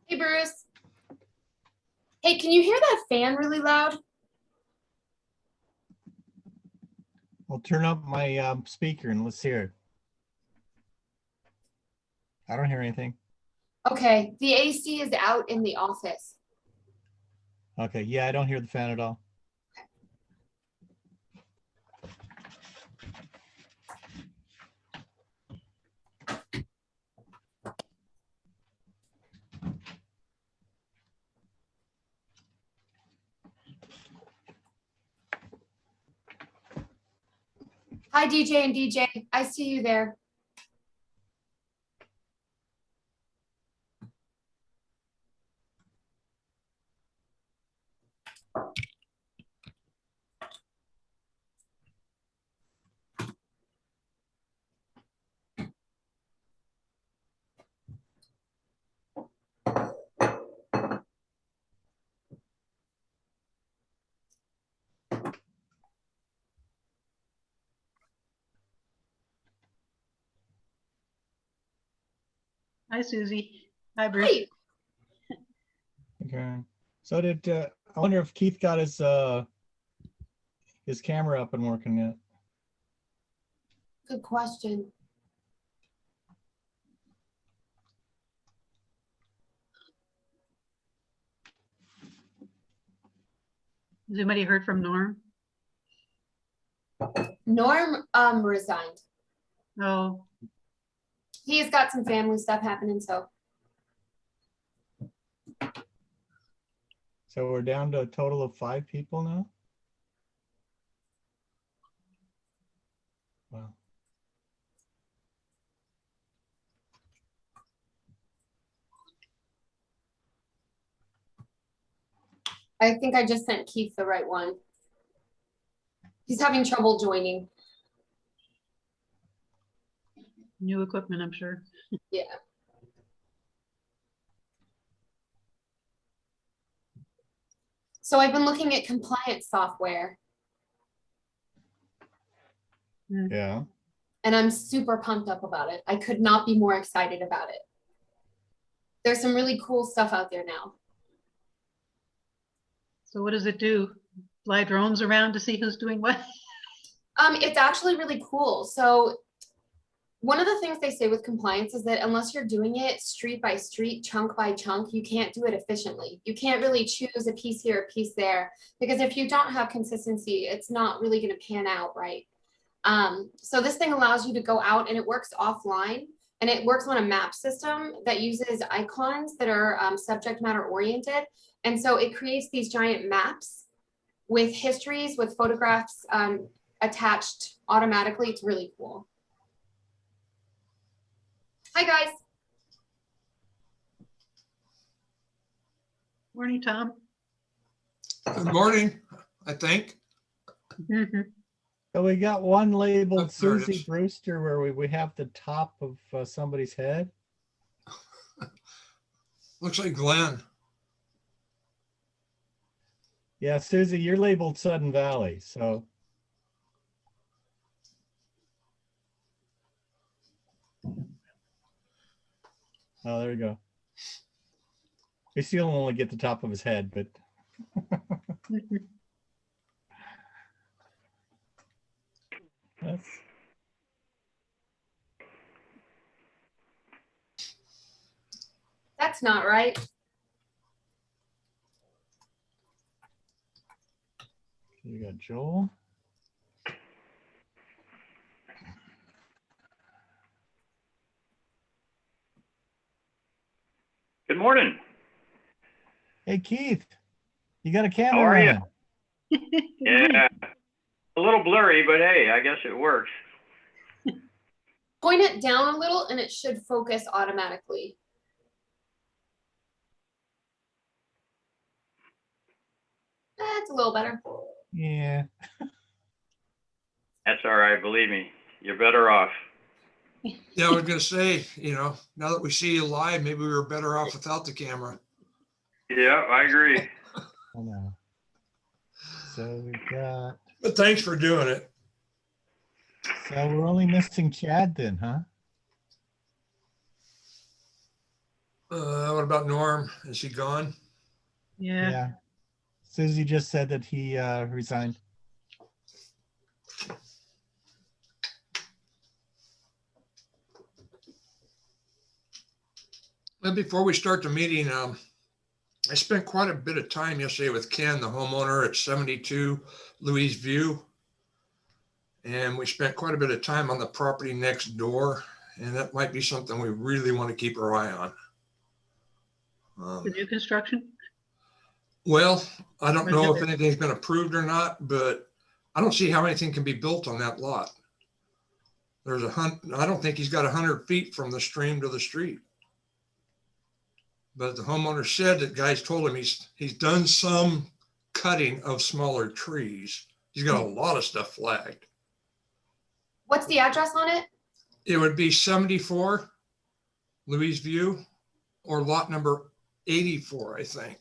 Hey, Bruce. Hey, can you hear that fan really loud? I'll turn up my speaker and let's hear it. I don't hear anything. Okay, the AC is out in the office. Okay, yeah, I don't hear the fan at all. Hi, DJ and DJ. I see you there. Hi, Susie. Hi, Bruce. Hi. Okay. So did I wonder if Keith got his camera up and working yet? Good question. Has anybody heard from Norm? Norm resigned. Oh, He's got some family stuff happening, so. So we're down to a total of 5 people now? Wow. I think I just sent Keith the right one. He's having trouble joining. new equipment, I'm sure. Yeah. So I've been looking at compliance software Yeah. and I'm super pumped up about it. I could not be more excited about it. There's some really cool stuff out there now. So what does it do? Fly drones around to see who's doing what? It's actually really cool. So one of the things they say with compliance is that unless you're doing it street by street, chunk by chunk, you can't do it efficiently. You can't really choose a piece here, a piece there, because if you don't have consistency, it's not really going to pan out right. So this thing allows you to go out and it works offline, and it works on a map system that uses icons that are subject matter oriented. And so it creates these giant maps with histories, with photographs attached automatically. It's really cool. Hi, guys. Morning, Tom. Good morning, I think. So we got one labeled There it Susie is. Brewster where we have the top of somebody's head. Looks like Glenn. Yeah, Susie, you're labeled Sudden Valley. So oh, there you go. We still only get the top of his head, but That's not right. you got Joel. Good morning. Hey, Keith, you got a camera How are you? running. Yeah, a little blurry, but hey, I guess it works. Point it down a little and it should focus automatically. That's a little better. Yeah. That's all right, believe me, you're better off. Yeah, I was gonna say, now that we see you live, maybe we were better off without the camera. Yeah, I agree. I know. So we got. But thanks for doing it. So we're only missing Chad then, huh? What about Norm? Is he gone? Yeah. Yeah. Susie just said that he resigned. Well, before we start the meeting, I spent quite a bit of time yesterday with Ken, the homeowner at 72 Louise View. And we spent quite a bit of time on the property next door. And that might be something we really want to keep our eye on. The new construction? Well, I don't Or know the- if anything's been approved or not, but I don't see how anything can be built on that lot. I don't think he's got 100 feet from the stream to the street. But the homeowner said that guys told him he's done some cutting of smaller trees. He's got a lot of stuff flagged. What's the address on it? It would be 74 Louise View or lot number 84, I think.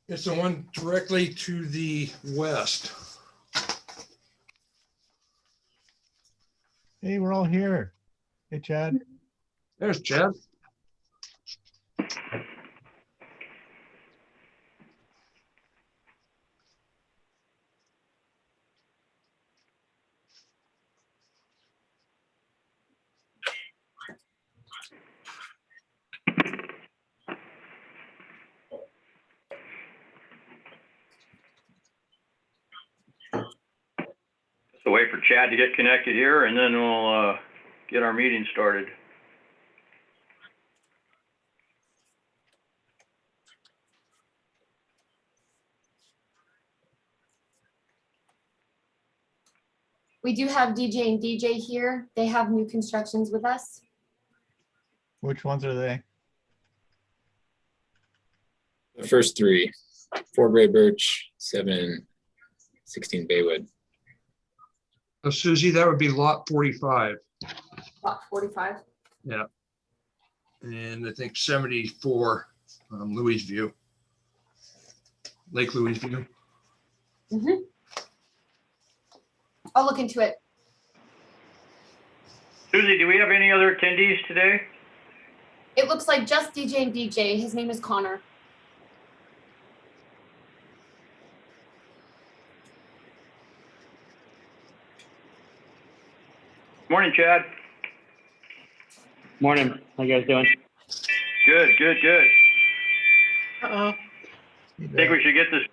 It's the one directly to the west. Hey, we're all here. Hey, Chad. There's Chad. So wait for Chad to get connected here and then we'll get our meeting started. We do have DJ and DJ here. They have new constructions with us. Which ones are they? The first three, 4 Gray Birch, 7, 16 Baywood. Susie, that would be lot 45. Lot 45. Yeah. And I think 74 Louise View. Lake Louise View. Mm-hmm. I'll look into it. Susie, do we have any other attendees today? It looks like just DJ and DJ. His name is Connor. Morning, Chad. Morning. How you guys doing? Good, good, good. Uh-oh. You I think bet. we should get this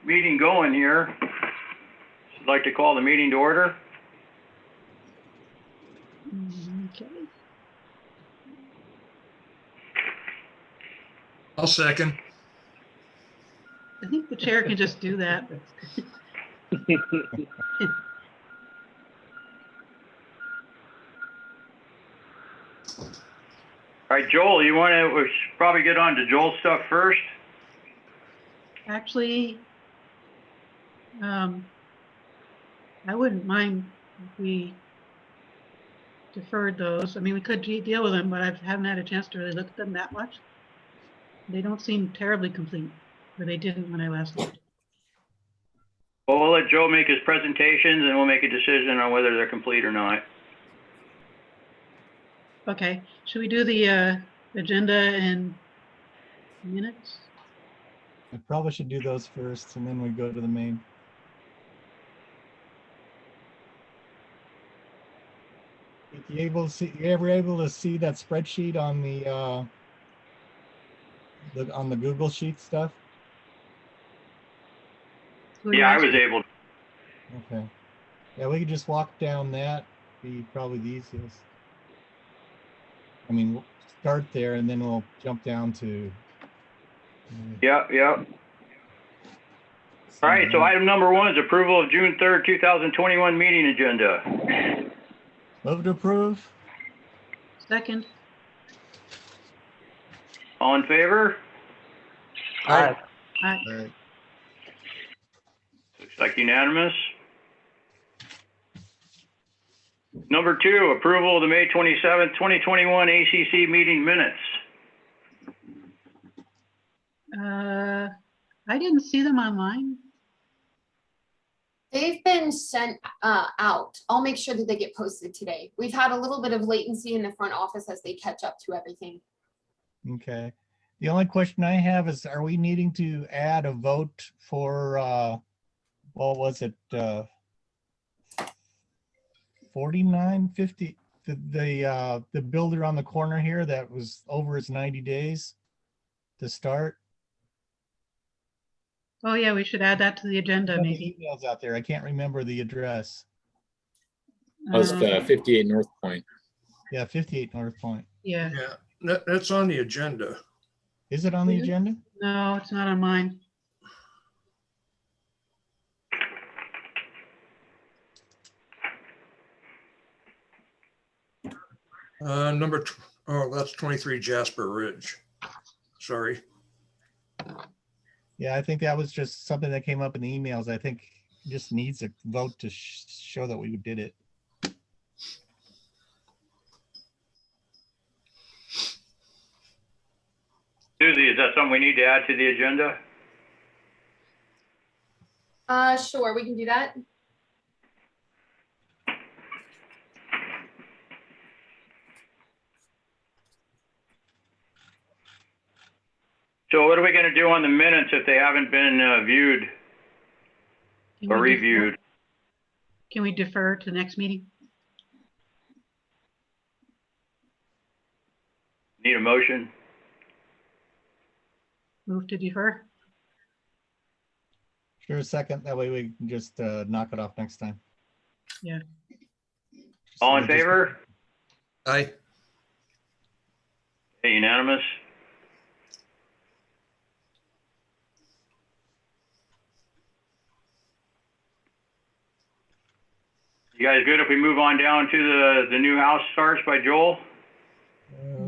meeting going here. I'd like to call the meeting to order. Okay. I'll second. I think the chair can just do that. All right, Joel, we should probably get on to Joel's stuff first. Actually, I wouldn't mind if we deferred those. I mean, we could deal with them, but I haven't had a chance to really look at them that much. They don't seem terribly complete, or they didn't when I last looked. Well, we'll let Joe make his presentations and we'll make a decision on whether they're complete or not. Okay, should we do the agenda and minutes? I probably should do those first and then we go to the main. You ever able to see that spreadsheet on the on the Google Sheet stuff? Who are you Yeah, I asking? was able to. Okay. Yeah, we could just walk down that, be probably the easiest. I mean, we'll start there and then we'll jump down to. Yeah, yeah. All right, so item number 1 is approval of June 3rd, 2021 meeting agenda. Move to approve. Second. All in favor? Hi. Aye. All right. Looks like unanimous. Number 2, approval of the May 27th, 2021 ACC meeting minutes. I didn't see them online. They've been sent out. I'll make sure that they get posted today. We've had a little bit of latency in the front office as they catch up to everything. Okay. The only question I have is, are we needing to add a vote for, what was it? 4950, the builder on the corner here that was over his 90 days to start? Oh, yeah, we should add that to the agenda, Got the maybe. emails out there. I can't remember the address. That was Um, 58 North Point. Yeah, 58 North Point. Yeah, Yeah, that's on the agenda. Is it on the Is it? agenda? no, it's not on mine. Oh, that's 23 Jasper Ridge. Sorry. Yeah, I think that was just something that came up in the emails. I think just needs a vote to show that we did it. Susie, is that something we need to add to the agenda? Sure, we can do that. So what are we going to do on the minutes if they haven't been viewed Can or we defer- reviewed? Can we defer to the next meeting? Need a motion? Move to defer? Sure, a second. That way we can just knock it off next time. Yeah. All in favor? Aye. Okay, unanimous? You guys good if we move on down to the new house starts by Joel?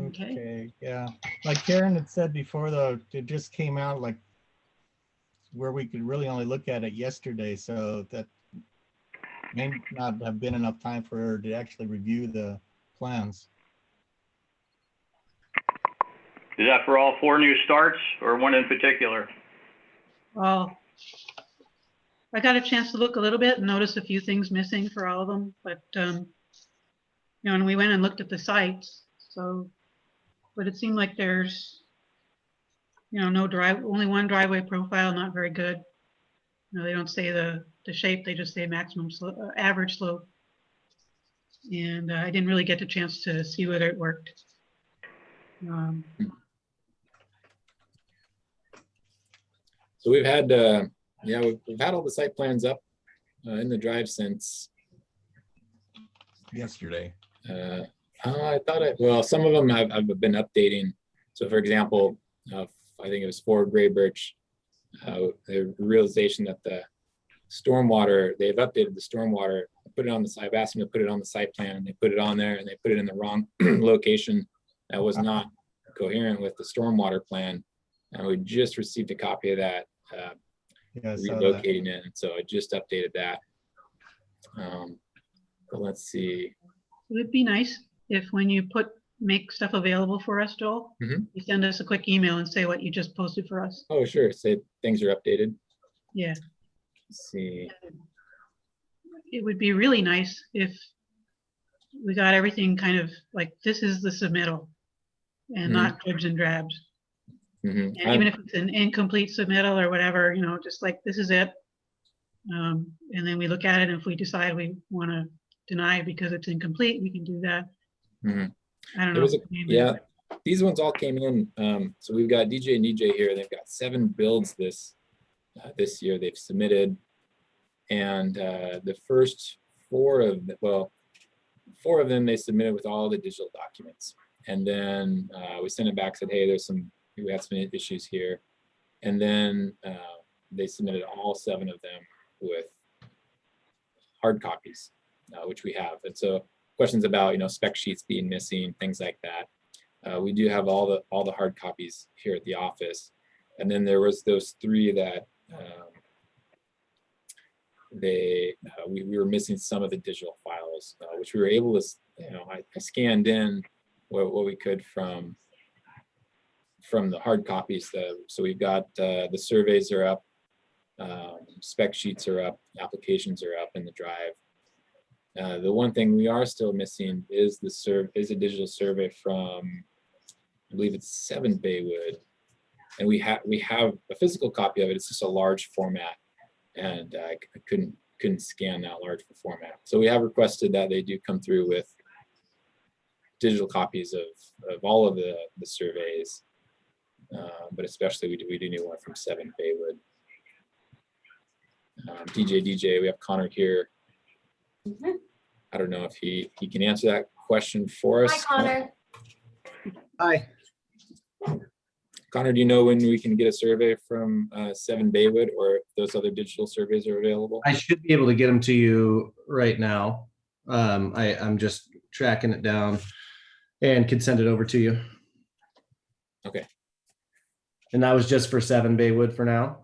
Okay, yeah. Like Karen had said before, though, it just came out like where we could really only look at it yesterday, so that may not have been enough time for her to actually review the plans. Is that for all 4 new starts or one in particular? Well, I got a chance to look a little bit and notice a few things missing for all of them, but you know, and we went and looked at the sites. So, but it seemed like there's, you know, only one driveway profile, not very good. You know, they don't say the shape; they just say maximum slope, average slope. And I didn't really get the chance to see whether it worked. So we've had, yeah, we've had all the site plans up in the drive since Yesterday. I thought well, some of them I've been updating. So for example, I think it was 4 Gray Birch, the realization that the stormwater, they've updated the stormwater, put it on the site. I've asked them to put it on the site plan, and they put it on there, and they put it in the wrong location that was not coherent with the stormwater plan. And we just received a copy of that, Yeah, I saw that. relocating it. And so I just updated that. But let's see. It would be nice if when you make stuff available for us, Joel, Mhm. you send us a quick email and say what you just posted for us. Oh, sure. Say things are updated. Yeah. Let's see. It would be really nice if we got everything kind of like, this is the submittal and not dribs and drabs. Mhm. And even if it's an incomplete submittal or whatever, you know, just like, this is it. And then we look at it, and if we decide we want to deny it because it's incomplete, we can do that. Mhm. I don't There know. was yeah, these ones all came in. So we've got DJ and EJ here. They've got 7 builds this year they've submitted, and the first 4 of well, 4 of them they submitted with all the digital documents, and then we sent it back, said, hey, we had some issues here, and then they submitted all 7 of them with hard copies, which we have. And so questions about, you know, spec sheets being missing, things like that. We do have all the hard copies here at the office. And then there was those 3 that we were missing some of the digital files, which we were able to, you know, I scanned in what we could from the hard copies. So we've got the surveys are up. Spec sheets are up, applications are up in the drive. The one thing we are still missing is a digital survey from, I believe it's 7 Baywood, and we have a physical copy of it. It's just a large format, and I couldn't scan that large format. So we have requested that they do come through with digital copies of all of the surveys, but especially we do need one from 7 Baywood. DJ, we have Connor here. Mhm. I don't know if he can answer that question for us. Hi, Connor. Hi. Connor, do you know when we can get a survey from 7 Baywood, or if those other digital surveys are available? I should be able to get them to you right now. I'm just tracking it down and can send it over to you. Okay. And that was just for 7 Baywood for now?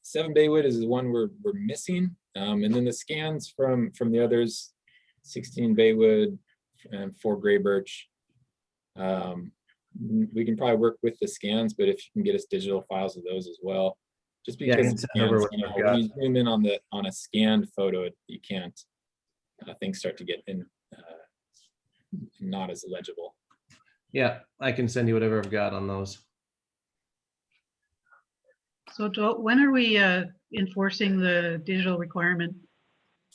7 Baywood is the one we're missing. And then the scans from the others, 16 Baywood and 4 Gray Birch. We can probably work with the scans, but if you can get us digital files of those as well, just Yeah, I because can the send over scans, what you I've know, got. when you zoom in on a scanned photo, you can't, things start to get in not as legible. Yeah, I can send you whatever I've got on those. So when are we enforcing the digital requirement?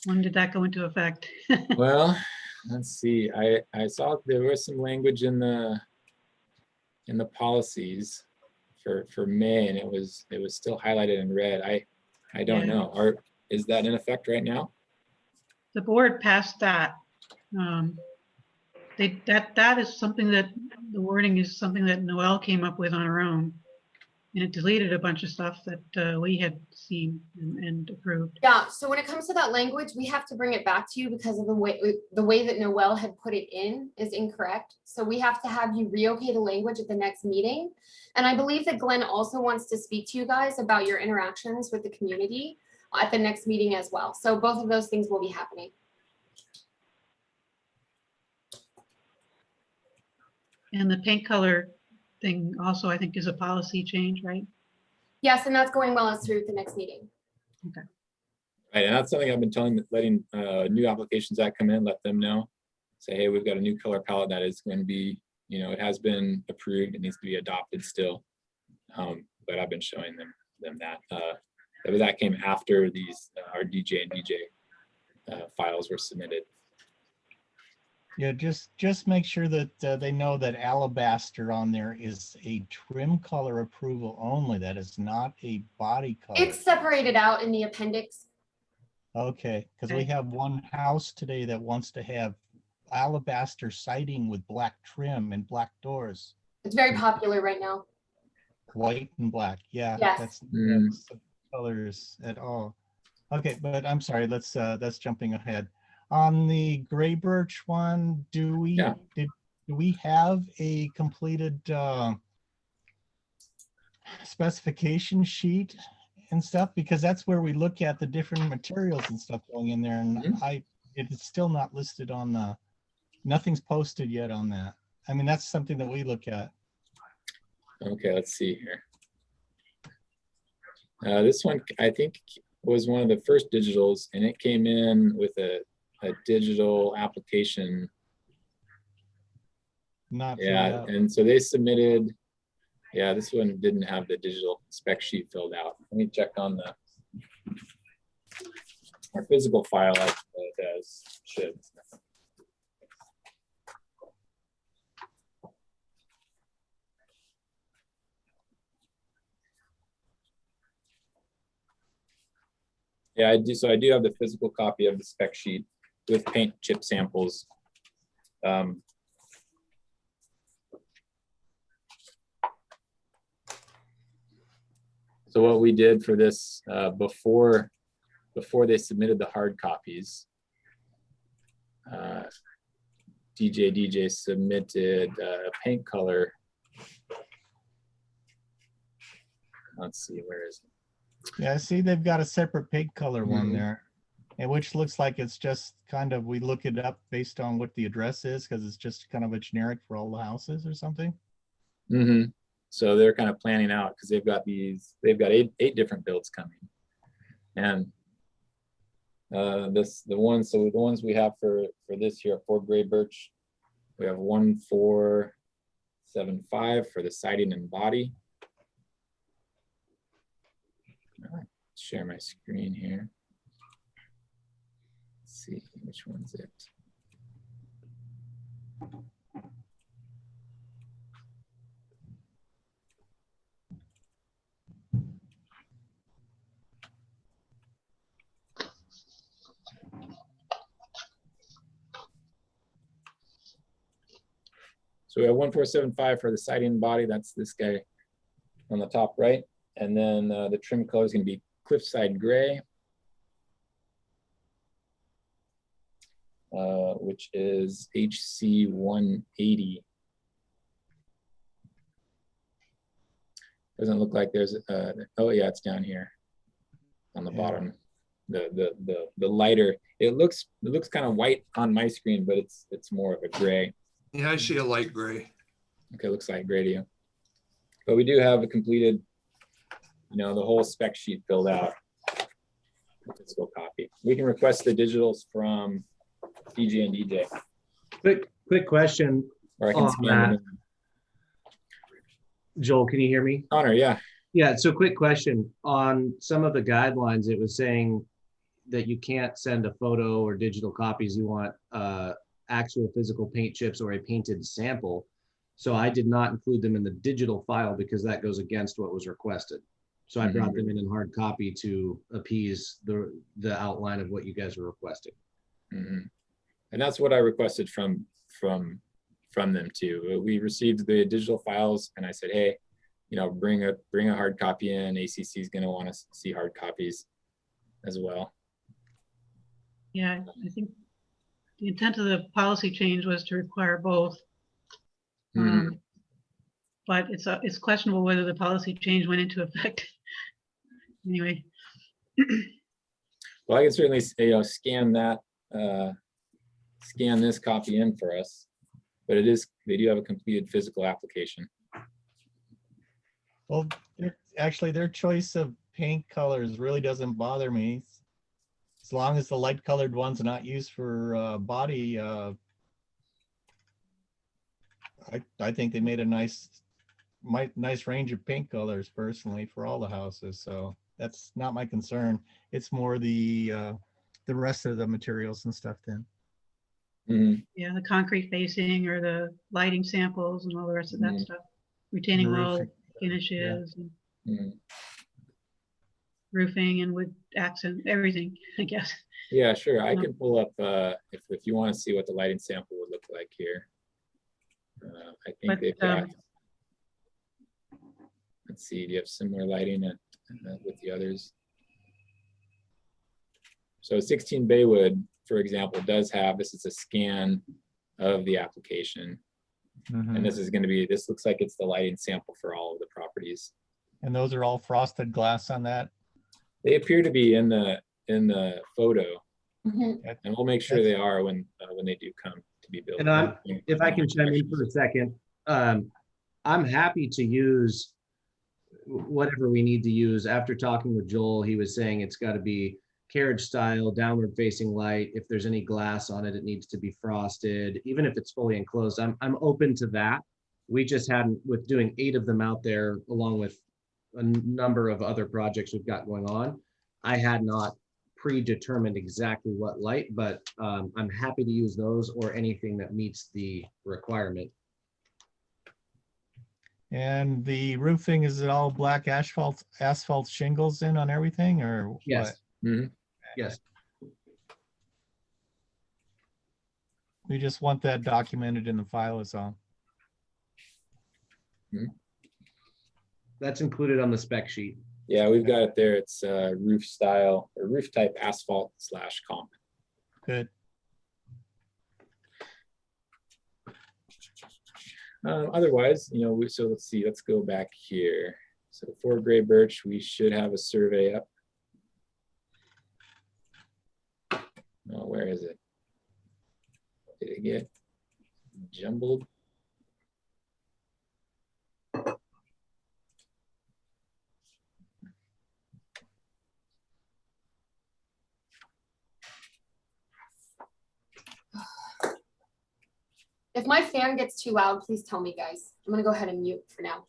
When did that go into effect? Well, let's see. I saw there was some language in the policies for May, and it was still highlighted in red. I don't Yeah. know. Is that in effect right now? The board passed that. That is something that the wording is something that Noelle came up with on her own. And it deleted a bunch of stuff that we had seen and approved. Yeah, so when it comes to that language, we have to bring it back to you because of the way that Noelle had put it in is incorrect. So we have to have you re-okay the language at the next meeting. And I believe that Glenn also wants to speak to you guys about your interactions with the community at the next meeting as well. So both of those things will be happening. And the paint color thing also, I think, is a policy change, right? Yes, and that's going well as through the next meeting. Right, and that's something I've been letting new applications that come in, let them know. Say, hey, we've got a new color palette that is going to be, you know, it has been approved. It needs to be adopted still. But I've been showing them that. That came after these our DJ and DJ files were submitted. Yeah, just make sure that they know that alabaster on there is a trim color approval only. That is not a body color. It's separated out in the appendix. Okay, because we Okay. have one house today that wants to have alabaster siding with black trim and black doors, It's very popular right now. white and black. Yeah, Yes. that's Mm. colors at all. Okay, but I'm sorry. That's jumping ahead. On the gray birch one, do we have a completed specification sheet and stuff? Because that's where we look at the different materials and stuff going in there, and Mhm. it's still not listed on the, nothing's posted yet on that. I mean, that's something that we look at. Okay, let's see here. This one, I think, was one of the first digitals, and it came in with a digital application. Not Yeah, filled out. and so they submitted, yeah, this one didn't have the digital spec sheet filled out. Let me check on our physical file. It does, should. Yeah, I do. So I do have the physical copy of the spec sheet with paint chip samples. So what we did for this before they submitted the hard copies, DJ submitted a paint color. Let's see, where is it? Yeah, I see they've got a separate paint color one Mhm. there, and which looks like it's just kind of, we look it up based on what the address is, because it's just kind of a generic for all the houses or something. Mm-hmm. So they're kind of planning out because they've got eight different builds coming. And the ones we have for this year, 4 gray birch, we have 1475 for the siding and body. All right, share my screen here. Let's see which one's it. So we have 1475 for the siding and body. That's this guy on the top right. And then the trim color is going to be cliffside gray, which is HC 180. Doesn't look like there's oh yeah, it's down here on the bottom. The lighter. It looks kind of white on my screen, but it's more of a gray. Yeah, I see a light gray. Okay, looks like gray to you. But we do have a completed, the whole spec sheet filled out. Physical copy. We can request the digitals from DJ and DJ. Quick question. Or I can on scan that. them. Joel, can you hear me? Connor, yeah. Yeah, so quick question. On some of the guidelines, it was saying that you can't send a photo or digital copies. You want actual physical paint chips or a painted sample. So I did not include them in the digital file because that goes against what was requested. So I brought them in hard copy to appease the outline of what you guys were requesting. And that's what I requested from them too. We received the digital files and I said, hey, bring a hard copy in. ACC is going to want to see hard copies as well. Yeah, I think the intent of the policy change was to require both. But it's questionable whether the policy change went into effect. Anyway. Well, I can certainly scan this copy in for us, but they do have a completed physical application. Well, actually, their choice of paint colors really doesn't bother me. As long as the light colored ones are not used for body, I think they made a nice range of paint colors personally for all the houses. So that's not my concern. It's more the rest of the materials and stuff then. Yeah, the concrete facing or the lighting samples and all the rest of that stuff. Retaining wall finishes, and roofing and wood accent, everything, I guess. Yeah, sure. I can pull up if you want to see what the lighting sample would look like here. I think they've got. Let's see. Do you have similar lighting with the others? So 16 Baywood, for example, does have this. Is a scan of the application, and this looks like it's the lighting sample for all of the properties. And those are all frosted glass on that. They appear to be in the photo, and we'll make sure they are when they do come to be built. And if I can chime in for a second, I'm happy to use whatever we need to use. After talking with Joel, he was saying it's got to be carriage style, downward facing light. If there's any glass on it, it needs to be frosted. Even if it's fully enclosed, I'm open to that. We just hadn't, with doing 8 of them out there, along with a number of other projects we've got going on, I had not predetermined exactly what light, but I'm happy to use those or anything that meets the requirement. And the roofing, is it all black asphalt shingles in on everything, or yes? What? Yes. We just want that documented in the file is all. That's included on the spec sheet. Yeah, we've got it there. It's roof style or roof type asphalt / comp. Good. Otherwise, so let's see, let's go back here. So for gray birch, we should have a survey up. Oh, where is it? Did it get jumbled? If my fan gets too loud, please tell me, guys. I'm gonna go ahead and mute for now.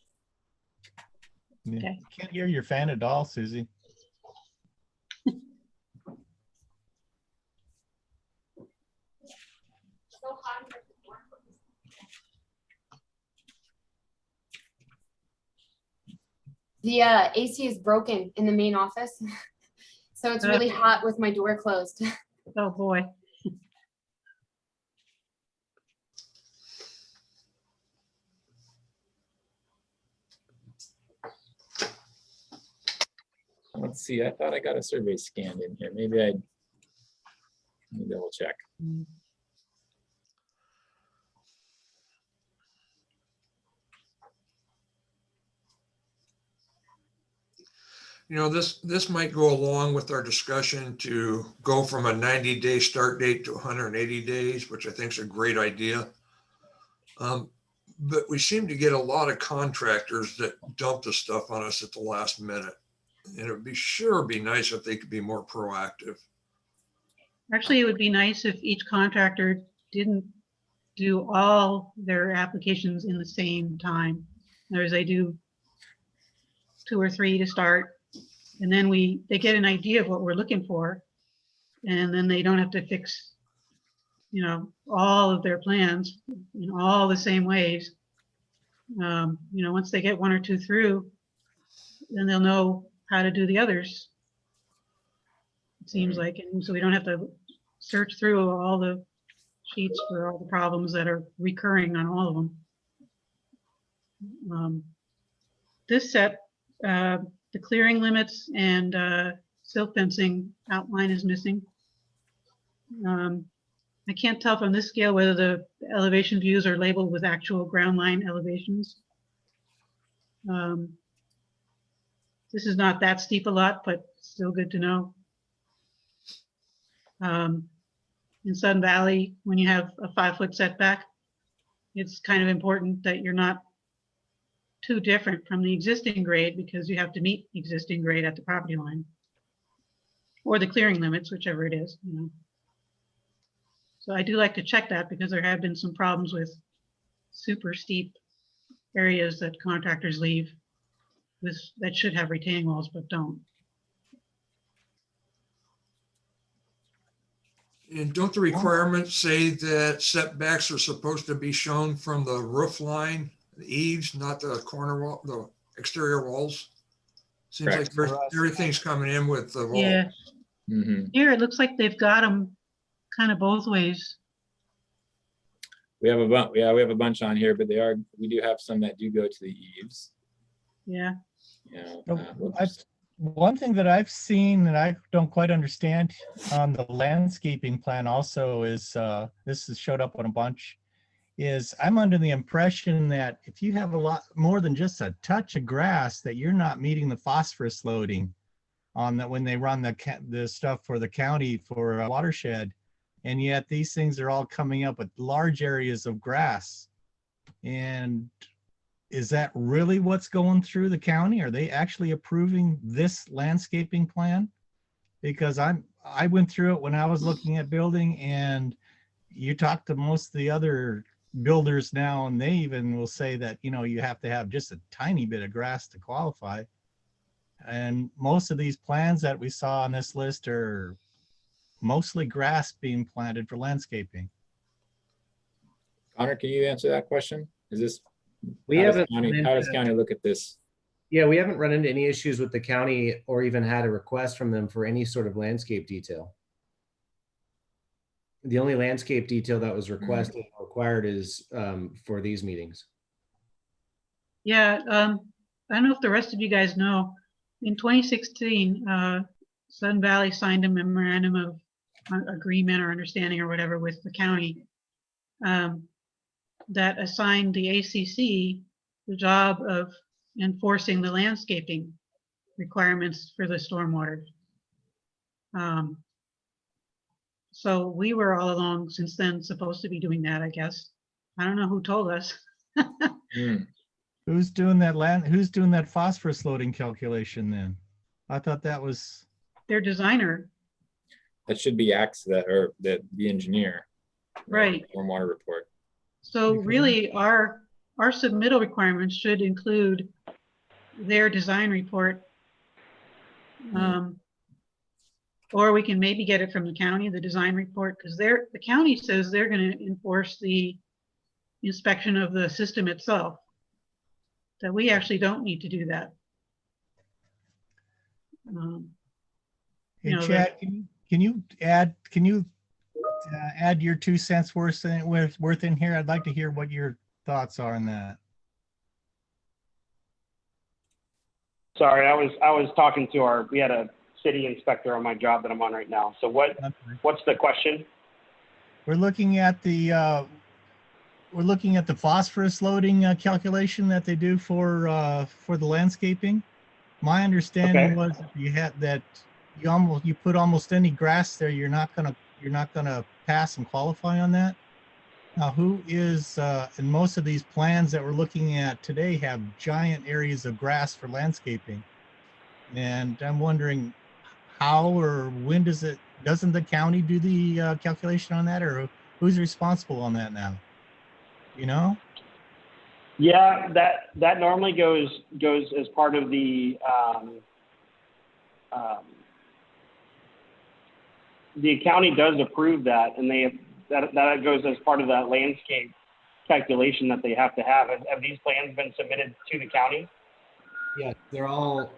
Yeah, Okay. can't hear your fan at all, Susie. The AC is broken in the main office, so it's really hot with my door closed. Oh, boy. Let's see, I thought I got a survey scanned in here. Maybe let me double check. You know, this might go along with our discussion to go from a 90-day start date to 180 days, which I think is a great idea. But we seem to get a lot of contractors that dump the stuff on us at the last minute. And it would be nice if they could be more proactive. Actually, it would be nice if each contractor didn't do all their applications in the same time. In other words, they do 2 or 3 to start, and then they get an idea of what we're looking for, and then they don't have to fix, you know, all of their plans in all the same ways. You know, once they get 1 or 2 through, then they'll know how to do the others. It seems like, and so we don't have to search through all the sheets for all the problems that are recurring on all of them. This set, the clearing limits and silt fencing outline is missing. I can't tell from this scale whether the elevation views are labeled with actual ground line elevations. This is not that steep a lot, but still good to know. In Sun Valley, when you have a 5-foot setback, it's kind of important that you're not too different from the existing grade, because you have to meet existing grade at the property line or the clearing limits, whichever it is, you know. So I do like to check that, because there have been some problems with super steep areas that contractors leave that should have retaining walls but don't. And don't the requirements say that setbacks are supposed to be shown from the roof line, the eaves, not the corner wall, the exterior walls? Seems like everything's coming in with the wall. Yeah. Here it looks like they've got them kind of both ways. We have a bunch. Yeah, we have a bunch on here, but we do have some that do go to the eaves. Yeah. One thing that I've seen that I don't quite understand on the landscaping plan also is, this has showed up on a bunch, is I'm under the impression that if you have a lot more than just a touch of grass, that you're not meeting the phosphorus loading on that when they run the stuff for the county for a watershed. And yet these things are all coming up with large areas of grass. And is that really what's going through the county? Are they actually approving this landscaping plan? Because I went through it when I was looking at building, and you talk to most of the other builders now, and they even will say that, you know, you have to have just a tiny bit of grass to qualify. And most of these plans that we saw on this list are mostly grass being planted for landscaping. Connor, can you answer that question? Is this, How does county look at this? Yeah, we haven't run into any issues with the county or even had a request from them for any sort of landscape detail. The only landscape detail that was requested or required is for these meetings. Yeah, I don't know if the rest of you guys know, in 2016, Sun Valley signed a memorandum of agreement or understanding or whatever with the county that assigned the ACC the job of enforcing the landscaping requirements for the stormwater. So we were all along since then supposed to be doing that, I guess. I don't know who told us. Who's doing that phosphorus loading calculation then? I thought that was their designer. That should be the engineer. Right. Stormwater report. So You really, our submittal requirements should include their design report. Or we can maybe get it from the county, the design report, because the county says they're going to enforce the inspection of the system itself. That we actually don't need to do that. Hey, You know, Chad, can you add your 2 cents worth in here? I'd like to hear what your thoughts are on that. Sorry, I was talking to we had a city inspector on my job that I'm on right now. So what's the question? We're looking at the phosphorus loading calculation that they do for the landscaping. My understanding was that you put almost any grass there, you're not gonna pass and qualify on that. Now, who is and most of these plans that we're looking at today have giant areas of grass for landscaping, and I'm wondering how or when doesn't the county do the calculation on that, or who's responsible on that now? You know? Yeah, that normally goes as part of the county does approve that, and that goes as part of that landscape calculation that they have to have. Have these plans been submitted to the county? Yeah, they're all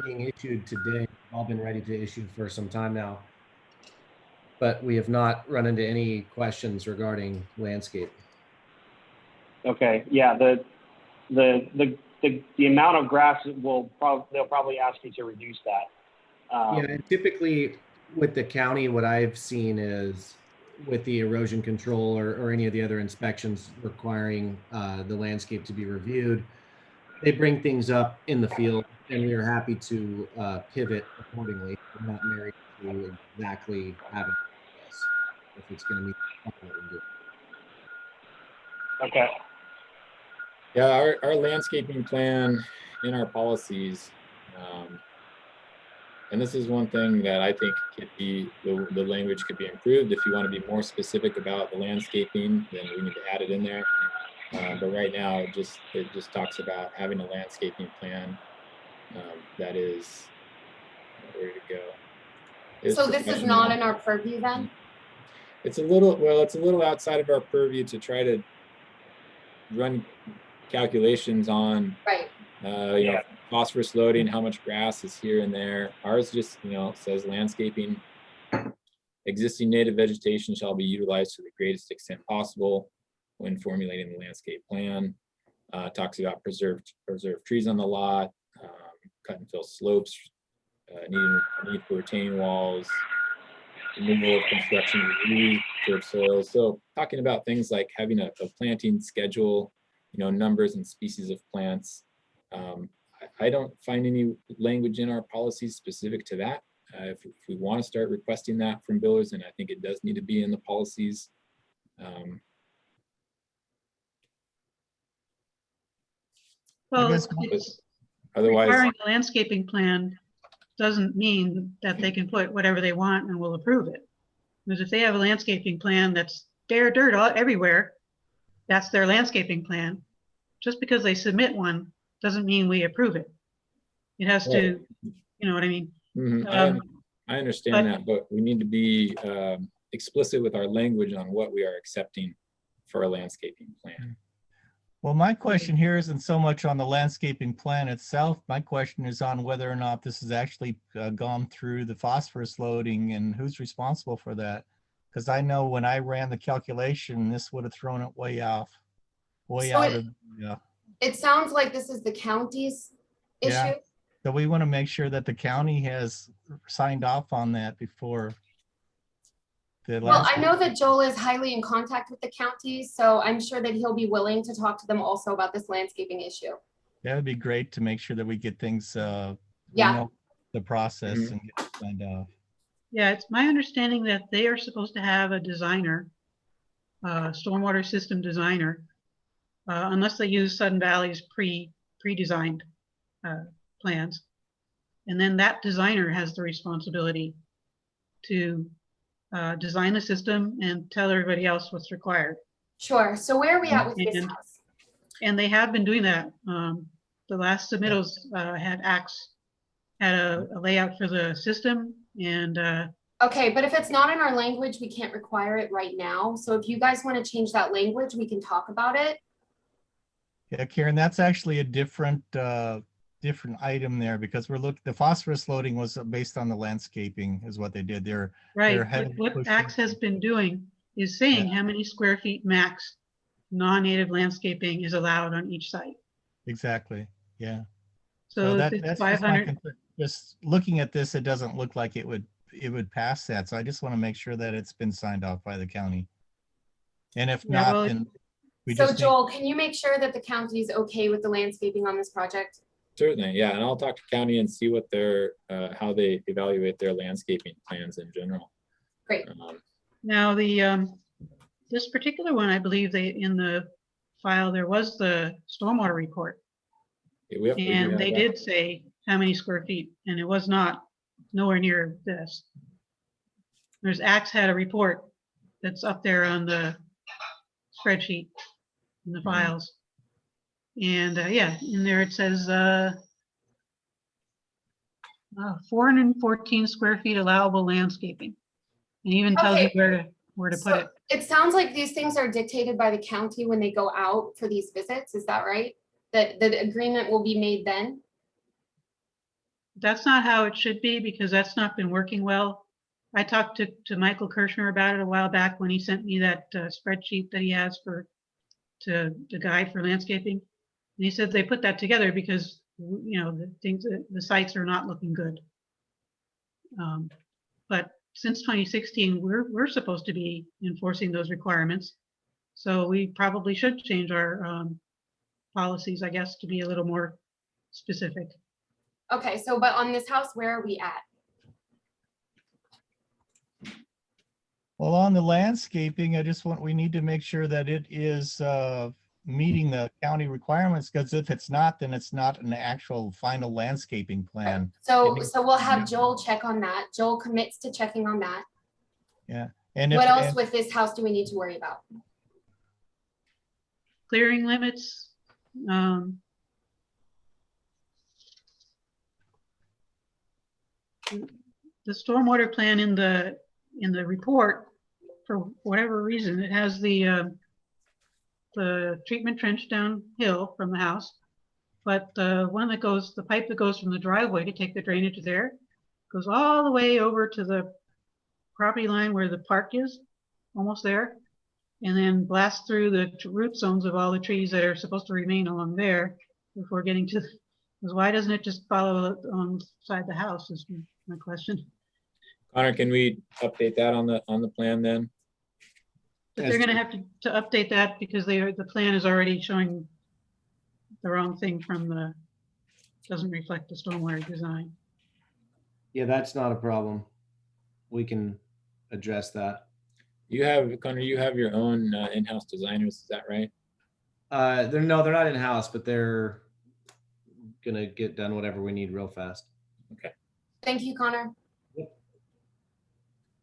being issued today. All been ready to issue for some time now. But we have not run into any questions regarding landscape. Okay, yeah, the amount of grass they'll probably ask you to reduce that. Yeah, and typically with the county, what I've seen is with the erosion control or any of the other inspections requiring the landscape to be reviewed, they bring things up in the field, and we are happy to pivot accordingly. We're not married to exactly having this if it's going to meet what we do. Okay. Yeah, our landscaping plan in our policies, and this is one thing that I think could be, the language could be improved. If you want to be more specific about the landscaping, then we need to add it in there. But right now, it just talks about having a landscaping plan that is ready to go. So this is not in our purview then? It's a little outside of our purview to try to run calculations on, Right. You know, phosphorus loading, how much grass is here and there. Ours just, says landscaping, existing native vegetation shall be utilized to the greatest extent possible when formulating the landscape plan. Talks about preserved trees on the lot, cut and fill slopes, need for retaining walls, removal of construction debris, disturbed soils. So talking about things like having a planting schedule, numbers and species of plants. I don't find any language in our policies specific to that. If we want to start requesting that from builders, and I think it does need to be in the policies. Well, otherwise, requiring a landscaping plan doesn't mean that they can put whatever they want and we'll approve it. Because if they have a landscaping plan that's bare dirt everywhere, that's their landscaping plan. Just because they submit one doesn't mean we approve it. It has to, you know what I mean? Mm-hmm. I understand that, but we need to be explicit with our language on what we are accepting for a landscaping plan. Well, my question here isn't so much on the landscaping plan itself. My question is on whether or not this has actually gone through the phosphorus loading and who's responsible for that. Because I know when I ran the calculation, this would have thrown it way out of. Yeah. It sounds like this is the county's issue. Yeah. So we want to make sure that the county has signed off on that before. Well, I know that Joel is highly in contact with the county, so I'm sure that he'll be willing to talk to them also about this landscaping issue. That would be great to make sure that we get things, the process and get it signed off. Yeah, it's my understanding that they are supposed to have a designer, stormwater system designer, unless they use Sudden Valley's pre-designed plans. And then that designer has the responsibility to design the system and tell everybody else what's required. Sure. So where are we at with this And- house? And they have been doing that. The last submittals had a layout for the system, and Okay, but if it's not in our language, we can't require it right now. So if you guys want to change that language, we can talk about it. Yeah, Karen, that's actually a different item there because the phosphorus loading was based on the landscaping is what they did. They're right, heavily what pushing- Axe has been doing is saying how many square feet max non-native landscaping is allowed on each site. Exactly, yeah. So if that's it's just my 500, concern. Just looking at this, it doesn't look like it would pass that. So I just want to make sure that it's been signed off by the county. And if Yeah, not, well, then we So just need, Joel, can you make sure that the county is okay with the landscaping on this project? Certainly, yeah, and I'll talk to county and see what their, how they evaluate their landscaping plans in general. Great. now this particular one, I believe in the file, there was the stormwater report. We do And have they that. did say how many square feet, and it was nowhere near this. There's Axe had a report that's up there on the spreadsheet in the files. And yeah, in there it says 414 square feet allowable landscaping. And even tells you Okay. where to put So it. it sounds like these things are dictated by the county when they go out for these visits. Is that right? That the agreement will be made then? That's not how it should be because that's not been working well. I talked to Michael Kirshner about it a while back when he sent me that spreadsheet that he has to the guide for landscaping. And he said they put that together because, you know, the sites are not looking good. But since 2016, we're supposed to be enforcing those requirements. So we probably should change our policies, I guess, to be a little more specific. Okay, so but on this house, where are we at? well, on the landscaping, we need to make sure that it is meeting the county requirements, because if it's not, then it's not an actual final landscaping plan. So It- we'll have Joel check on that. Joel commits to checking on that. Yeah. And What else with this house do we need to worry about? Clearing limits. The stormwater plan in the report, for whatever reason, it has the treatment trench downhill from the house, but the pipe that goes from the driveway to take the drainage there goes all the way over to the property line where the park is, almost there, and then blasts through the root zones of all the trees that are supposed to remain along there before getting to. Why doesn't it just follow alongside the house? Is my question. Connor, can we update that on the plan then? But they're going to have to update that because the plan is already showing the wrong thing doesn't reflect the stormwater design. Yeah, that's not a problem. We can address that. Connor, you have your own in-house designers, is that right? They're not in-house, but they're gonna get done whatever we need real fast. Thank you, Connor.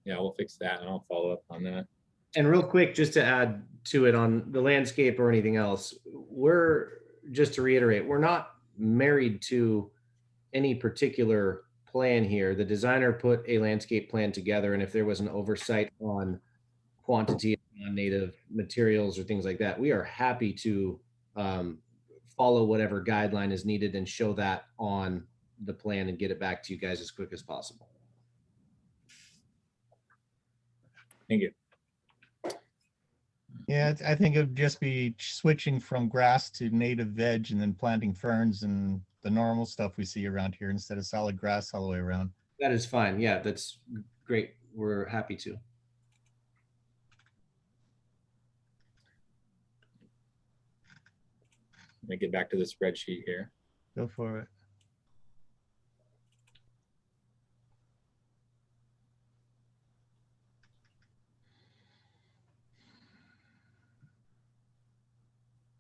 Yeah, we'll fix that and I'll follow up on that. And real quick, just to add to it on the landscape or anything else, just to reiterate, we're not married to any particular plan here. The designer put a landscape plan together, and if there was an oversight on quantity of non-native materials or things like that, we are happy to follow whatever guideline is needed and show that on the plan and get it back to you guys as quick as possible. Thank you. Yeah, I think it'd just be switching from grass to native veg and then planting ferns and the normal stuff we see around here instead of solid grass all the way around. That is fine. Yeah, that's great. We're happy to. Let me get back to the spreadsheet here. Go for it.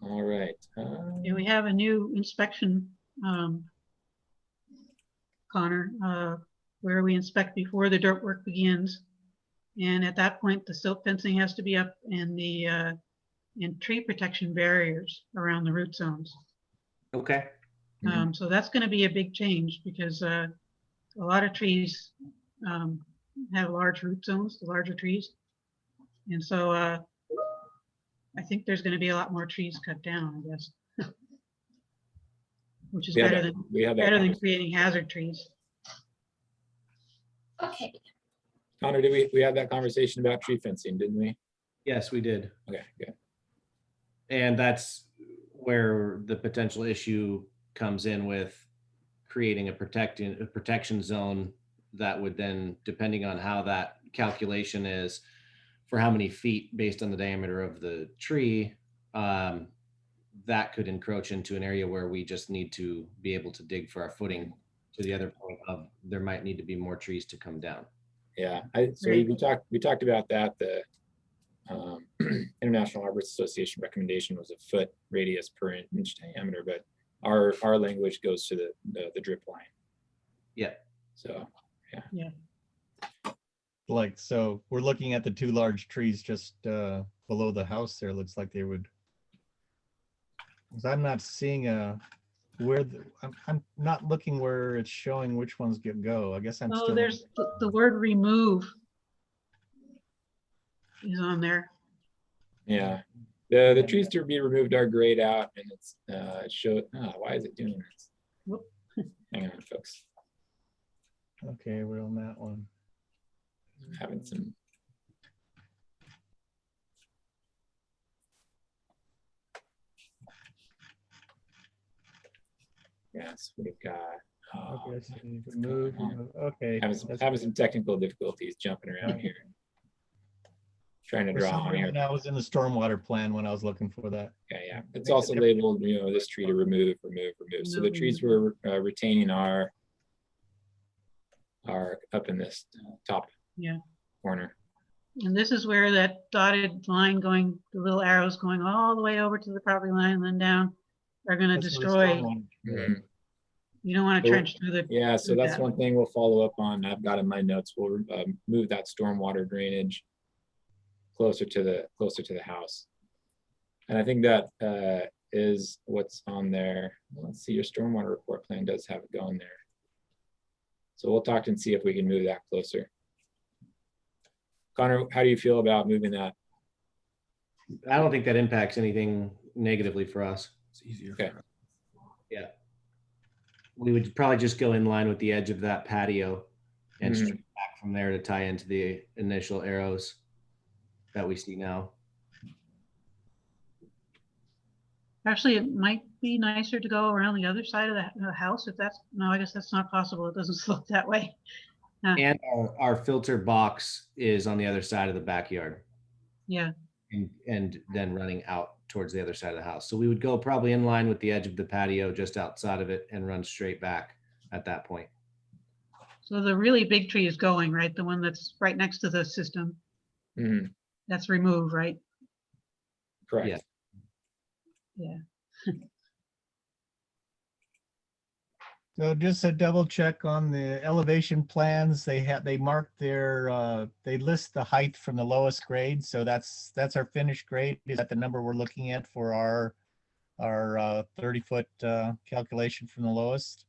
All right. Yeah, we have a new inspection, Connor, where we inspect before the dirt work begins. And at that point, the silt fencing has to be up and the and tree protection barriers around the root zones. Okay. So that's going to be a big change because a lot of trees have large root zones, the larger trees. And so I think there's going to be a lot more trees cut down, I guess, which is We had better that- than we had that better than conversation. creating hazard trees. Okay, Connor, did we had that conversation about tree fencing, didn't we? Yes, we did. Okay, good. And that's where the potential issue comes in with creating a protection zone that would then, depending on how that calculation is for how many feet based on the diameter of the tree, that could encroach into an area where we just need to be able to dig for our footing, to the other point of there might need to be more trees to come down. Yeah, so Right. we talked about that. The International Arborist Association recommendation was a foot radius per inch diameter, but our language goes to the drip line. Yeah. So Like, so we're looking at the two large trees just below the house there. Looks like they would. 'Cause I'm not seeing where I'm not looking where it's showing which ones go. I guess I'm Oh, still. there's the word remove is on there. yeah, the trees to be removed are grayed out, and it's it showed. Why is it doing this? Whoop. Hang on, folks. Okay, we're on that one. I'm having some. Yes, we've got. Okay, so you can move. Okay. Having some technical difficulties jumping around here. Trying to For draw some on here. reason, I was in the stormwater plan when I was looking for that. Okay, yeah. It's also labeled, this tree to remove. So the trees we're retaining are up in this top corner. And this is where that dotted line going, the little arrows going all the way over to the property line and then down are going to That's where the destroy. stormwater- Mhm. You don't want to So- trench through the. Yeah, so that's that. one thing we'll follow up on. I've got in my notes. We'll move that stormwater drainage closer to the house. And I think that is what's on there. Let's see, your stormwater report plan does have it going there. So we'll talk and see if we can move that closer. Connor, how do you feel about moving that? I don't think that impacts anything negatively for us. It's easier. Okay. Yeah. We would probably just go in line with the edge of that patio and Mhm. straight back from there to tie into the initial arrows that we see now. Actually, it might be nicer to go around the other side of the house if that's, no, I guess that's not possible. It doesn't slope that way. And our filter box is on the other side of the backyard Yeah, and then running out towards the other side of the house. So we would go probably in line with the edge of the patio just outside of it and run straight back at that point. so the really big tree is going, right? The one that's right next to the system, Mhm. that's removed, right? Correct. Yeah. Yeah. So just a double check on the elevation plans, they marked their, they list the height from the lowest grade. So that's our finished grade. Is that the number we're looking at for our 30-foot calculation from the lowest?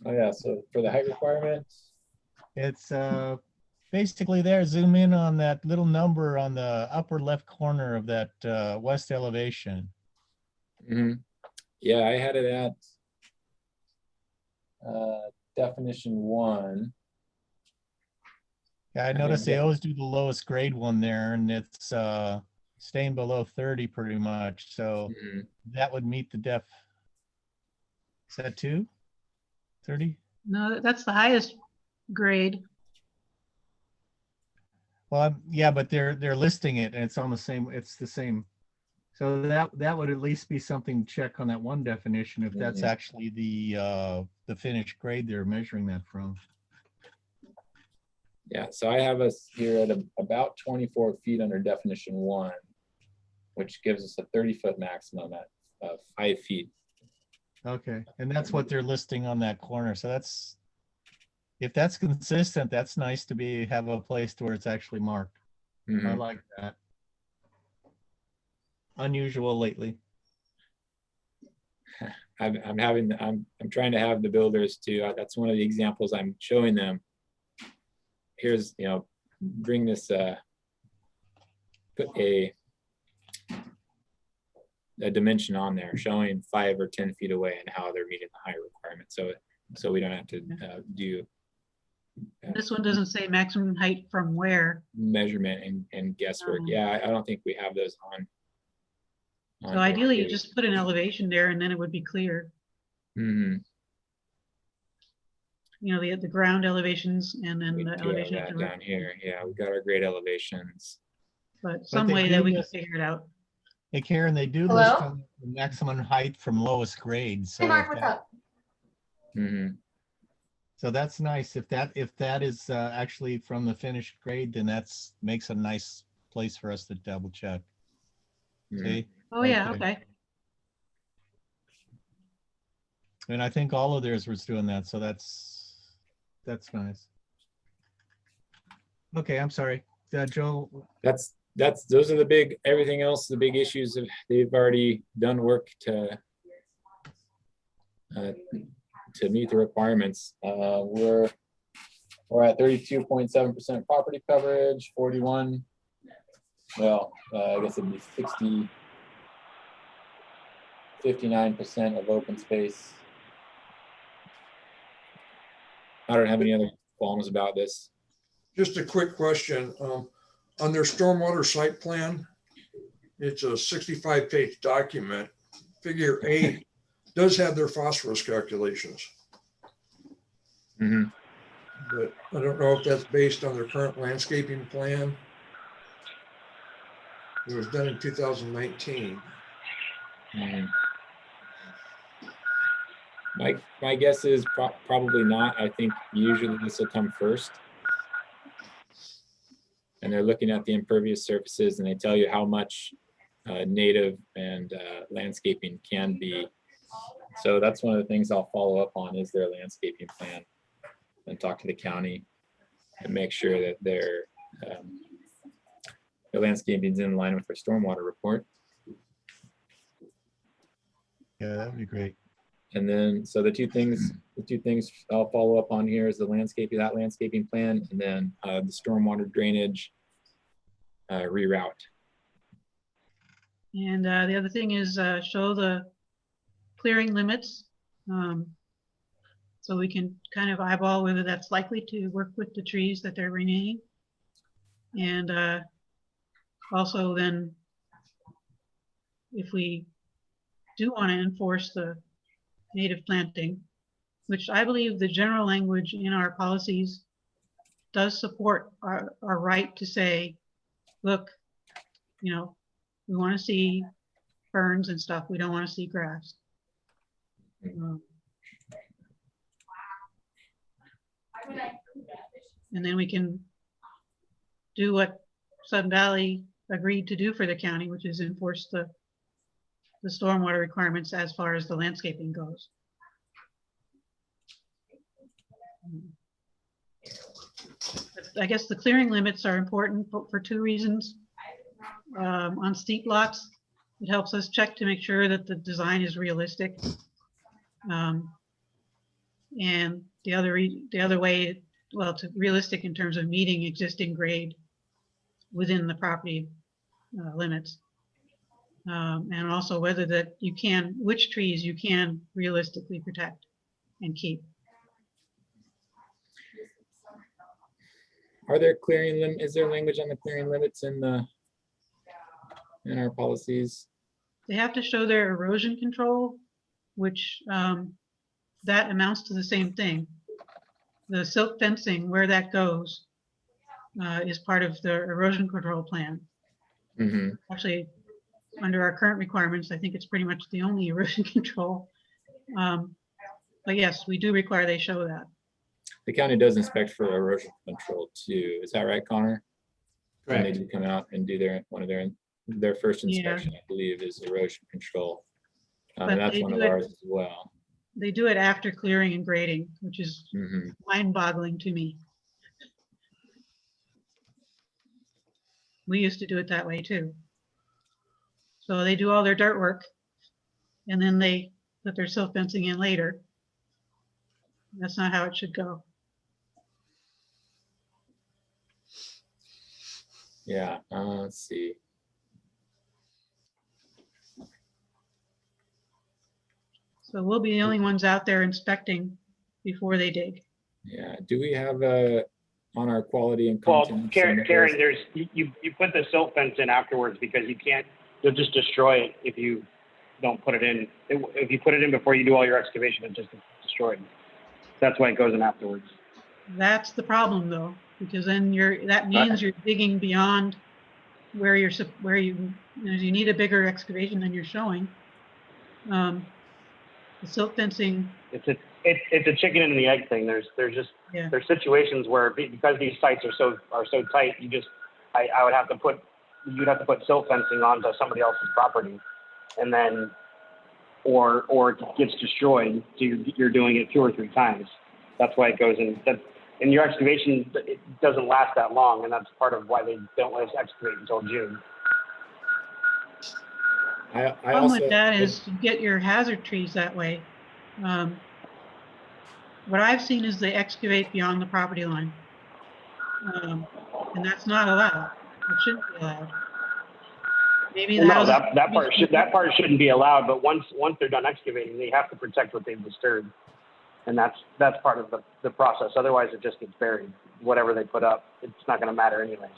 Oh yeah, so for the height requirements, It's basically there. Zoom in on that little number on the upper left corner of that west elevation. mhm. Yeah, I had it at definition 1. Yeah, I And noticed then they get- always do the lowest grade one there, and it's staying below 30 pretty much. So Mhm. that would meet the def. Is that 2? 30? No, that's the highest grade. Well, yeah, but they're listing it, and it's on the same. It's the same. So that would at least be something to check on that one definition if that's Mhm. actually the finished grade they're measuring that from. Yeah, so I have us here at about 24 feet under definition 1, which gives us a 30-foot maximum at 5 feet. Okay, and that's what they're listing on that corner. So that's, if that's consistent, that's nice to have a place where it's actually marked. I Mhm. like that. unusual lately. I'm trying to have the builders to, that's one of the examples I'm showing them. Here's, bring this, put a dimension on there showing 5 or 10 feet away and how they're meeting the higher requirement. So we don't have to do This one doesn't say maximum height from where. measurement and guesswork. Yeah, I don't think we have those on. So ideally, you just put an elevation there and then it would be clear. Mm-hmm. The ground elevations and then We the do have elevation that of the down here. Yeah, we got our grade elevations. But some they way do that we can list- figure it out. Hey, Karen, they do Hello? list on the maximum height from lowest grade. So Hey, Mark, if what's that- up? Mm-hmm. So that's nice. If that is actually from the finished grade, then makes a nice place for us to double check. See? Oh, Right yeah, there. okay. And I think all of theirs was doing that, so that's nice. Okay, I'm sorry. Joe, Those are the big, everything else, the big issues they've already done work to meet the requirements. We're at 32.7% property coverage, 41. Well, I guess it'd be 59% of open space. I don't have any other qualms about this. Just a quick question. On their stormwater site plan, it's a 65-page document. Figure A does have their phosphorus calculations, Mm-hmm. but I don't know if that's based on their current landscaping plan. It was done in 2019. Mm-hmm. My guess is probably not. I think usually this will come first. And they're looking at the impervious surfaces and they tell you how much native and landscaping can be. So that's one of the things I'll follow up on is their landscaping plan and talk to the county and make sure that their landscaping is in line with their stormwater report. yeah, that'd be great. And then, so the two things I'll follow up on here is the landscaping plan, and then the stormwater drainage reroute. And the other thing is show the clearing limits. So we can kind of eyeball whether that's likely to work with the trees that they're renaming. And also then, if we do want to enforce the native planting, which I believe the general language in our policies does support our right to say, look, we want to see ferns and stuff. We don't want to see grass. And then we can do what Sun Valley agreed to do for the county, which is enforce the stormwater requirements as far as the landscaping goes. I guess the clearing limits are important for two reasons. On steep lots, it helps us check to make sure that the design is realistic. And the other way, well, to realistic in terms of meeting existing grade within the property limits. And also whether that which trees you can realistically protect and keep. Are there is there language on the clearing limits in our policies? They have to show their erosion control, which that amounts to the same thing. The silk fencing, where that goes, is part of the erosion control plan. Mm-hmm. Actually, under our current requirements, I think it's pretty much the only erosion control. But yes, we do require they show that. The county does inspect for erosion control too. Is that right, Connor? When they Correct. do come out and do one of their first Yeah. inspection, I believe, is erosion control. But And that's they one do of it- ours as well. They do it after clearing and grading, which is Mm-hmm. mind-boggling to me. We used to do it that way too. So they do all their dirt work and then they put their silt fencing in later. That's not how it should go. Yeah, let's see. So we'll be the only ones out there inspecting before they dig. Yeah, do we have on our quality and Well, content? Karen, you put the silt fence in afterwards because you'll just destroy it if you don't put it in. If you put it in before you do all your excavation, it just destroyed. That's why it goes in afterwards. That's the problem though, because then that means you're digging beyond where you need a bigger excavation than you're showing. The silt fencing. It's a chicken and the egg thing. There's situations where because these sites are so tight, you'd have to put silt fencing onto somebody else's property, and then or it gets destroyed. So you're doing it 2 or 3 times. That's why it goes in. In your excavation, it doesn't last that long, and that's part of why they don't let us excavate until June. I Problem also, with that is you get your hazard trees that way. What I've seen is they excavate beyond the property line, and that's not allowed. It shouldn't be allowed. Maybe Well, no, that part shouldn't be allowed. But once they're done excavating, they have to protect what they've disturbed, and that's part of the process. Otherwise, it just gets buried. Whatever they put up, it's not going to matter anyways.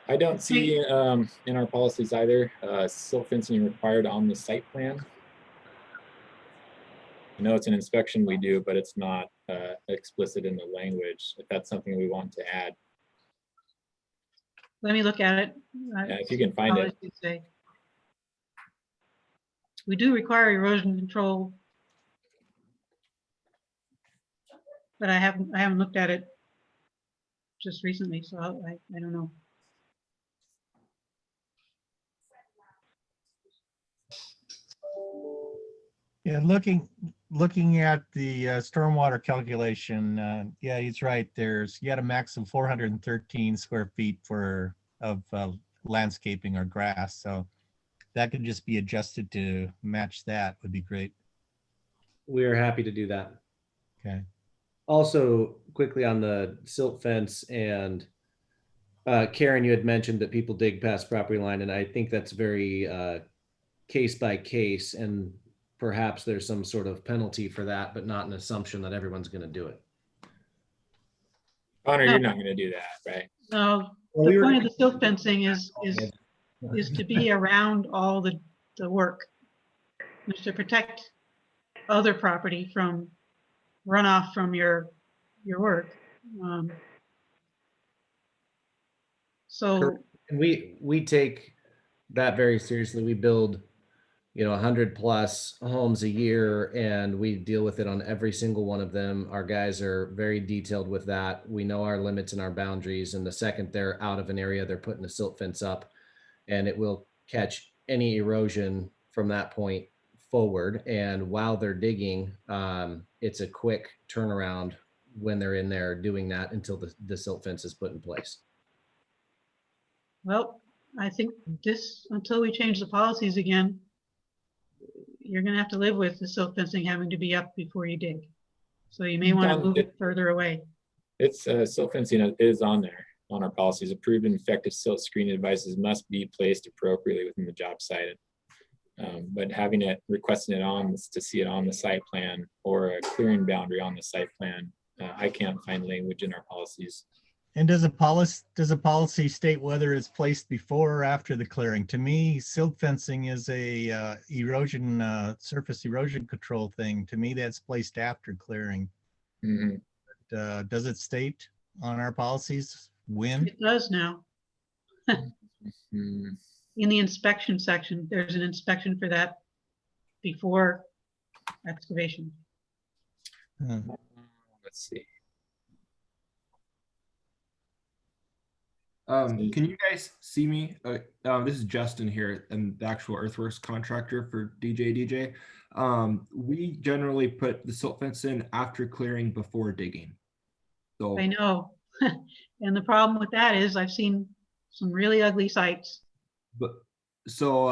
I don't see in our policies either silt fencing required on the site plan. I know it's an inspection we do, but it's not explicit in the language. If that's something we want to add. Let me look at it. Yeah, if you can find it. We do require erosion control, but I haven't looked at it just recently, so I don't know. Yeah, looking at the stormwater calculation, yeah, he's right. You got a max of 413 square feet of landscaping or grass. So that could just be adjusted to match that would be great. We're happy to do that. Okay. Also, quickly on the silt fence and Karen, you had mentioned that people dig past property line, and I think that's very case by case, and perhaps there's some sort of penalty for that, but not an assumption that everyone's going to do it. Connor, you're not going to do that, right? No, the point of the silt fencing is to be around all the work, is to protect other property from runoff from your work. So and we take that very seriously. We build 100+ homes a year, and we deal with it on every single one of them. Our guys are very detailed with that. We know our limits and our boundaries, and the second they're out of an area, they're putting a silt fence up, and it will catch any erosion from that point forward. And while they're digging, it's a quick turnaround when they're in there doing that until the silt fence is put in place. Well, I think until we change the policies again, you're going to have to live with the silt fencing having to be up before you dig. So you may want to move it further away. It's silt fencing is on there on our policies. Approved and effective silt screening devices must be placed appropriately within the job site. But requesting it on to see it on the site plan or a clearing boundary on the site plan, I can't find language in our policies. And does a policy state whether it's placed before or after the clearing? To me, silt fencing is a surface erosion control thing. To me, that's placed after clearing. Mm-hmm. But, does it state on our policies when? It does now. Mm-hmm. In the inspection section, there's an inspection for that before excavation. Let's see. Can you guys see me? This is Justin here, and the actual earthworks contractor for DJ. We generally put the silt fence in after clearing, before digging. So I know. And the problem with that is I've seen some really ugly sites But so,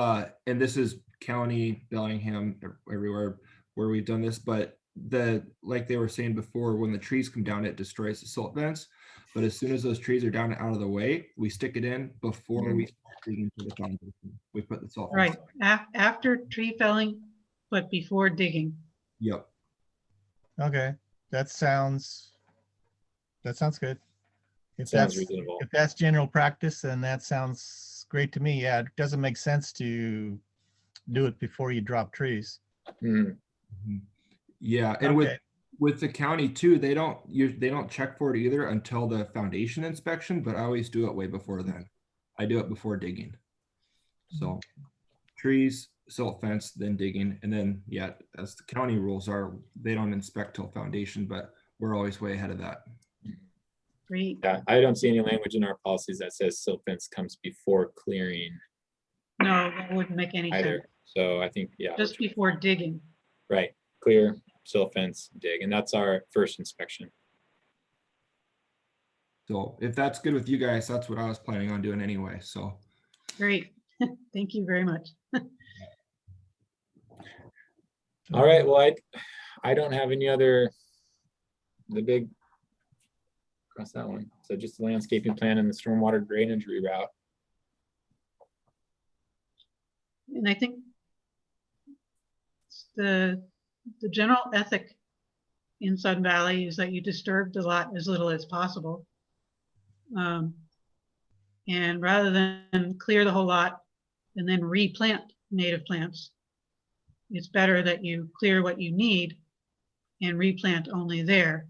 and this is county, Bellingham, everywhere where we've done this, but like they were saying before, when the trees come down, it destroys the silt vents. But as soon as those trees are down and out of the way, we stick it in before we start digging for the foundation. We put the salt fence. Right, after tree felling, but before digging. Yep. Okay, that sounds good. If Sounds that's, reasonable. if that's general practice, then that sounds great to me. Yeah, it doesn't make sense to do it before you drop trees. Mhm. Yeah, and Okay. with the county too, they don't check for it either until the foundation inspection, but I always do it way before then. I do it before digging. So trees, silt fence, then digging, and then yeah, as the county rules are, they don't inspect till foundation, but we're always way ahead of that. Great. Yeah, I don't see any language in our policies that says silt fence comes before clearing No, that wouldn't make any sense. either. So I think, yeah, Just before digging. right, clear, silt fence, dig, and that's our first inspection. So if that's good with you guys, that's what I was planning on doing anyway. So Great. Thank you very much. All right, well, I don't have any other, the big, cross that one. So just the landscaping plan and the stormwater drainage reroute. And I think the general ethic in Sun Valley is that you disturb the lot as little as possible. And rather than clear the whole lot and then replant native plants, it's better that you clear what you need and replant only there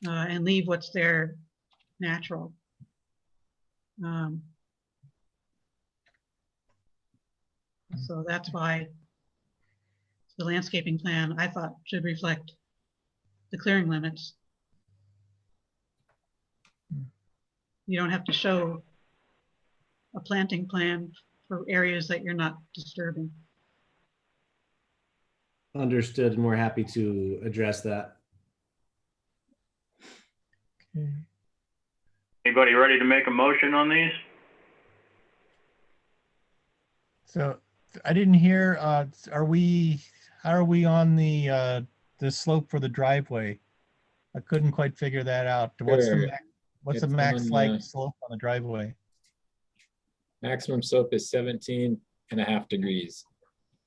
and leave what's there natural. So that's why the landscaping plan, I thought, should reflect the clearing limits. You don't have to show a planting plan for areas that you're not disturbing. Understood, and we're happy to address that. Okay. Anybody ready to make a motion on these? So I didn't hear, how are we on the slope for the driveway? I couldn't quite figure that out. What's Sure. what's the It's max on, like slope on the driveway? Maximum slope is 17.5 degrees.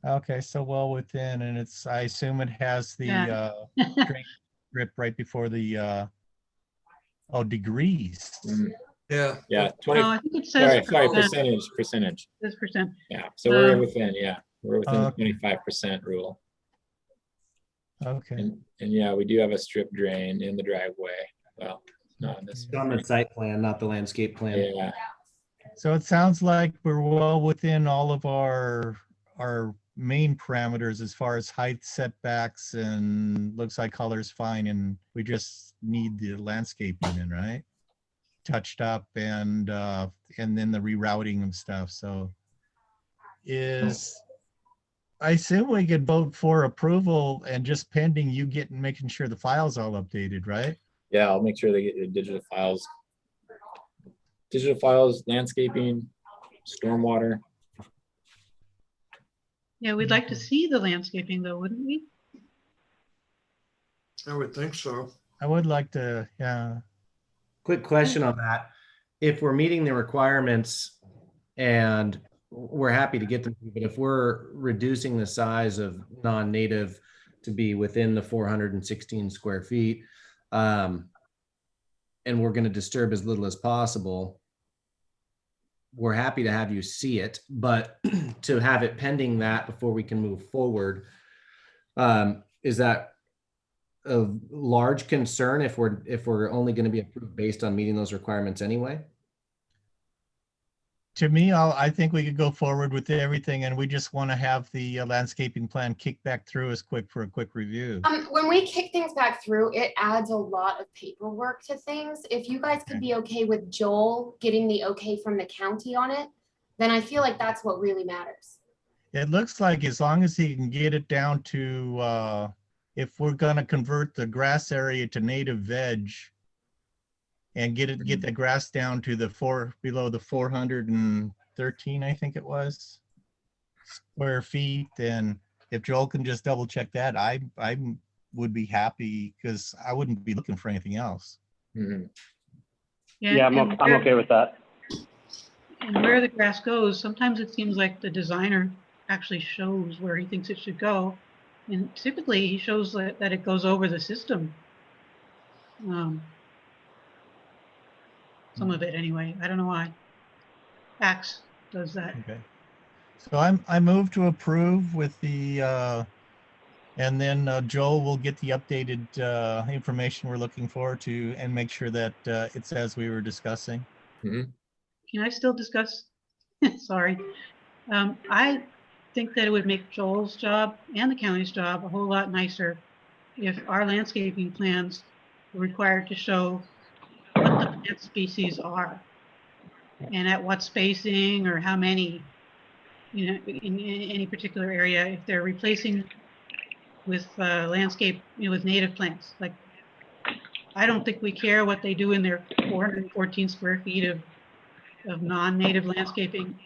Okay, so well within, and it's, I assume it has the Yeah. drain strip right before the degrees. Mhm. Yeah. Yeah, 20, No, I think it says sorry, percentage. This percent. Yeah, so we're Um, within, we're within the Okay. 25% rule. Okay. And yeah, we do have a strip drain in the driveway. Well, not in this It's on the site plan, not the landscape plan. Yeah, So it sounds like we're well within all of our main parameters as far as height setbacks, and looks like color's fine, and we just need the landscaping in, right? Touched up and then the rerouting of stuff. So I assume we could vote for approval and just pending you making sure the file's all updated, right? yeah, I'll make sure they get the digital files. Digital files, landscaping, stormwater. Yeah, we'd like to see the landscaping though, wouldn't we? I would think so. I would like to, yeah. Quick question on that. If we're meeting the requirements and we're happy to get them, but if we're reducing the size of non-native to be within the 416 square feet, and we're going to disturb as little as possible, we're happy to have you see it, but to have it pending that before we can move forward, is that a large concern if we're only going to be approved based on meeting those requirements anyway? To me, I think we could go forward with everything, and we just want to have the landscaping plan kicked back through us for a quick review. When we kick things back through, it adds a lot of paperwork to things. If you guys could be okay with Joel getting the okay from the county on it, then I feel like that's what really matters. It looks like as long as he can get it down to, if we're gonna convert the grass area to native veg and get the grass down to below the 400 and 13, I think it was, square feet. And if Joel can just double check that, I would be happy because I wouldn't be looking for anything else. Mhm. Yeah, I'm okay with that. And where the grass goes, sometimes it seems like the designer actually shows where he thinks it should go. And typically he shows that it goes over the system. Some of it anyway. I don't know why. Axe does that. Okay. So I move to approve with the, and then Joel will get the updated information we're looking for to, and make sure that it's as we were discussing. Can I still discuss? Sorry. I think that it would make Joel's job and the county's job a whole lot nicer if our landscaping plans were required to show what the plant species are and at what spacing or how many, you know, in any particular area, if they're replacing with landscape, you know, with native plants. Like, I don't think we care what they do in their 414 square feet of non-native landscaping.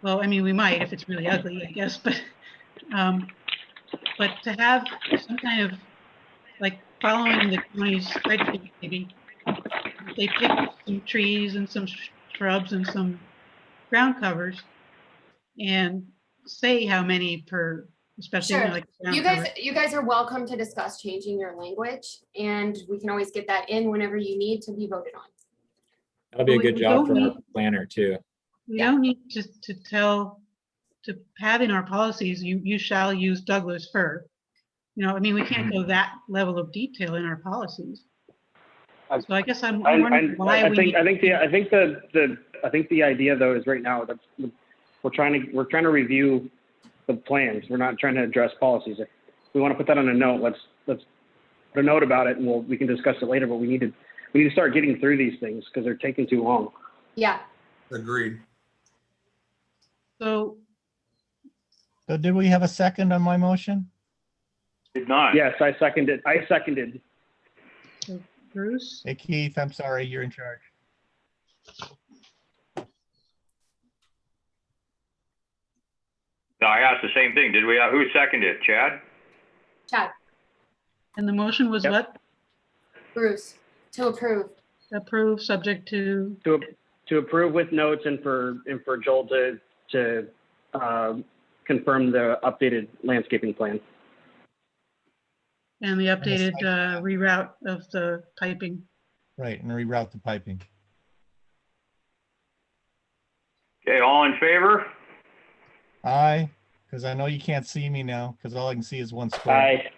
Well, I mean, we might if it's really ugly, I guess, but to have some kind of, like, following the county's spreadsheet, maybe they pick some trees and some shrubs and some ground covers and say how many per, especially Sure. like You guys are welcome to discuss changing your language, and we can always get that in whenever you need to be voted on. That'll be a good job for our planner too. We don't need to tell, to have in our policies, you shall use Douglas fir. You know, I mean, we can't go that level of detail in our policies. So I guess I'm wondering why we need. I think the idea though is right now that we're trying to review the plans. We're not trying to address policies. If we want to put that on a note, let's put a note about it, and we can discuss it later. But we need to start getting through these things because they're taking too long. Yeah. Agreed. So did we have a second on my motion? Did not. Yes, I seconded. So Bruce? Hey, Keith, I'm sorry, you're in charge. No, I asked the same thing. Did we? Who seconded it? Chad? Chad. And the motion was what? Bruce, to approve. Approve, subject to approve with notes, and for Joel to confirm the updated landscaping plan. And the updated reroute of the piping. Right, and reroute the piping. Okay, all in favor? Aye, because I know you can't see me now, because all I can see is one square. Aye.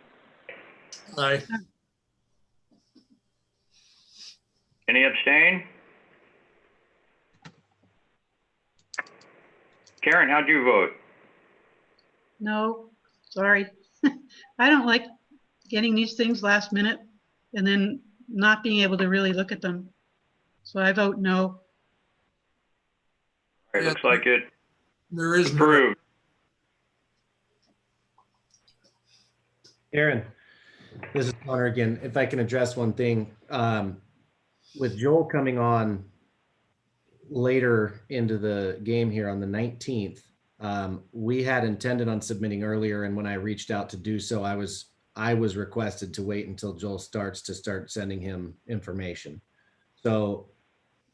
Aye. Any abstain? Karen, how'd you vote? No, sorry. I don't like getting these things last minute and then not being able to really look at them. So I vote no. It looks like it There is approved. Aaron, this is Connor again. If I can address one thing, with Joel coming on later into the game here on the 19th, we had intended on submitting earlier, and when I reached out to do so, I was requested to wait until Joel starts to start sending him information. So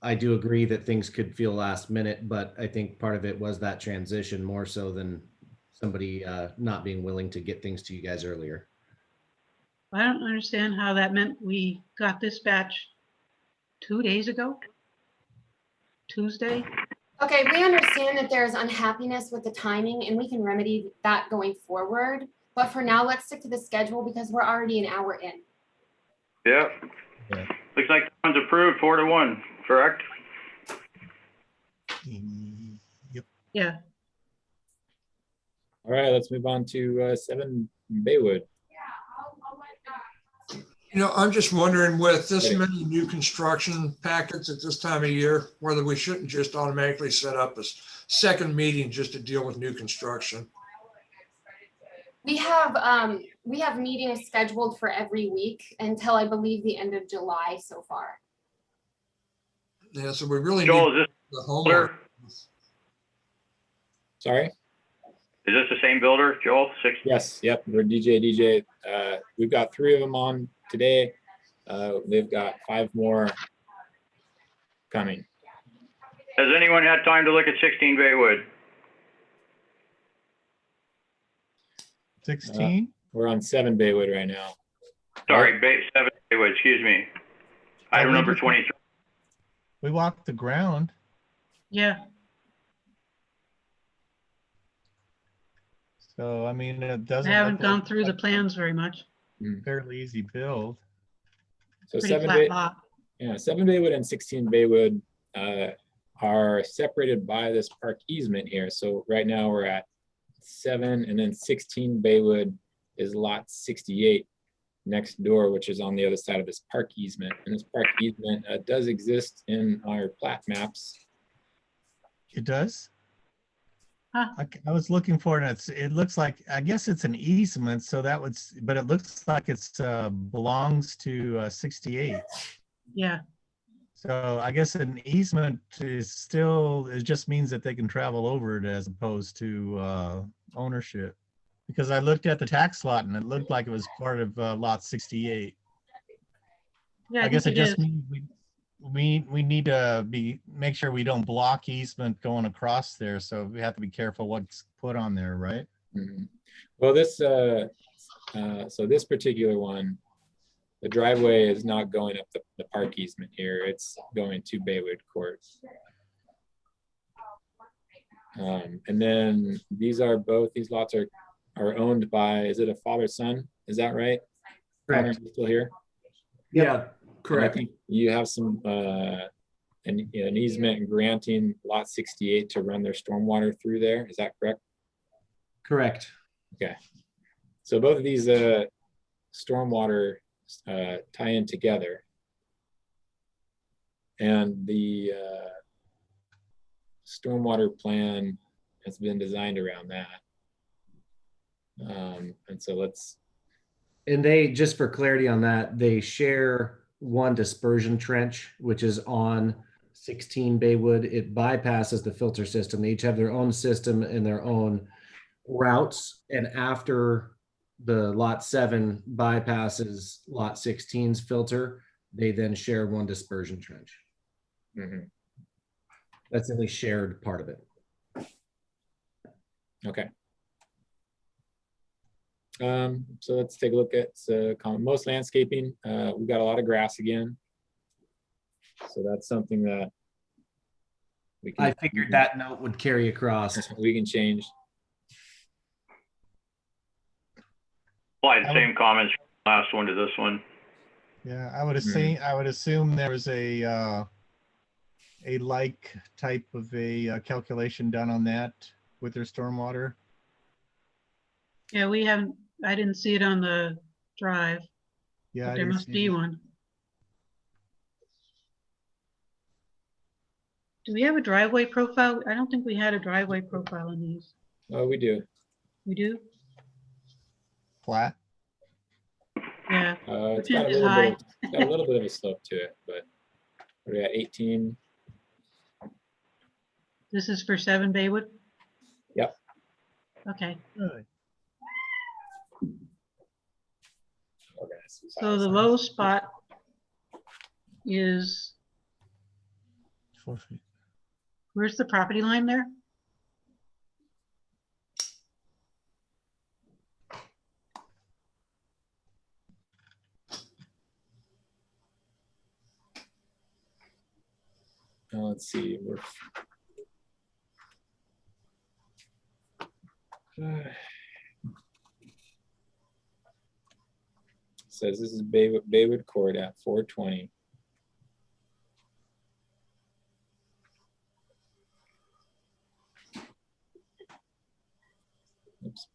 I do agree that things could feel last minute, but I think part of it was that transition more so than somebody not being willing to get things to you guys earlier. I don't understand how that meant we got this batch 2 days ago, Tuesday. Okay, we understand that there's unhappiness with the timing, and we can remedy that going forward. But for now, let's stick to the schedule because we're already an hour in. Yep. Yeah. Looks like that one's approved 4-1, correct? Yep. Yeah. All right, let's move on to 7 Baywood. You know, I'm just wondering with this many new construction packets at this time of year, whether we shouldn't just automatically set up a second meeting just to deal with new construction. We have meetings scheduled for every week until I believe the end of July so far. Yeah, so we really Joel, need is this the homework. Sorry? Is this the same builder, Joel? Yes, yep, we're DJ. We've got 3 of them on today. They've got 5 more coming. Has anyone had time to look at 16 Baywood? 16? We're on 7 Baywood right now. Sorry, 7 Baywood, excuse me. Item number 23. We walked the ground. Yeah, So, I mean, it I doesn't. haven't look gone like through the a plans very much. fairly easy build. So Pretty 7 flat lot. 7 Baywood and 16 Baywood are separated by this park easement here. So right now we're at 7, and then 16 Baywood is lot 68 next door, which is on the other side of this park easement. And this park easement does exist in our plat maps. It does? Huh. I was looking for it. It looks like, I guess it's an easement, so that would, but it looks like it's belongs to 68. Yeah, So I guess an easement is still, it just means that they can travel over it as opposed to ownership. Because I looked at the tax lot and it looked like it was part of lot 68. yeah, I guess it think just is. means we need to make sure we don't block easement going across there. So we have to be careful what's put on there, right? Mhm. Well, this so this particular one, the driveway is not going up the park easement here. It's going to Baywood Court. And then these lots are owned by, is it a father-son? Is that right? Correct. Connor, you still here? Yeah, And I correct. think you have some an easement granting lot 68 to run their stormwater through there. Is that correct? Correct. Okay. So both of these stormwater tie in together. And the stormwater plan has been designed around that. And so And they, just for clarity on that, they share one dispersion trench, which is on 16 Baywood. It bypasses the filter system. They each have their own system and their own routes. And after the lot 7 bypasses lot 16's filter, they then share one dispersion trench. mhm. That's the only shared part of it. Okay. So let's take a look at most landscaping. We've got a lot of grass again. So that's something that we can. I figured that note would carry across. We can change. Apply the same comments from the last one to this one. Yeah, I would assume there was a like type of a calculation done on that with their stormwater. Yeah, I didn't see it on the drive, Yeah, but I there didn't must see be it. one. Do we have a driveway profile? I don't think we had a driveway profile in these. Oh, we do. We do? Flat. Yeah. It's Which got a is little high. bit. It's got a little bit of a slope to it, but we're at 18. This is for 7 Baywood? Yep. Okay, Really? so the low spot is, 4 feet. where's the property line there? Let's see. Says this is Baywood Court at 420. Oops.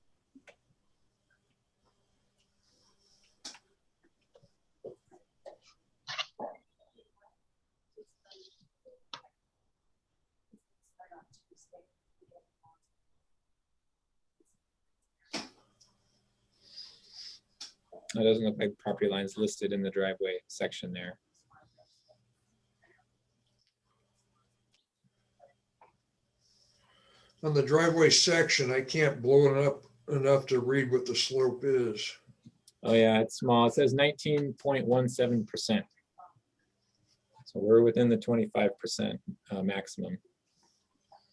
It doesn't look like property lines listed in the driveway section there. On the driveway section, I can't blow it up enough to read what the slope is. Oh yeah, it's small. It says 19.17%. So we're within the 25% maximum.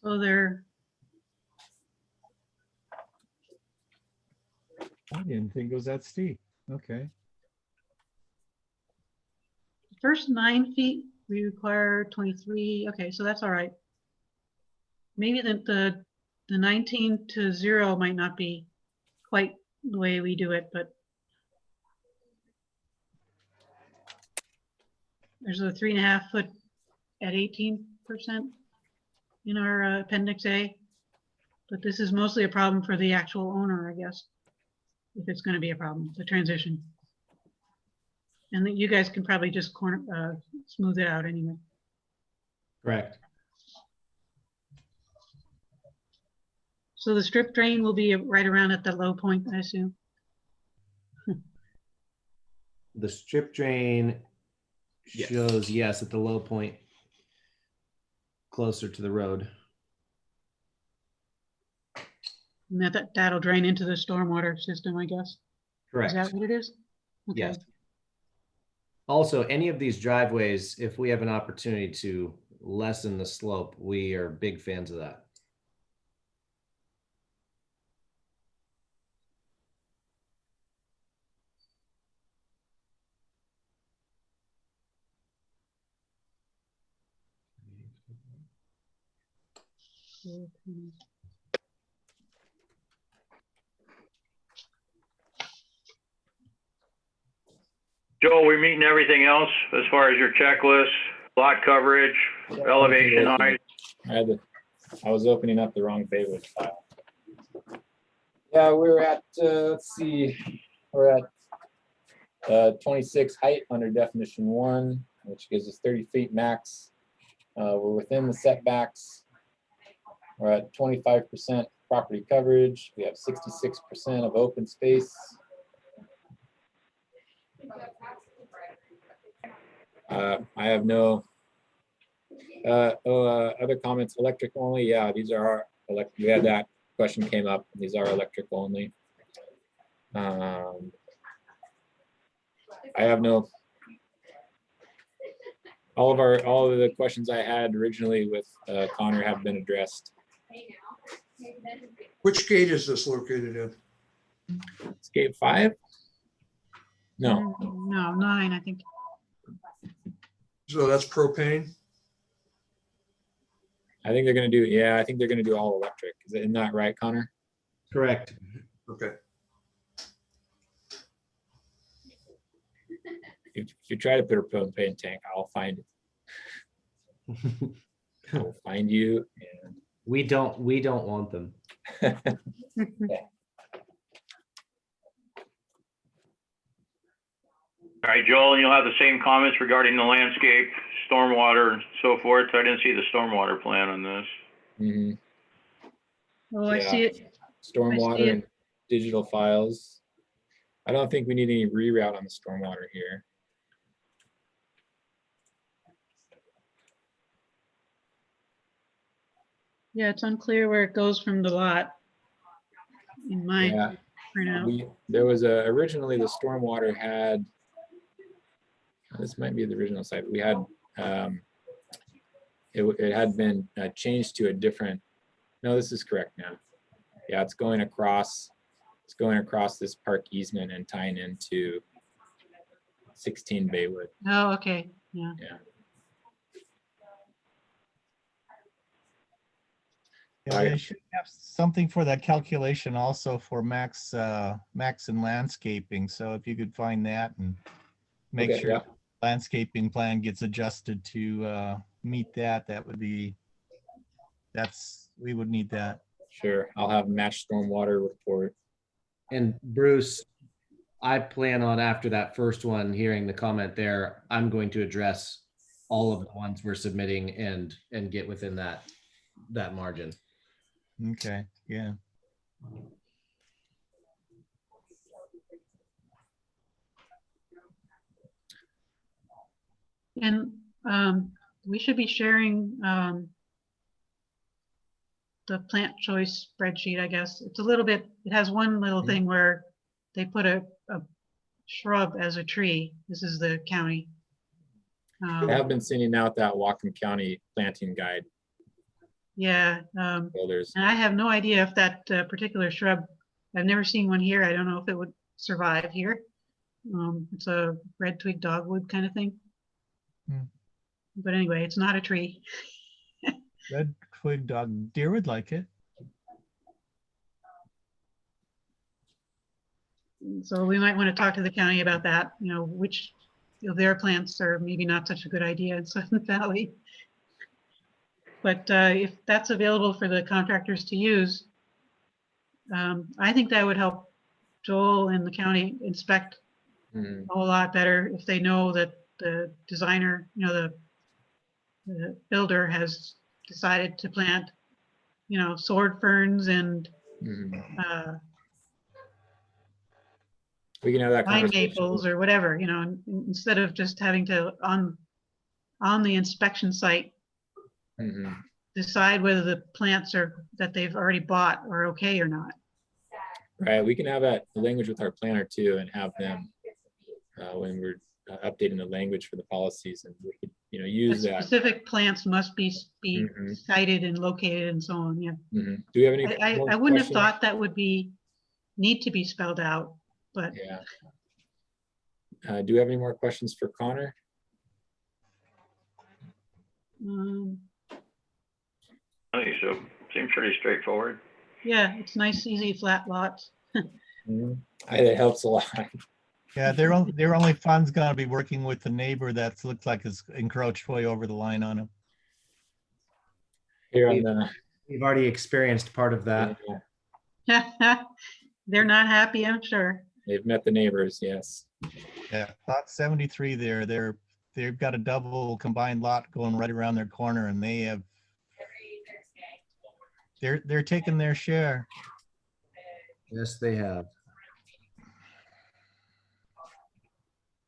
So they're, I didn't think it was that steep. Okay. first 9 feet, we require 23. Okay, so that's all right. Maybe the 19 to 0 might not be quite the way we do it, but there's a 3.5 foot at 18% in our Appendix A. But this is mostly a problem for the actual owner, I guess, if it's going to be a problem, the transition. And that you guys can probably just smooth it out anyway. Correct. So the strip drain will be right around at the low point, I assume. The strip drain Yes. shows, yes, at the low point, closer to the road. And that'll drain into the stormwater system, I guess. Correct. Is that what it is? Okay. Yes. Also, any of these driveways, if we have an opportunity to lessen the slope, we are big fans of that. Joel, we meeting everything else as far as your checklist, lot coverage, elevation height? I was opening up the wrong favorite file. Yeah, we're at, let's see, we're at 26 height under definition 1, which gives us 30 feet max. We're within the setbacks. We're at 25% property coverage. We have 66% of open space. I have no other comments. Electric only. Yeah, these are our electric. We had that question came up. These are electric only. I have no. All of the questions I had originally with Connor have been addressed. Which gate is this located in? It's gate 5? No. No, 9, I think. So that's propane? I think they're gonna do, yeah, I think they're gonna do all electric. Isn't that right, Connor? Correct. Okay. If you try to put a propane tank, I'll find it. I'll find you and We don't want them. All right, Joel, you'll have the same comments regarding the landscape, stormwater and so forth. I didn't see the stormwater plan on this. Mhm. Oh, I Yeah. see it. Stormwater and digital files. I don't think we need any reroute on the stormwater here. Yeah, it's unclear where it goes from the lot. In my Yeah. printout. There was originally the stormwater had, this might be the original site, we had, it had been changed to a different, no, this is correct now. Yeah, it's going across this park easement and tying into 16 Baywood. Oh, okay, yeah. Yeah. Yeah, they should have something for that calculation also for max and landscaping. So if you could find that and make Okay, sure yeah. landscaping plan gets adjusted to meet that, we would need that. Sure, I'll have match stormwater report. And Bruce, I plan on after that first one, hearing the comment there, I'm going to address all of the ones we're submitting and get within that margin. Okay, yeah. And we should be sharing the plant choice spreadsheet, I guess. It's a little bit, it has one little thing where they put a shrub as a tree. This is the county. I have been sending out that Whatcom County planting guide. Yeah, Builders. and I have no idea if that particular shrub, I've never seen one here. I don't know if it would survive here. It's a red twig dogwood kind of thing. But anyway, it's not a tree. Red twig dog, deer would like it. So we might want to talk to the county about that, you know, which of their plants are maybe not such a good idea in Pleasant Valley. But if that's available for the contractors to use, I think that would help Joel and the county inspect a whole lot better if they know that the designer, you know, the builder has decided to plant, you know, sword ferns and we can have that pine conversation. maples or whatever, you know, instead of just having to on the inspection site decide whether the plants are that they've already bought are okay or not. Right, we can have that language with our planner too, and have them when we're updating the language for the policies, and we could, you know, use that. Specific plants must be cited and located and so on. Yeah. Do we have any? I wouldn't have thought that would need to be spelled out, but yeah. Do we have any more questions for Connor? I think so. Seems pretty straightforward. Yeah, it's nice, easy, flat lots. It helps a lot. Yeah, their only fun's gonna be working with the neighbor that looks like it's encroached way over the line on him. Here on the, We've already experienced part of that. They're not happy, I'm sure. They've met the neighbors, yes. Yeah, lot 73 there. They've got a double combined lot going right around their corner, and they're taking their share. Yes, they have.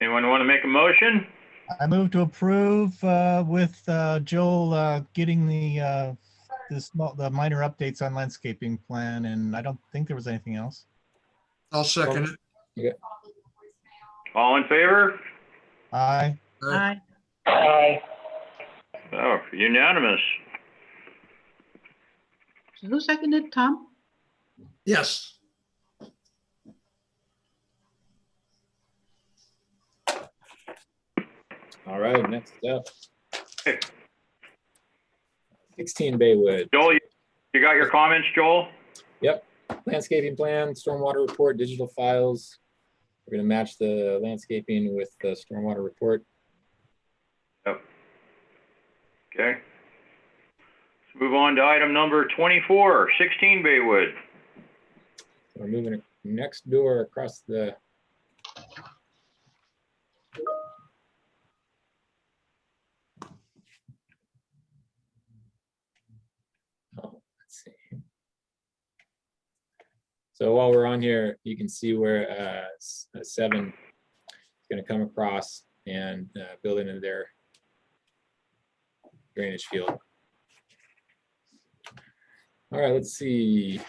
Anyone want to make a motion? I move to approve with Joel getting the minor updates on landscaping plan, and I don't think there was anything else. I'll second it. Yeah. All in favor? Aye. Aye. Aye. Oh, unanimous. So who seconded, Tom? Yes. All right, next up. 16 Baywood. Joel, you got your comments, Joel? Yep. Landscaping plan, stormwater report, digital files. We're going to match the landscaping with the stormwater report. Yep. Okay. Let's move on to item number 24, 16 Baywood. We're moving next door across the. Oh, let's see. So while we're on here, you can see where a 7 is going to come across and build into their drainage field. All right, let's see.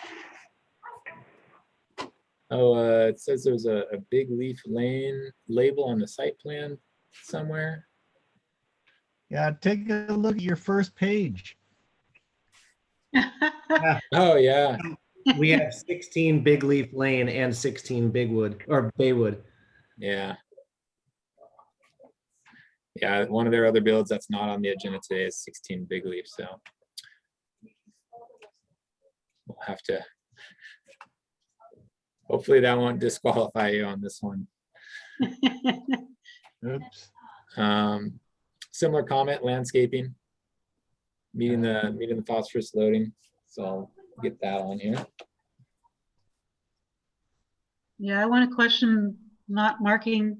Oh, it says there's a big leaf lane label on the site plan somewhere. Yeah, take a look at your first page. Oh, yeah. We have 16 Big Leaf Lane and 16 Bigwood or Baywood. Yeah. Yeah, one of their other builds that's not on the agenda today is 16 Big Leaf, so we'll have to, hopefully that won't disqualify you on this one. Oops. Similar comment, landscaping, meeting the phosphorus loading, so I'll get that on here. Yeah, I want to question not marking,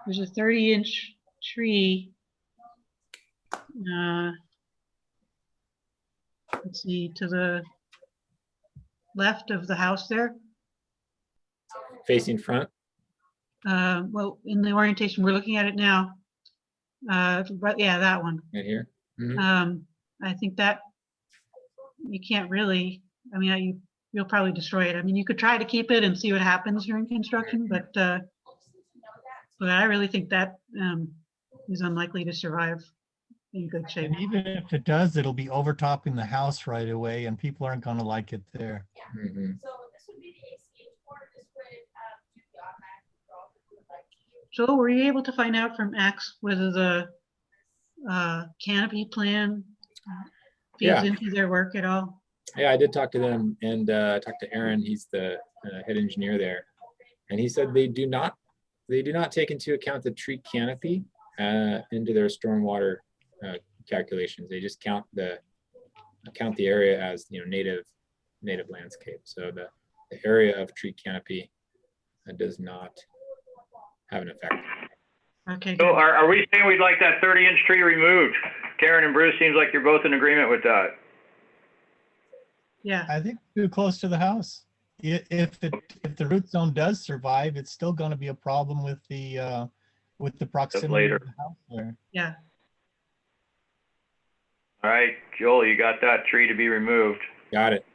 there's a 30-inch tree. Let's see, to the left of the house there. Facing front? Well, in the orientation, we're looking at it now. But yeah, that one. Right here? I think that you can't really, I mean, you'll probably destroy it. I mean, you could try to keep it and see what happens during construction, but I really think that is unlikely to survive in good shape. And even if it does, it'll be overtopping the house right away and people aren't gonna like it there. Mhm. Joel, were you able to find out from Axe whether the canopy plan feeds Yeah. into their work at all? Yeah, I did talk to them and talked to Aaron. He's the head engineer there, and he said they do not take into account the tree canopy into their stormwater calculations. They just count the area as, you know, native landscape. So the area of tree canopy does not have an effect. Okay. So good. are we saying we'd like that 30-inch tree removed? Karen and Bruce, seems like you're both in agreement with that. Yeah. I think too close to the house. If the root zone does survive, it's still gonna be a problem with the proximity later. of the house there. Yeah. All right, Joel, you got that tree to be removed. Got it.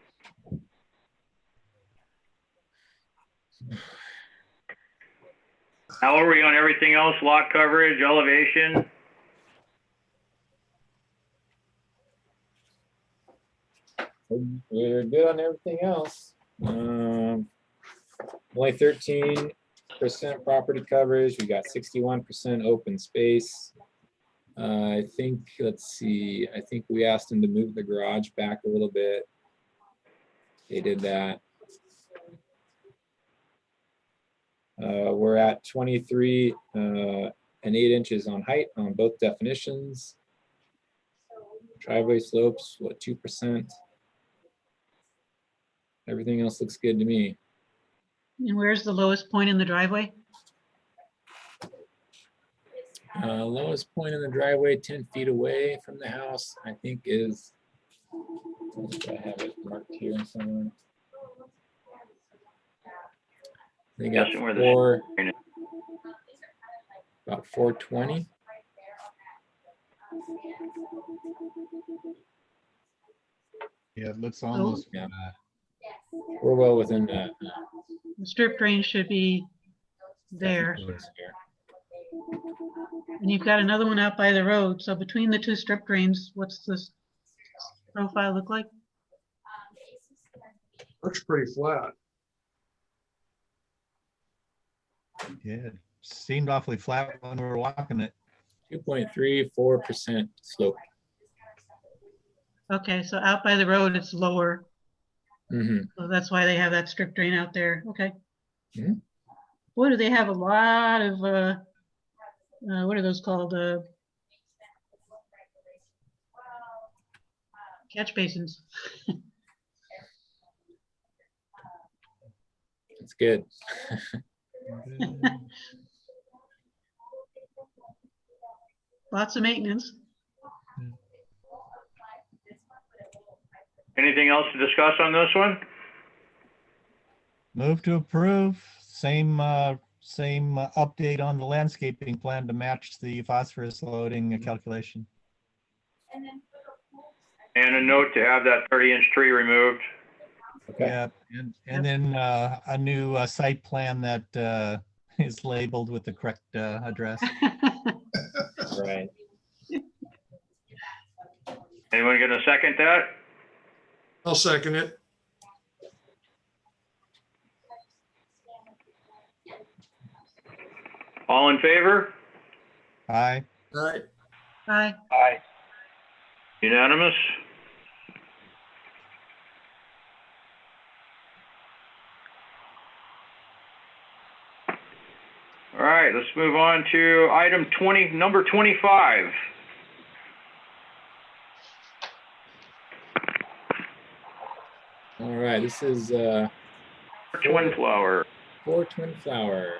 How are we on everything else? Lot coverage, elevation? We're good on everything else. Only 13% property coverage. We got 61% open space. I think, let's see, I think we asked them to move the garage back a little bit. They did that. We're at 23 and 8 inches on height on both definitions. Driveway slopes, what, 2%? Everything else looks good to me. And where's the lowest point in the driveway? Lowest point in the driveway, 10 feet away from the house, I think is, I have it marked here somewhere. They got Guessing where the about 420. Yeah, it looks almost. Yeah. We're well within that. The strip drain should be there. And you've got another one out by the road. So between the two strip drains, what's this profile look like? Looks pretty flat. Yeah, it seemed awfully flat when we were walking it. 2.34% slope. Okay, so out by the road, it's lower. Mm-hmm. So that's why they have that strip drain out there. Okay. Mhm. Boy, do they have a lot of, what are those called? Catch basins. It's good. Lots of maintenance. Anything else to discuss on this one? Move to approve. Same update on the landscaping plan to match the phosphorus loading calculation. And a note to have that 30-inch tree removed. Okay. Yeah, and then a new site plan that is labeled with the correct address. Right. Anyone gonna second that? I'll second it. All in favor? Aye. All right. Hi. Aye. Unanimous? All right, let's move on to item number 25. All right, this is Twin Flower. 4 Twin Flower.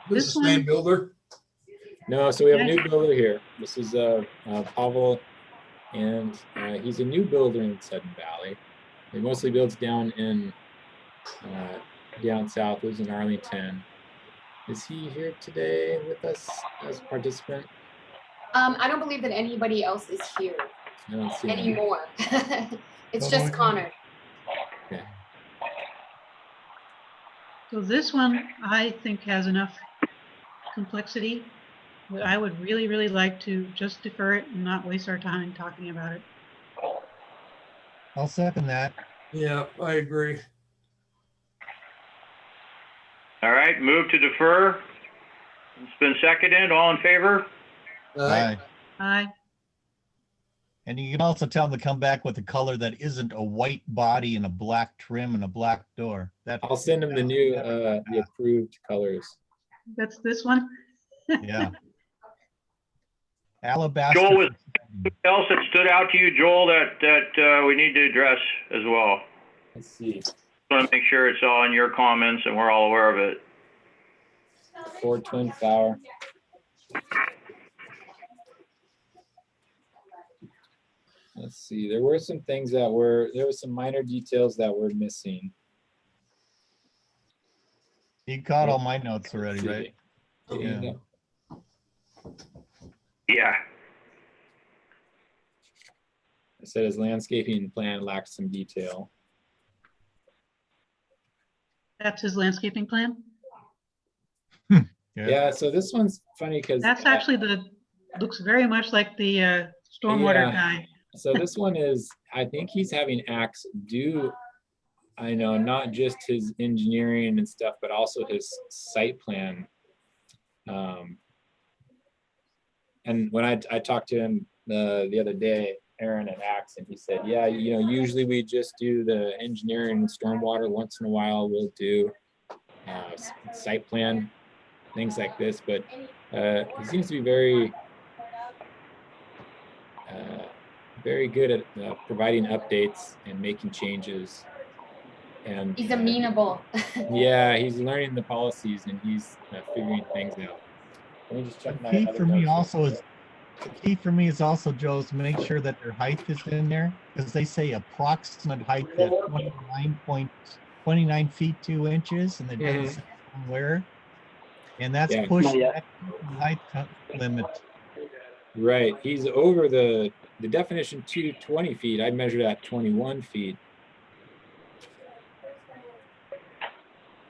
This is the This same one- builder. No, so we have a new builder here. This is Pavel, and he's a new builder in Sudden Valley. He mostly builds down south, lives in Arlington. Is he here today with us as a participant? I don't believe that anybody else is here. I don't see any. anymore. It's Oh, just yeah. Connor. Okay. So this one, I think, has enough complexity that I would really, really like to just defer it and not waste our time talking about it. I'll second that. Yeah, I agree. All right, move to defer. It's been seconded. All in favor? Aye. Aye. And you can also tell them to come back with a color that isn't a white body and a black trim and a black door. That, I'll send them the new, the approved colors. That's this one. yeah. Alabaster. Joel, was anything else that stood out to you, Joel, that we need to address as well? Let's see. Want to make sure it's all in your comments and we're all aware of it. Ford Twin Flower. Let's see. There were some things that were, there were some minor details that were missing. You caught all my notes already, Let's right? see. Yeah. Yeah. I said his landscaping plan lacked some detail. That's his landscaping plan. Yeah, so this one's funny because That's actually looks very much like the stormwater Yeah. guy. so this one is, I think he's having Axe do, I know, not just his engineering and stuff, but also his site plan. And when I talked to him the other day, Aaron at Axe, and he said, yeah, you know, usually we just do the engineering and stormwater. Once in a while, we'll do site plan, things like this. But he seems to be very good at providing updates and making changes. And He's amenable. yeah, he's learning the policies and he's figuring things out. Let me just check The my key other for me notes. also is, the key for me is also, Joe, is to make sure that their height is in there, because they say approximate height at 29 feet 2 inches, and it doesn't say where. And that's Yeah. pushing that height limit. Right, he's over the definition to 20 feet. I measured at 21 feet.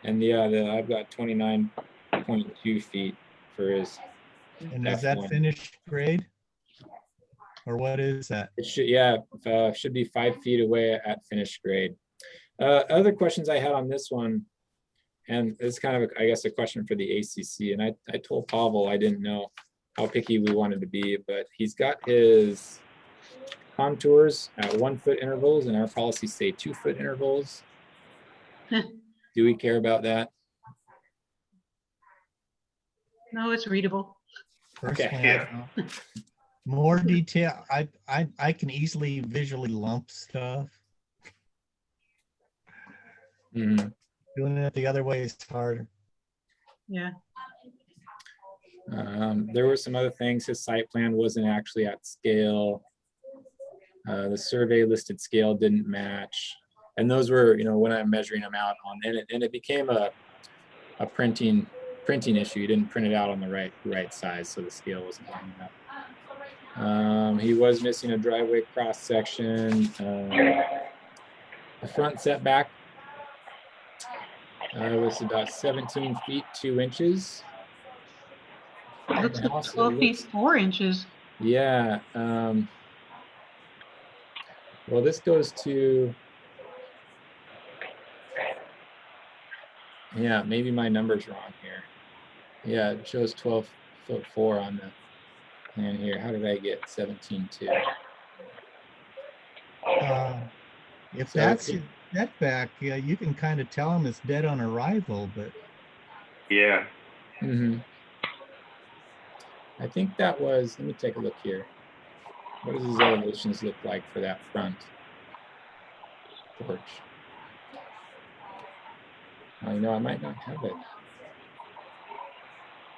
And yeah, I've got 29.2 feet for his And is that F1. finished grade? Or what is that? It should, yeah, should be 5 feet away at finished grade. Other questions I had on this one, and it's kind of, I guess, a question for the ACC. And I told Pavel I didn't know how picky we wanted to be, but he's got his contours at 1 foot intervals, and our policies say 2 foot intervals. Do we care about that? No, it's readable. Personally, Okay. I don't. More detail. I can easily visually lump stuff. Mhm. Doing it the other way is harder. Yeah. There were some other things. His site plan wasn't actually at scale. The survey listed scale didn't match. And those were, you know, when I'm measuring them out on, and it became a printing issue. You didn't print it out on the right size, so the scale wasn't lining up. He was missing a driveway cross section. The front setback was about 17 feet 2 inches. It looks And like also 12 feet looks- 4 inches. Yeah. Well, this goes to, yeah, maybe my number's wrong here. Yeah, it shows 12'4" on the plan here. How did I get 17.2? If So that's it- your setback, yeah, you can kind of tell them it's dead on arrival, but Yeah. Mm-hmm. I think that was, let me take a look here. What does these elevations look like for that front porch? I know I might not have it.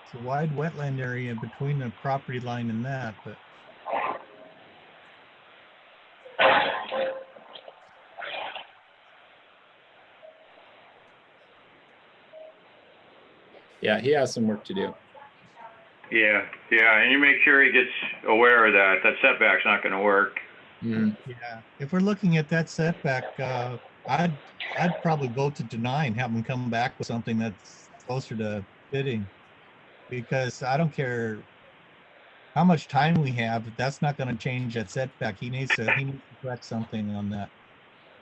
it's a wide wetland area between the property line and that, but Yeah, he has some work to do. Yeah, and you make sure he gets aware of that. That setback's not gonna work. Yeah, if we're looking at that setback, I'd probably vote to deny and have them come back with something that's closer to fitting. Because I don't care how much time we have, if that's not gonna change that setback. He needs to correct something on that.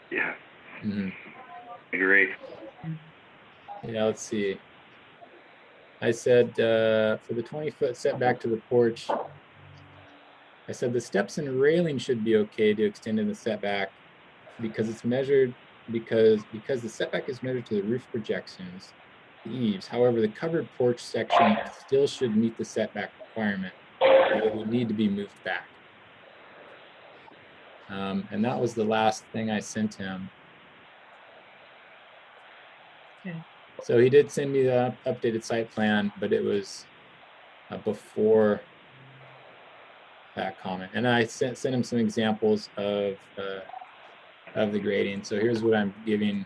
Yeah, Mhm. agree. Yeah, let's see. I said for the 20-foot setback to the porch, I said the steps and railing should be okay to extend in the setback because it's measured because the setback is measured to the roof projections, the eaves. However, the covered porch section still should meet the setback requirement. It would need to be moved back. And that was the last thing I sent him. Okay. So he did send me the updated site plan, but it was before that comment. And I sent him some examples of the grading. So here's what I'm giving,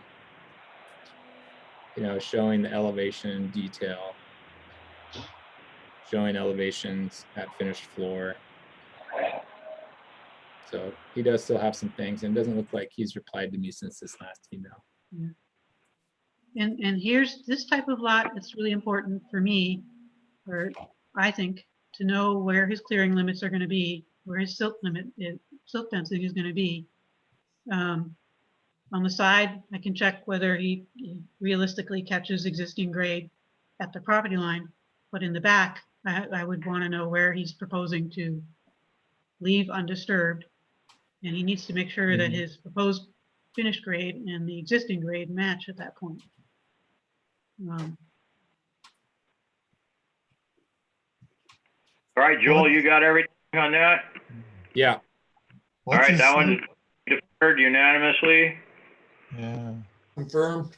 showing the elevation in detail, showing elevations at finished floor. So he does still have some things, and it doesn't look like he's replied to me since this last email. Yeah. And here's this type of lot. It's really important for me, or I think, to know where his clearing limits are going to be, where his silt fencing is going to be. On the side, I can check whether he realistically catches existing grade at the property line, but in the back, I would want to know where he's proposing to leave undisturbed, and he needs to make sure that his proposed finished grade and the existing grade match at that point. All right, Joel, you got everything on that? Yeah. All right, that one deferred unanimously. Yeah. Confirmed.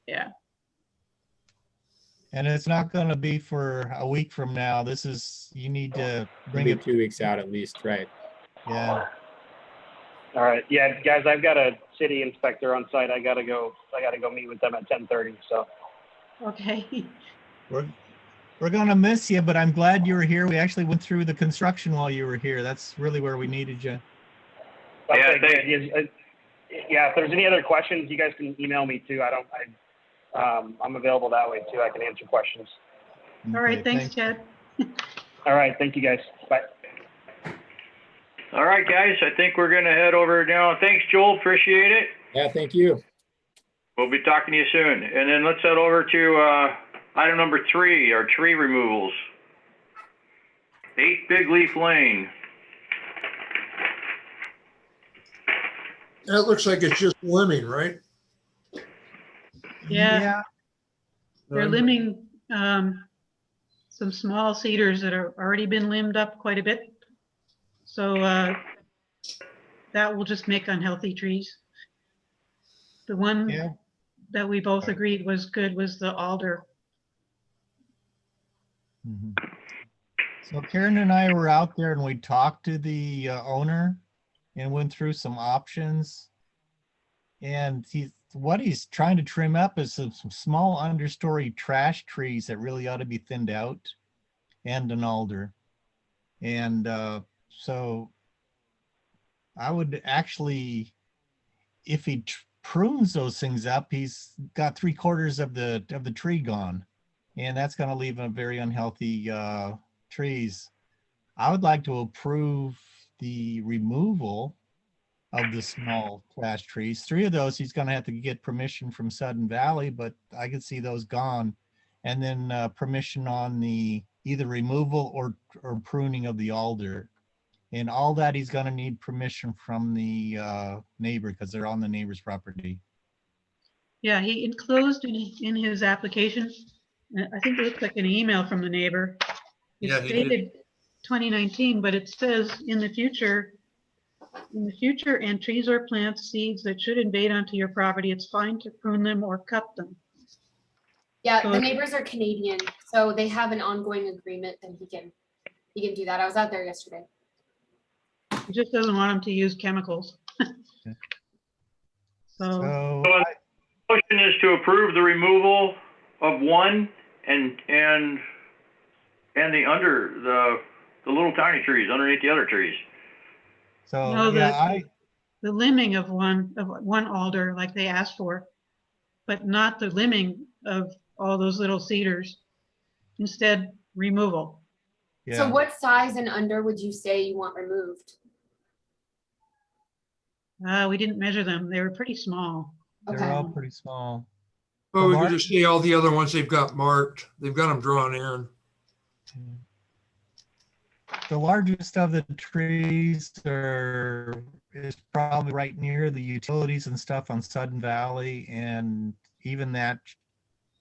Yeah. And it's not gonna be for a week from now. You need to bring it. 2 weeks out at least, right? Yeah. All right. Yeah, guys, I've got a city inspector on site. I gotta go meet with them at 10:30. So. Okay. We're gonna miss you, but I'm glad you were here. We actually went through the construction while you were here. That's really where we needed you. Okay, good. Yeah, if there's any other questions, you guys can email me too. I'm available that way too. I can answer questions. All right. Thanks, Chad. All right. Thank you, guys. Bye. All right, guys, I think we're gonna head over now. Thanks, Joel, appreciate it. Yeah, thank you. We'll be talking to you soon. And then let's head over to item number 3, our tree removals. 8 Big Leaf Lane. That looks like it's just limbing, right? Yeah. They're limbing some small cedars that are already been limbed up quite a bit. So that will just make unhealthy trees. The one that we both agreed was good was the alder. So Karen and I were out there and we talked to the owner and went through some options. And what he's trying to trim up is some small understory trash trees that really ought to be thinned out, and an alder. And so I would actually, if he prunes those things up, he's got 3/4 of the tree gone, and that's going to leave a very unhealthy trees. I would like to approve the removal of the small trash trees. 3 of those he's going to have to get permission from Sudden Valley, but I could see those gone. And then permission on the either removal or pruning of the alder. And all that he's going to need permission from the neighbor because they're on the neighbor's property. Yeah, he enclosed in his application, I think it looks like an email from the neighbor. It's dated 2019, but it says in the future, and trees or plants, seeds that should invade onto your property, it's fine to prune them or cut them. Yeah, the neighbors are Canadian, so they have an ongoing agreement that he can do that. I was out there yesterday. He just doesn't want them to use chemicals. So the motion is to approve the removal of one and the little tiny trees underneath the other trees. So, No, yeah, the limbing of one alder like they asked for, but not the limbing of all those little cedars. Instead, removal. yeah. So what size and under would you say you want removed? We didn't measure them. They were pretty small. They're Okay. all pretty small. Well, we Mark- could just see all the other ones they've got marked. They've got them drawn in. The largest of the trees is probably right near the utilities and stuff on Sudden Valley, and even that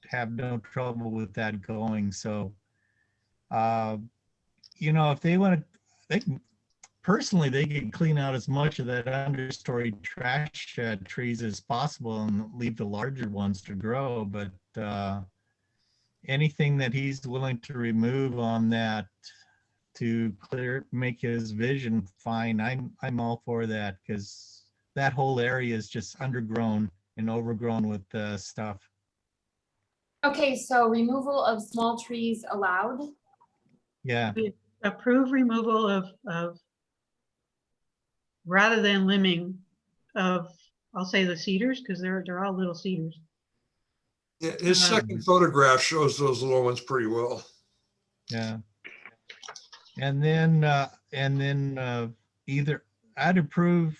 have no trouble with that going. So, you know, if they want to, they can personally, they can clean out as much of that understory trash trees as possible and leave the larger ones to grow. But anything that he's willing to remove on that to make his vision fine, I'm all for that, because that whole area is just undergrown and overgrown with stuff. Okay, so removal of small trees allowed? Yeah, Approve removal of rather than limbing of, I'll say the cedars, because they're all little cedars. Yeah, his second photograph shows those little ones pretty well. yeah. And then either I'd approve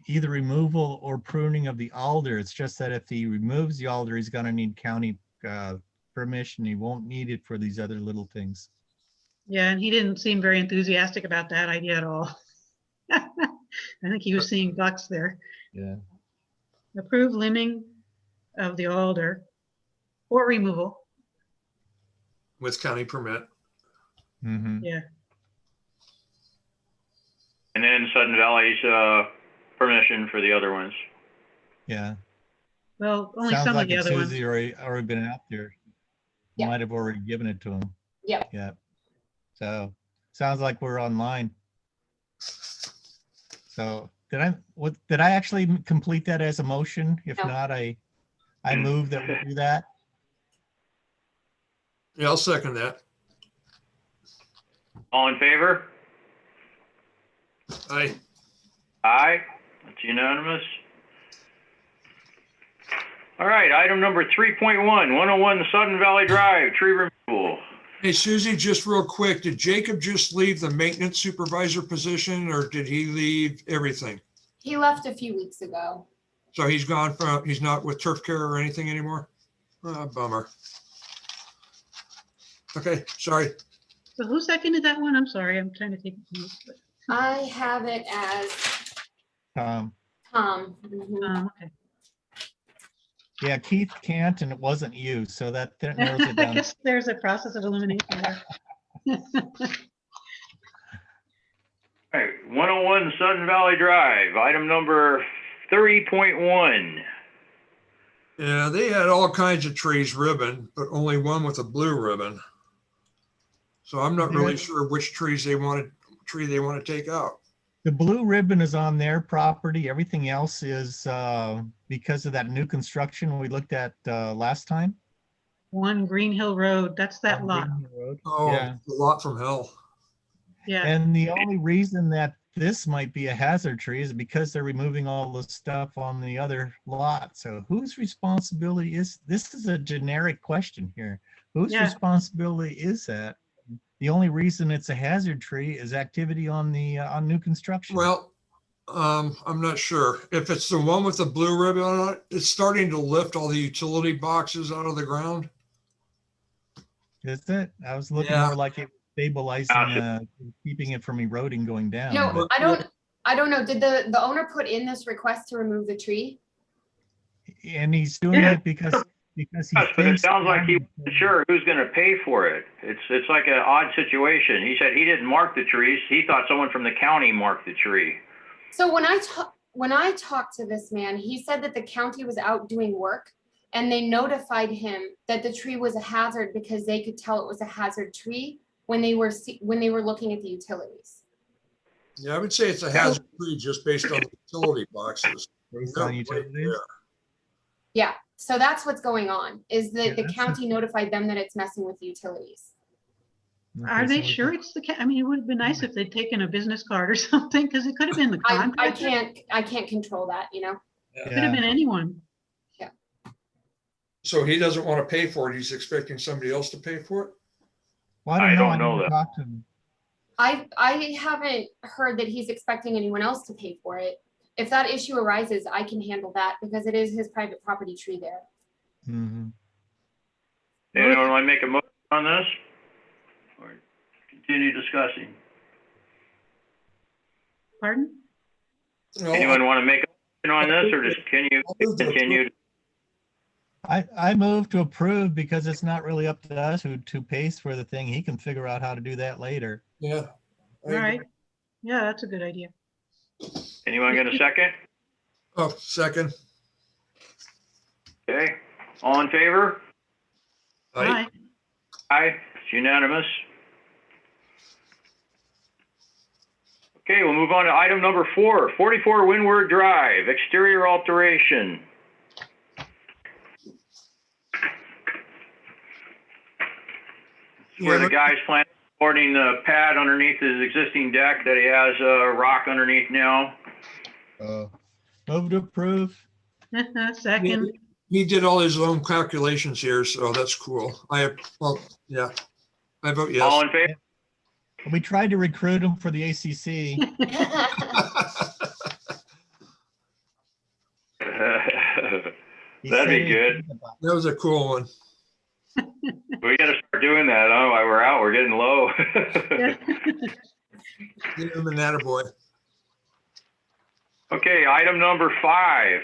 either removal or pruning of the alder. It's just that if he removes the alder, he's going to need county permission. He won't need it for these other little things. Yeah, and he didn't seem very enthusiastic about that idea at all. I think he was seeing ducks there. Yeah. Approve limbing of the alder or removal. With county permit. Mm-hmm. Yeah. And then Sudden Valley's permission for the other ones. Yeah. Well, only Sounds some like of the it's other ones. Susie already been out there. Yeah. Might have already given it to him. Yeah. Yeah. So sounds like we're online. So did I actually complete that as a motion? If No. not, I move that we do that. Yeah, I'll second that. All in favor? Aye. Aye, that's unanimous. All right, item number 3.1, 101 Sudden Valley Drive, tree removal. Hey, Susie, just real quick, did Jacob just leave the maintenance supervisor position, or did he leave everything? He left a few weeks ago. So he's not with Turf Care or anything anymore? Bummer. Okay, sorry. So who seconded that one? I'm sorry, I'm trying to take notes. I have it as Tom. Mhm. Okay. Yeah, Keith can't, and it wasn't you, so that narrows it I down. guess there's a process of elimination there. All right, 101 Sudden Valley Drive, item number 30.1. Yeah, they had all kinds of trees ribbon, but only one with a blue ribbon. So I'm not really sure which tree they want to take out. The blue ribbon is on their property. Everything else is because of that new construction we looked at last time. One Green Hill Road, that's that on lot. Green Hill Road. Oh, Yeah. a lot from hell. Yeah, And the only reason that this might be a hazard tree is because they're removing all the stuff on the other lot. So whose responsibility this is a generic question here. Whose Yeah. responsibility is that? The only reason it's a hazard tree is activity on the on new construction. Well, I'm not sure. If it's the one with the blue ribbon on it, it's starting to lift all the utility boxes out of the ground. Is it? I was looking Yeah. more like it stabilizing, keeping it from eroding going down. No, but- I don't know. Did the owner put in this request to remove the tree? And he's doing it because he Yes, but it thinks. sounds like he wasn't sure who's gonna pay for it. It's like an odd situation. He said he didn't mark the trees. He thought someone from the county marked the tree. So when I talked to this man, he said that the county was out doing work and they notified him that the tree was a hazard because they could tell it was a hazard tree when they were looking at the utilities. Yeah, I would say it's a hazard tree just based on the utility boxes. Based on They're right utilities? there. Yeah, so that's what's going on, is that Yeah, the that's county notified them that it's messing with the utilities. Are they so we sure it's the cat? I mean, it would have been nice if they'd taken a business card or something, because it could have been the I contractor. can't control that, you know? Could have been anyone. So he doesn't want to pay for it. He's expecting somebody else to pay for it? Well, I don't I know never that. talked to him. I haven't heard that he's expecting anyone else to pay for it. If that issue arises, I can handle that because it is his private property tree there. Mhm. Anyone want to make a motion on this? Or continue discussing? Pardon? No, Anyone want to make a motion on this or just continue? I move to approve because it's not really up to us who pays for the thing. He can figure out how to do that later. Yeah. All right. Yeah, that's a good idea. Anyone get a second? Oh, second. Okay, all in favor? Aye. Aye, it's unanimous. Okay, we'll move on to item number 4, 44 Windward Drive, exterior alteration. Where the guy's planning on boarding the pad underneath his existing deck that he has a rock underneath now. Move to approve. Second. He did all his own calculations here, so that's cool. Yeah, I vote yes. All in favor? We tried to recruit him for the ACC. He That'd said be he'd good. think about That was a cool one. We gotta start doing that. I don't know why we're out. We're getting low. Give him an attaboy. Okay, item number 5,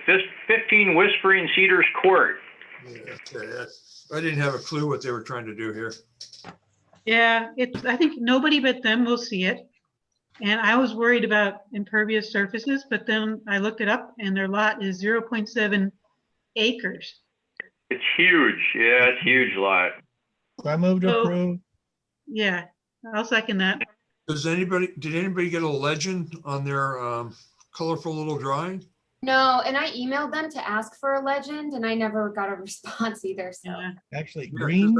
15 Whispering Cedars Court. Yeah, I didn't have a clue what they were trying to do here. Yeah, I think nobody but them will see it. And I was worried about impervious surfaces, but then I looked it up and their lot is 0.7 acres. It's huge. Yeah, it's huge lot. So I move to So- approve. Yeah, I'll second that. Did anybody get a legend on their colorful little drawing? No, and I emailed them to ask for a legend and I never got a response either, so. Yeah. Actually, Yeah, green,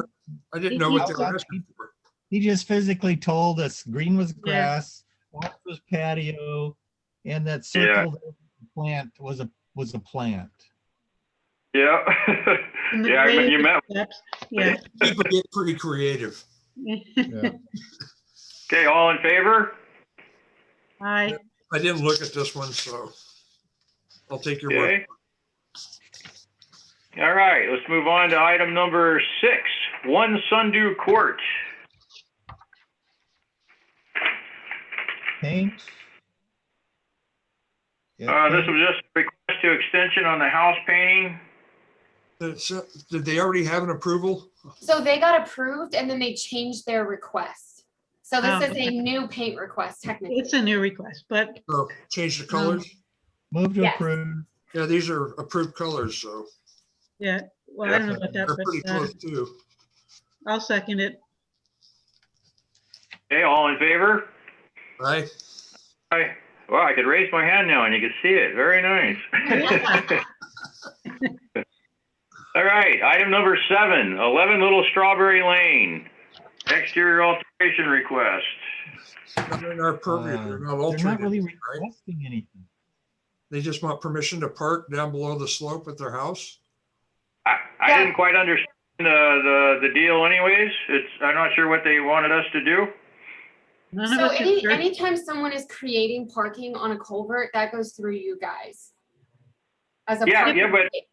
I didn't know what they were Outside- asking for. he just physically told us green was Yeah. grass, white was patio, and that circled plant was a plant. Yeah. And the Yeah, I gray remember you met. steps, yeah. People get pretty creative. Yeah. Okay, all in favor? Aye. I didn't look at this one, so I'll take your word. Okay. All right, let's move on to item number 6, 1 Sundew Court. Paint. This was just a request to extension on the house painting. Did they already have an approval? So they got approved and then they changed their request. So Oh, this is a okay. new paint request technically. It's a new request, but Or change the colors? Move to Yes. approve. Yeah, these are approved colors, so yeah, well, I don't know about that, they're pretty but close too. I'll second it. Okay, all in favor? Right? Aye. Well, I could raise my hand now and you could see it. Very nice. All right, item number 7, 11 Little Strawberry Lane, exterior alteration request. Not in our purview. They're not They're not altering really anything, right? requesting anything. They just want permission to park down below the slope at their house? I Yeah. didn't quite understand the deal anyways. I'm not sure what they wanted us to do. None of So us are sure. anytime someone is creating parking on a culvert, that goes through you guys. As a Yeah, parking yeah, but- space.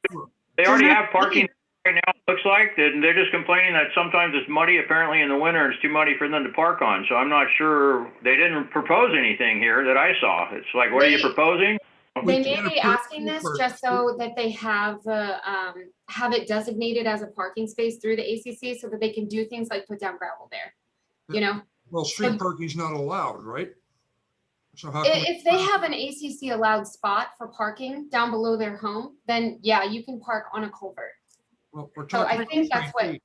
They already They're have not parking right now, it looks like, and they're just complaining that sometimes it's muddy apparently in the winter, and it's too muddy for them to park on. So I'm not sure, they didn't propose anything here that I saw. It's like, what are you They- proposing? They We may can't be approve asking this for- just so that they have it designated as a parking space through the ACC so that they can do things like put down gravel there. You know, Well, street parking's not allowed, right? So how can we- if they have an ACC allowed spot for parking down below their home, then yeah, you can park on a culvert. Well, we're So I talking think that's what,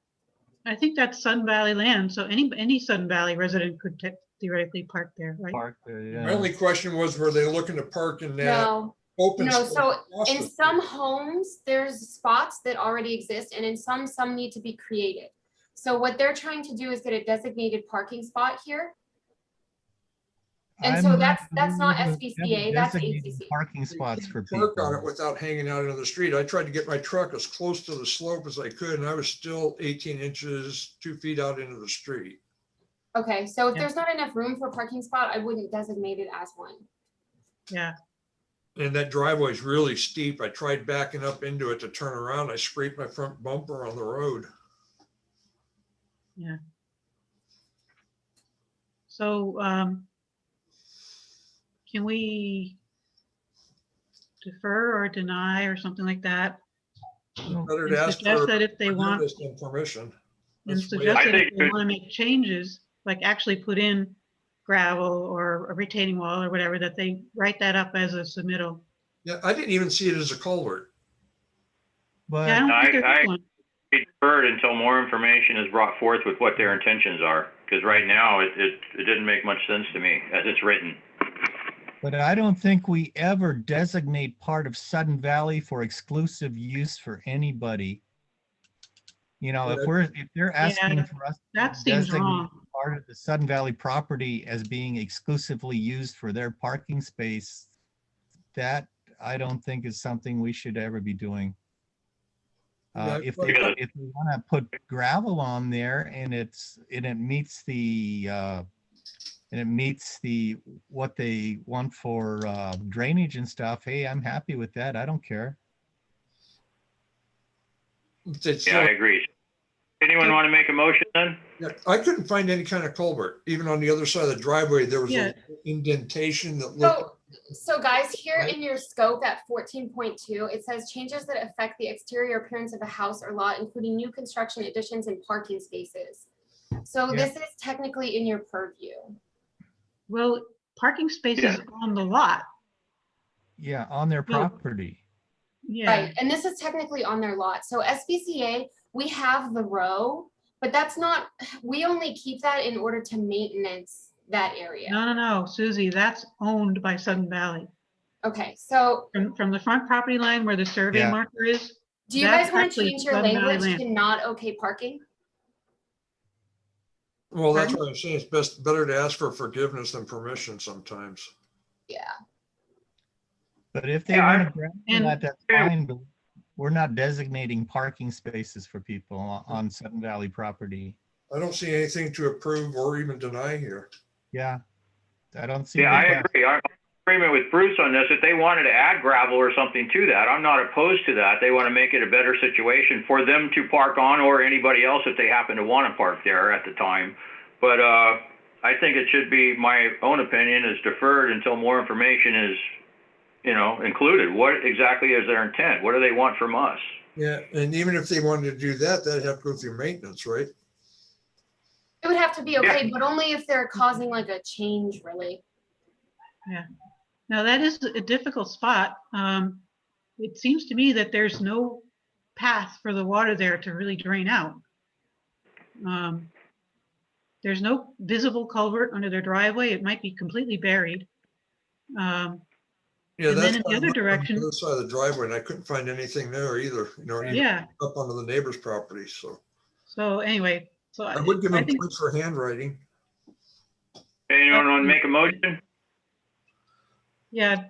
I think that's Sun Valley land, so any Sun Valley resident could theoretically park there, right? Park there, My yeah. only question was, were they looking to park in that no, open? no, space so across in the- some homes, there's spots that already exist and in some need to be created. So what they're trying to do is get a designated parking spot here. And so I'm that's not with SBCA, that's designated ACC. Parking spots for Park on it people. without hanging out into the street. I tried to get my truck as close to the slope as I could, and I was still 18 inches, 2 feet out into the street. Okay, so if Yeah. there's not enough room for a parking spot, I wouldn't designate it as one. Yeah, And that driveway is really steep. I tried backing up into it to turn around. I scraped my front bumper on the road. yeah. So, can we defer or deny or something like that? Better And to ask suggest for that if they want, forgiveness than permission. and That's the way suggest I that if think they that- want to make changes, like actually put in gravel or a retaining wall or whatever, that they write that up as a submittal. Yeah, I didn't even see it as a culvert. Yeah, I But don't think there I- is one. Be deferred until more information is brought forth with what their intentions are, because right now it didn't make much sense to me as it's written. I don't think we ever designate part of Sudden Valley for exclusive use for anybody. You know, if they're asking for us to That seems designate wrong. part of the Sudden Valley property as being exclusively used for their parking space, that I don't think is something we should ever be doing. Yeah, If but- they want to put gravel on there and it meets the what they want for drainage and stuff, hey, I'm happy with that. I don't care. Yeah, I agree. Anyone want to make a motion then? Yeah, I couldn't find any kind of culvert. Even on the other side of the driveway, there was Yeah. an indentation that looked. So guys, here Right. in your scope at 14.2, it says changes that affect the exterior appearance of a house or lot, including new construction, additions, and parking spaces. So Yeah. this is technically in your purview. Well, parking spaces Yeah. on the lot. Yeah, on their Well- property. Yeah, Right, and this is technically on their lot. So SBCA, we have the row, but that's not, we only keep that in order to maintenance that area. no, Susie, that's owned by Sudden Valley. Okay, so From the front property line where the survey Yeah. marker is. do you That's guys want to actually change your Sudden Valley language land. to not okay parking? Well, that's Pardon? what I'm saying. It's better to ask for forgiveness than permission sometimes. Yeah. But if they Yeah, want to grab And- that, that's fine. But we're not designating parking spaces for people on Sudden Valley property. I don't see anything to approve or even deny here. Yeah, I don't see. Yeah, I that. agree. I'm in agreement with Bruce on this. If they wanted to add gravel or something to that, I'm not opposed to that. They want to make it a better situation for them to park on, or anybody else if they happen to want to park there at the time. But I think it should be, my own opinion, is deferred until more information is, included. What exactly is their intent? What do they want from us? Yeah, and even if they wanted to do that, that'd have to go through maintenance, right? It would have to be okay, but only if they're causing like a change, really. Now, that is a difficult spot. It seems to me that there's no path for the water there to really drain out. There's no visible culvert under their driveway. It might be completely buried. Yeah, And that's then in the why I other looked on direction- the other side of the driveway, and I couldn't find anything there either, even Yeah, up onto the neighbor's property, so. so anyway, so I would give I them think, points for handwriting. Anyone want to make a motion? yeah,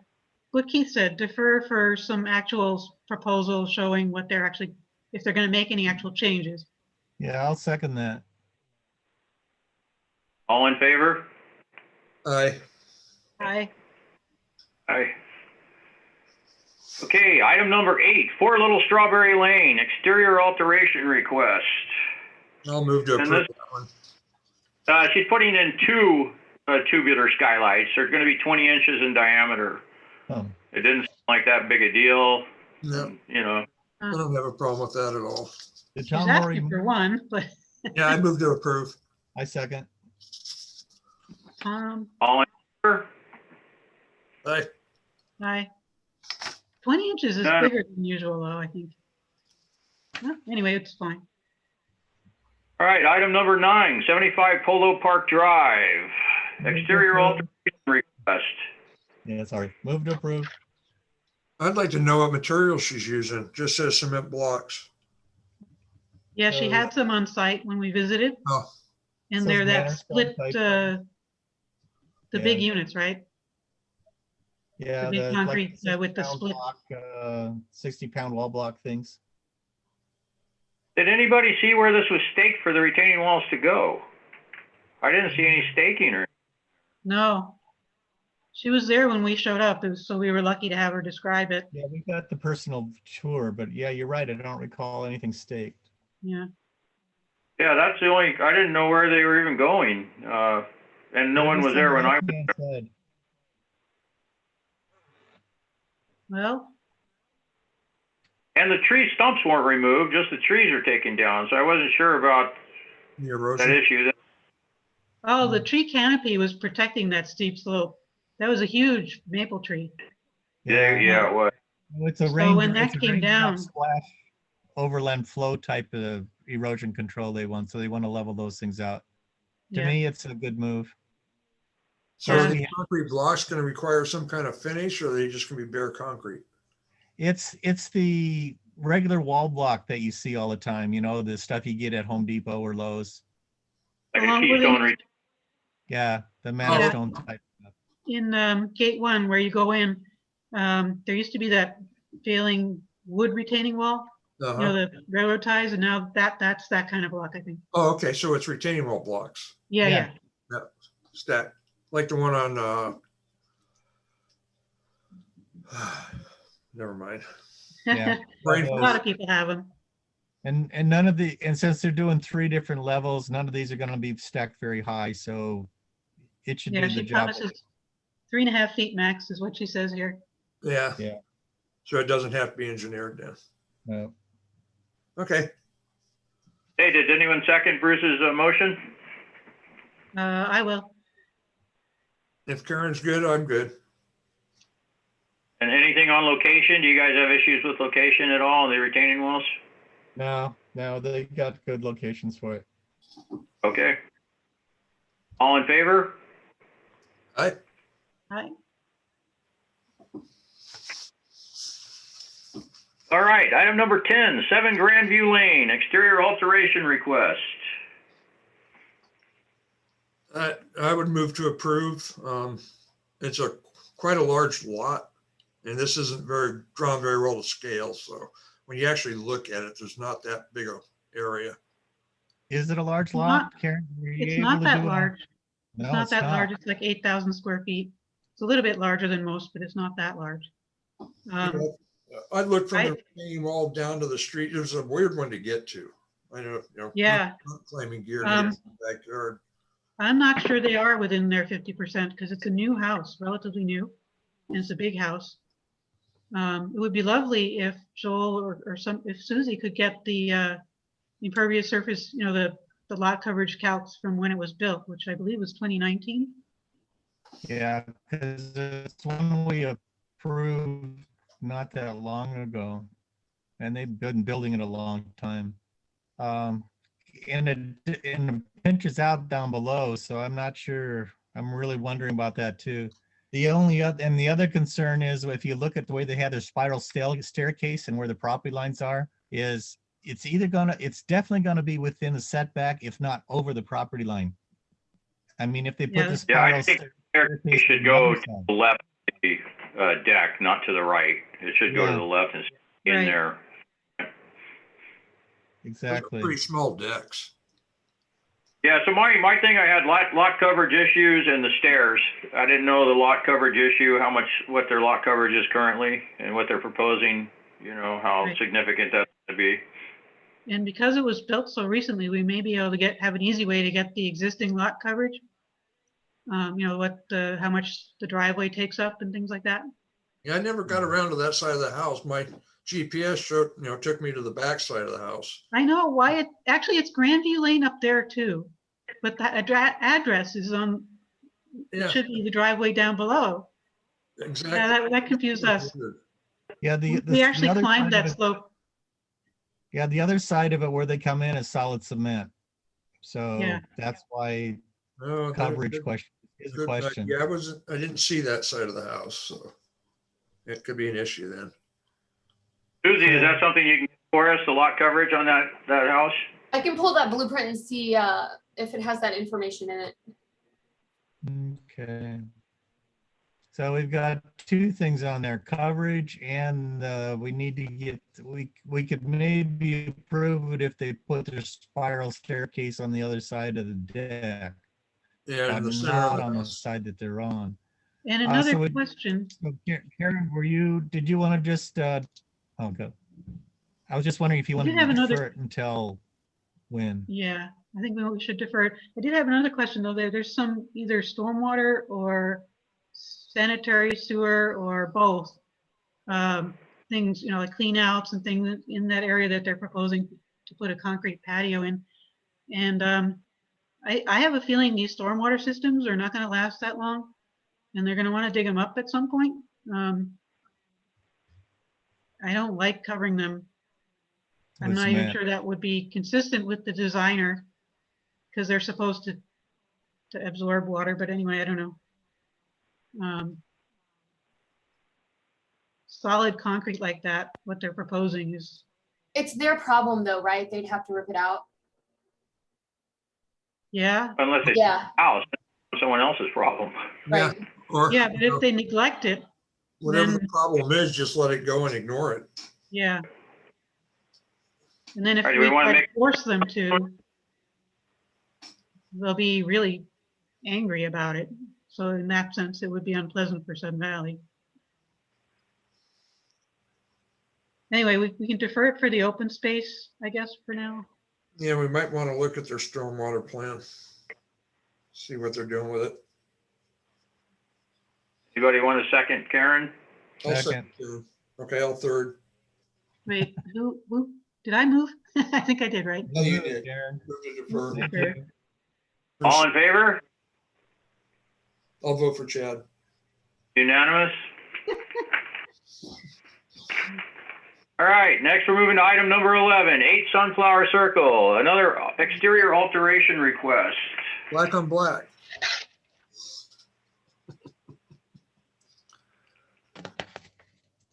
what Keith said, defer for some actual proposal showing what they're actually, if they're gonna make any actual changes. Yeah, I'll second that. All in favor? Aye. Aye. Aye. Okay, item number 8, 4 Little Strawberry Lane, exterior alteration request. I'll move to And approve this- that one. She's putting in 2 tubular skylights. They're going to be 20 inches in diameter. Oh, It didn't seem like that big a deal, No, Uh, I don't have a problem with that at all. did She's Tom already asking for move? one, but Yeah, I move to approve. I second. All in favor? Aye. aye. 20 inches is No. bigger than usual though, I think. Well, anyway, it's fine. All right, item number 9, 75 Polo Park Drive, exterior alteration request. Yeah, sorry. Move to approve. I'd like to know what material she's using. Just says cement blocks. Yeah, she So- had some on site when we visited, Oh, and So they're that Manor split, type. the big Yeah. units, right? Yeah, big the concrete, like with the 60-pound split. block, 60-pound wall block things. Did anybody see where this was staked for the retaining walls to go? I didn't see any staking or. No. She was there when we showed up, so we were lucky to have her describe it. Yeah, we got the personal tour, but yeah, you're right. I don't recall anything staked. Yeah. Yeah, that's the only, I didn't know where they were even going. And no one was there when I was there. Said. Well, And the tree stumps weren't removed, just the trees are taken down. So I wasn't sure about the that erosion. issue. oh, the tree canopy was protecting that steep slope. That was a huge maple tree. Yeah, it was. It's a So when it's that a came raindrop down- splash overland flow type of erosion control they want, so they want to level those things out. To Yeah. me, it's a good move. So are Yeah. these concrete blocks going to require some kind of finish, or are they just going to be bare concrete? It's the regular wall block that you see all the time. You know, the stuff you get at Home Depot or Lowe's. Like a Along with keystone. it- Yeah, the Mana Stone type stuff. In gate 1 where you go in, there used to be that failing wood retaining wall, you know, Uh-huh. the railroad ties, and now that's that kind of block, I think. Oh, okay, so it's retaining wall blocks. Yeah, Yeah. yeah. Stack, like the one on, never mind. Yeah. Brain A Uh, lot of people have them. And none of the, and since they're doing 3 different levels, none of these are going to be stacked very high, so it should Yeah, do she the job. promises 3.5 feet max is what she says here. Yeah. Yeah. So it doesn't have to be engineered then. No. Okay. Hey, did anyone second Bruce's motion? I will. If Karen's good, I'm good. And anything on location? Do you guys have issues with location at all on the retaining walls? No, they got good locations for it. Okay. All in favor? I, Hi. All right, item number 10, 7 Grandview Lane, exterior alteration request. I would move to approve. It's quite a large lot, and this isn't drawn very well to scale. So when you actually look at it, there's not that big a area. Is it a large It's lot, not- Karen? Were you It's able not to that do it on- large. No, It's not it's that not. large. It's like 8,000 square feet. It's a little bit larger than most, but it's not that large. I looked from I- the retaining wall down to the street. It was a weird one to get to. I know, Yeah. not claiming gear to get in the backyard. I'm not sure they are within their 50% because it's a new house, relatively new, and it's a big house. It would be lovely if Joel if Susie could get the impervious surface, you know, the lot coverage calcs from when it was built, which I believe was 2019. Yeah, because it's one we approved not that long ago, and they've been building it a long time. And it pinches out down below, so I'm not sure. I'm really wondering about that too. The other concern is if you look at the way they have their spiral staircase and where the property lines are, is it's definitely gonna be within the setback, if not over the property line. I mean, if they put Yeah. the Yeah, I spiral think staircase it should on the go other to side. the left of the deck, not to the right. It should go to Yeah. the left and stay in Right. there. Those are Exactly. pretty small decks. Yeah, so my thing, I had lot coverage issues and the stairs. I didn't know the lot coverage issue, what their lot coverage is currently and what they're proposing, you know, how Right. significant that's gonna be. And because it was built so recently, we may be able to have an easy way to get the existing lot coverage. You know, how much the driveway takes up and things like that. Yeah, I never got around to that side of the house. My GPS took me to the back side of the house. I know why actually it's Grandview Lane up there too, but the address is on, Yeah, it should be the driveway down below. exactly. Yeah, that confused us. Yeah, We actually other climbed side of that it- slope. Yeah, the other side of it where they come in is solid cement. So Yeah. that's why No, coverage question is a good, question. yeah, I didn't see that side of the house, so it could be an issue then. Susie, is that something you can Forrest, the lot coverage on that house? I can pull that blueprint and see if it has that information in it. Okay. So we've got two things on there, coverage, and we need to get, we could maybe approve it if they put their spiral staircase on the other side of the deck, Yeah, but the center not of on the the house. side that they're on. And another so question, So Karen, did you want to just, oh, go. I was just wondering if you I wanted did have to another- defer it until when? yeah, I think we should defer it. I did have another question though. There's some either stormwater or sanitary sewer or both things, you know, like clean outs and things in that area that they're proposing to put a concrete patio in. And I have a feeling these stormwater systems are not going to last that long, and they're going to want to dig them up at some point. I don't like covering them. I'm With not even cement. sure that would be consistent with the designer because they're supposed to absorb water. But anyway, I don't know. Solid concrete like that, what they're proposing is. It's their problem though, right? They'd have to rip it out. Yeah, Unless it's Yeah, house, someone else's problem. Yeah, right. or yeah, but if they neglect it, whatever then the problem is, just let it go and ignore it. yeah. And then if All right, do we we wanna try to make- force them to, they'll be really angry about it. So in that sense, it would be unpleasant for Sun Valley. Anyway, we can defer it for the open space, I guess, for now. Yeah, we might want to look at their stormwater plan. See what they're doing with it. Anybody want a second, Karen? I'll Second. second. Okay, I'll third. Wait, who, did I move? I think I did, right? No, you did. Karen. Move to defer. Thank Sure. you. All in favor? I'll vote for Chad. Unanimous? All right, next we're moving to item number 11, 8 Sunflower Circle, another exterior alteration request. Black on black.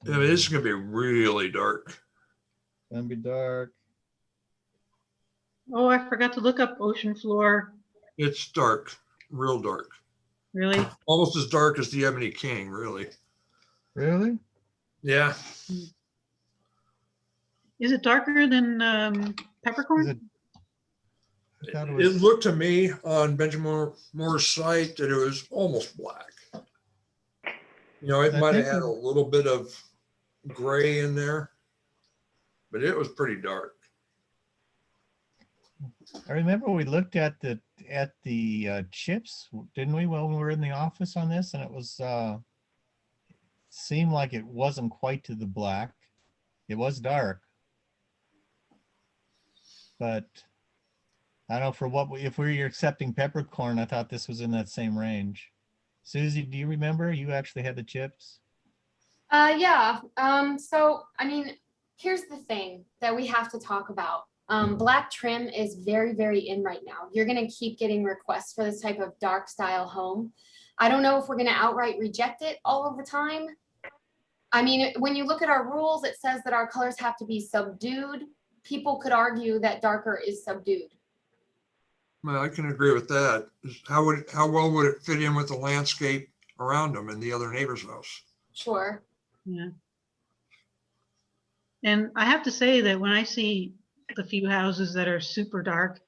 Yeah, this is gonna be really dark. Gonna be dark. Oh, I forgot to look up ocean floor. It's dark, real dark. Really? Almost as dark as the Ebony King, really. Really? Yeah, Is it darker than Is peppercorn? it? I thought it it was, looked to me on Benjamin Moore's site that it was almost black. You know, it I might have think had a little bit of gray in there, but it was pretty dark. I remember we looked at the chips, didn't we, while we were in the office on this, and it was seemed like it wasn't quite to the black. It was dark. But I don't know, for what if we were accepting peppercorn, I thought this was in that same range. Susie, do you remember? You actually had the chips? Yeah. So, I mean, here's the thing that we have to talk about. Black trim is very, very in right now. You're going to keep getting requests for this type of dark style home. I don't know if we're going to outright reject it all of the time. I mean, when you look at our rules, it says that our colors have to be subdued. People could argue that darker is subdued. Well, I can agree with that. How well would it fit in with the landscape around them and the other neighbor's house? Sure. Yeah. And I have to say that when I see the few houses that are super dark,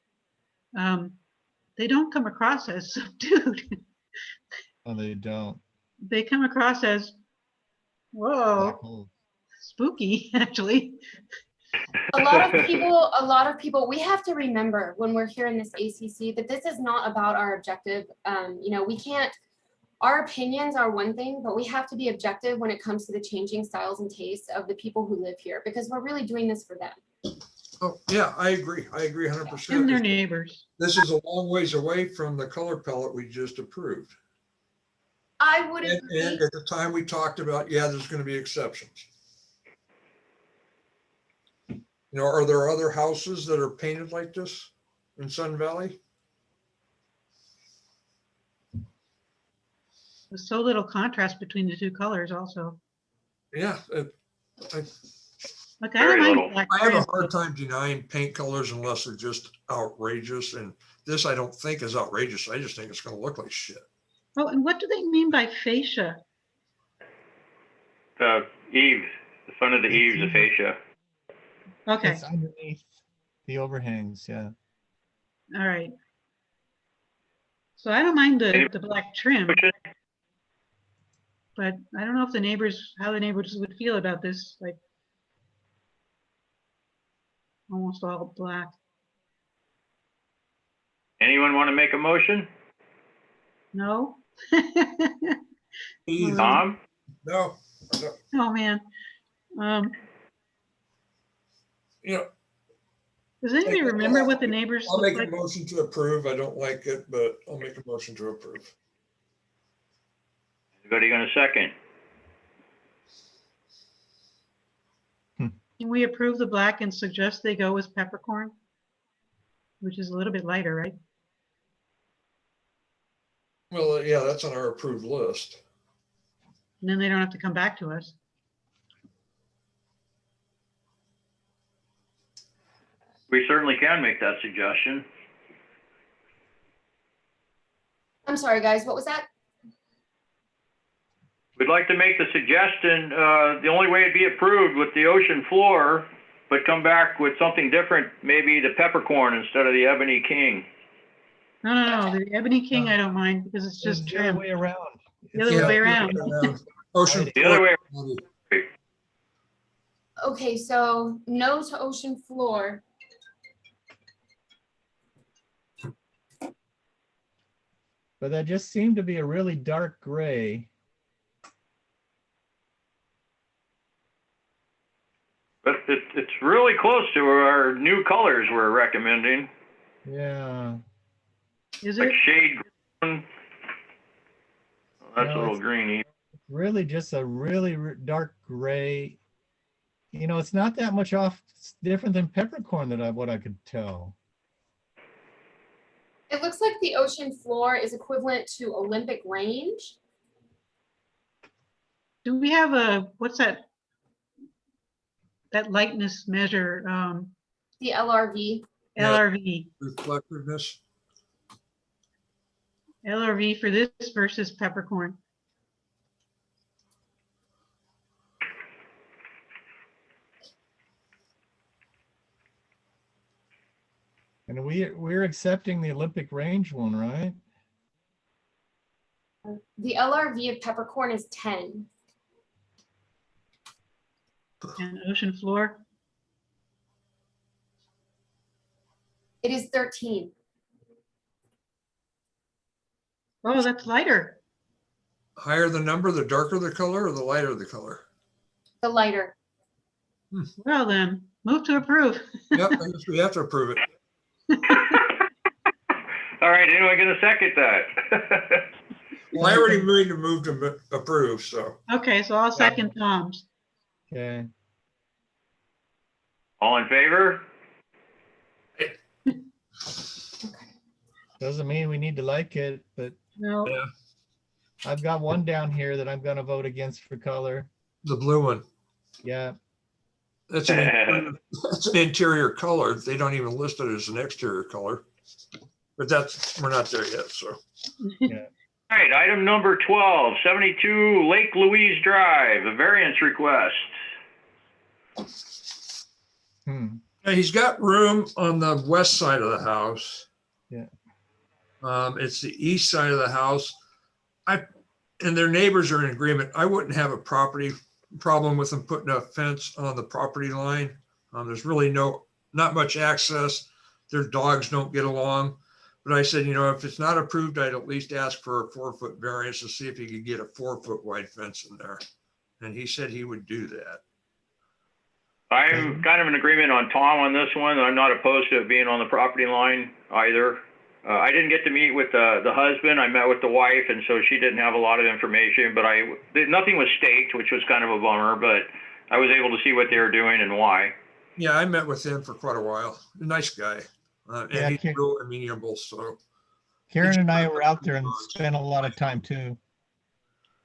they don't come across as subdued. Oh, they don't. They come across as, Black whoa, holes. spooky, actually. A lot of people, we have to remember when we're here in this ACC that this is not about our objective. You know, we can't, our opinions are one thing, but we have to be objective when it comes to the changing styles and tastes of the people who live here, because we're really doing this for them. Oh, yeah, I agree. I agree 100%. And their neighbors. This is a long ways away from the color palette we just approved. I would And agree. at the time we talked about, yeah, there's going to be exceptions. You know, are there other houses that are painted like this in Sun Valley? There's so little contrast between the two colors also. Yeah, Okay, Very I don't little. mind black I have a trim, hard but- time denying paint colors unless they're just outrageous. And this I don't think is outrageous. I just think it's gonna look like shit. Oh, and what do they mean by fascia? The eaves, the front of the It's eaves, the usually- fascia. Okay, It's underneath the overhangs, yeah. all right. So I don't mind the black trim, but I don't know if the neighbors, how the neighbors would feel about this, like almost all black. Anyone want to make a motion? No? Either. Tom? No, Oh, man. you know, Does anybody remember what the neighbors I'll look make a like? motion to approve. I don't like it, but I'll make a motion to approve. Anybody going to second? Can we approve the black and suggest they go with peppercorn? Which is a little bit lighter, right? Well, yeah, that's on our approved list. And then they don't have to come back to us. We certainly can make that suggestion. I'm sorry, guys, what was that? We'd like to make the suggestion, the only way it'd be approved with the ocean floor, but come back with something different, maybe the peppercorn instead of the ebony king. No, the Ebony King I don't mind because it's just The other trim. way around. The other way around. Ocean. The other way, Okay, so no to ocean floor. But that just seemed to be a really dark gray. but it's really close to our new colors we're recommending, Yeah. Is like it? shade green. Well, that's No, a little it's- greeny. Really just a really dark gray. You know, it's not that much off, it's different than peppercorn what I could tell. It looks like the ocean floor is equivalent to Olympic range. Do we have a, what's that? That lightness measure, The LRV. Yeah. LRV. Reflectiveness. LRV for this versus peppercorn. And we're accepting the Olympic range one, right? The LRV of peppercorn is 10. And ocean floor. It is 13. Oh, that's lighter. Higher the number, the darker the color, or the lighter the color? The lighter. Well then, move to approve. Yep, I guess we have to approve it. All right, anyone gonna second that? Well, I already moved to approve, so. Okay, so I'll second Tom's. Okay. All in favor? Doesn't mean we need to like it, but No, Yeah, I've got one down here that I'm gonna vote against for color. the blue one. Yeah. That's that's an interior color. They don't even list it as an exterior color. But we're not there yet, so. All right, item number 12, 72 Lake Louise Drive, a variance request. Yeah, he's got room on the west side of the house. Yeah. It's the east side of the house. And their neighbors are in agreement. I wouldn't have a problem with them putting a fence on the property line. There's really not much access. Their dogs don't get along. But I said, if it's not approved, I'd at least ask for a 4-foot variance to see if he could get a 4-foot wide fence in there. And he said he would do that. I'm kind of in agreement on Tom on this one. I'm not opposed to it being on the property line either. I didn't get to meet with the husband. I met with the wife, and so she didn't have a lot of information, but nothing was staked, which was kind of a bummer, but I was able to see what they were doing and why. Yeah, I met with him for quite a while. Nice guy. Yeah, And he's real amenable, so. Karen and I were out there and spent a lot of time too.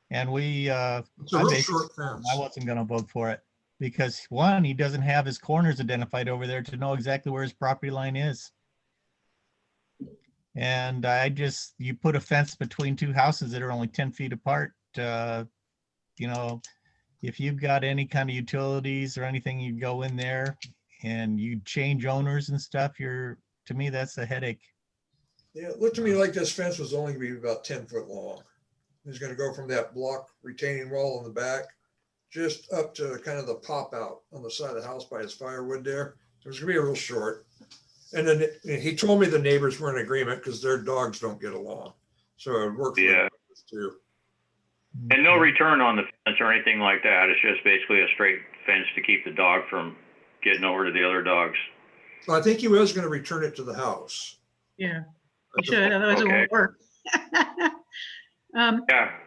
And It's a I real basically- short fence. I wasn't gonna vote for it. because one, he doesn't have his corners identified over there to know exactly where his property line is. And you put a fence between two houses that are only 10 feet apart. You know, if you've got any kind of utilities or anything, you go in there and you change owners and stuff, to me, that's a headache. Yeah, it looked to me like this fence was only gonna be about 10 foot long. It's gonna go from that block retaining wall in the back, just up to kind of the pop out on the side of the house by his firewood there. It was gonna be a real short. And then he told me the neighbors were in agreement because their dogs don't get along. So it worked for Yeah. us too. And no return on the fence or anything like that. It's just basically a straight fence to keep the dog from getting over to the other dogs. So I think he was gonna return it to the house. Yeah, you should, otherwise it Okay. won't work. Yeah.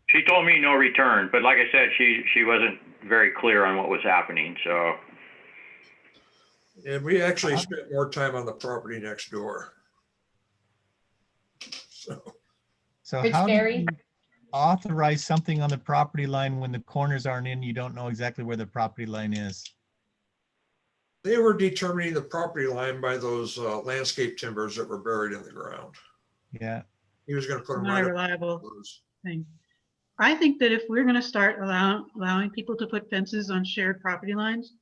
She told me no return, but like I said, she wasn't very clear on what was happening, so. And we actually spent more time on the property next door. So Rich how do Berry? you authorize something on the property line when the corners aren't in, you don't know exactly where the property line is? They were determining the property line by those landscape timbers that were buried in the ground. Yeah. He was gonna put them Not right a up. reliable those. thing. I think that if we're gonna start allowing people to put fences on shared property lines,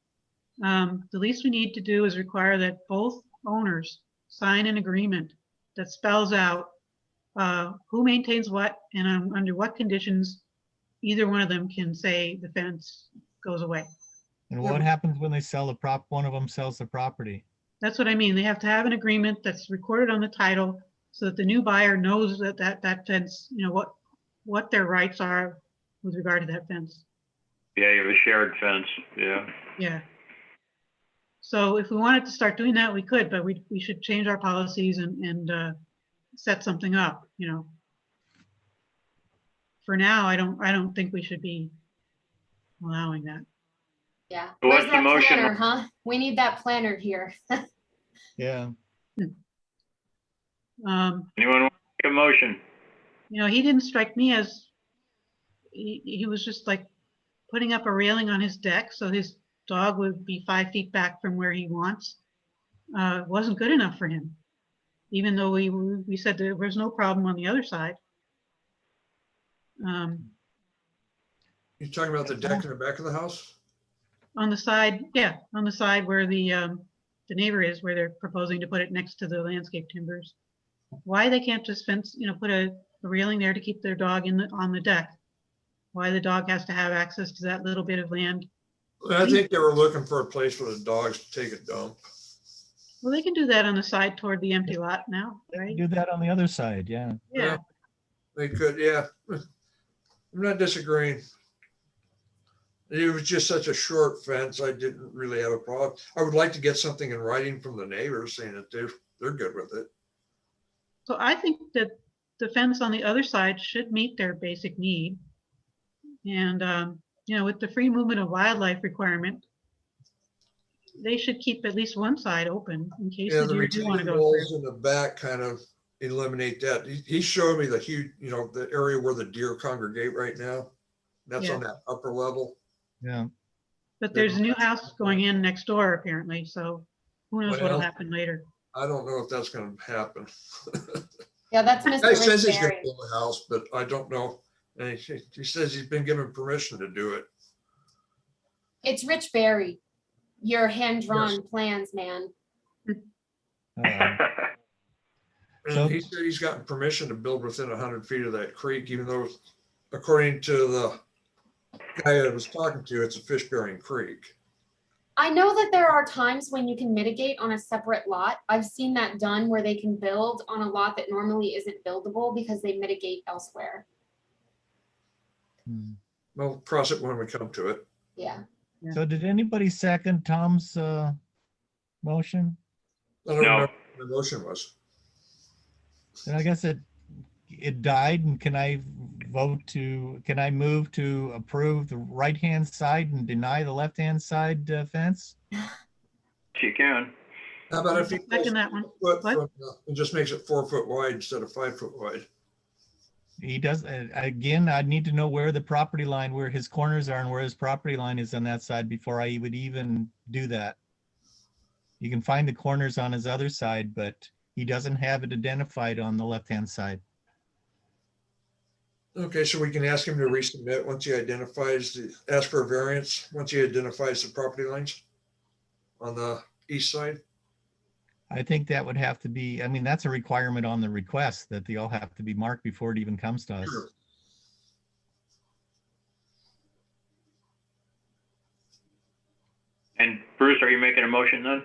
the least we need to do is require that both owners sign an agreement that spells out who maintains what and under what conditions either one of them can say the fence goes away. And what happens when they sell one of them sells the property? That's what I mean. They have to have an agreement that's recorded on the title so that the new buyer knows that fence, you know, what their rights are with regard to that fence. Yeah, you have a shared fence, yeah. Yeah. So if we wanted to start doing that, we could, but we should change our policies and set something up, you know. For now, I don't think we should be allowing that. Yeah. So what's Where's the that motion? planner, huh? We need that planner here. Yeah. Um, Anyone want to make a motion? you know, he didn't strike me as, he was just like putting up a railing on his deck so his dog would be 5 feet back from where he wants. Wasn't good enough for him, even though we said there was no problem on the other side. You talking about the deck in the back of the house? On the side, yeah, on the side where the neighbor is, where they're proposing to put it next to the landscape timbers. Why they can't just fence, you know, put a railing there to keep their dog on the deck? Why the dog has to have access to that little bit of land? I think they were looking for a place for the dogs to take a dump. Well, they can do that on the side toward the empty lot now, right? Do that on the other side, yeah. Yeah. They could, yeah. I'm not disagreeing. It was just such a short fence. I didn't really have a problem. I would like to get something in writing from the neighbors saying that they're good with it. So I think that the fence on the other side should meet their basic need. And, you know, with the free movement of wildlife requirement, they should keep at least one side open in case Yeah, the the deer do want to retaining go walls through. in the back kind of eliminate that. He showed me the huge, you know, the area where the deer congregate right now. That's Yeah. on that upper level. Yeah. But there's a new house going in next door apparently, so who knows what'll Well, happen later. I don't know if that's going to happen. Yeah, that's Guy Mr. says Rich he's going Berry. to build a house, but I don't know. And he says he's been given permission to do it. It's Rich Berry. Your hand-drawn Yes. plans, man. Uh, And So- he said he's gotten permission to build within 100 feet of that creek, even though according to the guy I was talking to, it's a fish bearing creek. I know that there are times when you can mitigate on a separate lot. I've seen that done where they can build on a lot that normally isn't buildable because they mitigate elsewhere. We'll cross it when we come to it. Yeah. So did anybody second Tom's motion? I don't No. remember what the motion was. And I guess it died, and can I move to approve the right-hand side and deny the left-hand side fence? You can. How about if he Second that one. foot What? from, it just makes it 4 foot wide instead of 5 foot wide? he does, again, I'd need to know where the property line, where his corners are and where his property line is on that side before I would even do that. You can find the corners on his other side, but he doesn't have it identified on the left-hand side. Okay, so we can ask him to resubmit once he identifies, ask for a variance, once he identifies the property lines on the east side. I think that would have to be, I mean, that's a requirement on the request that they all have to be marked before it even comes to us. Sure. And Bruce, are you making a motion then?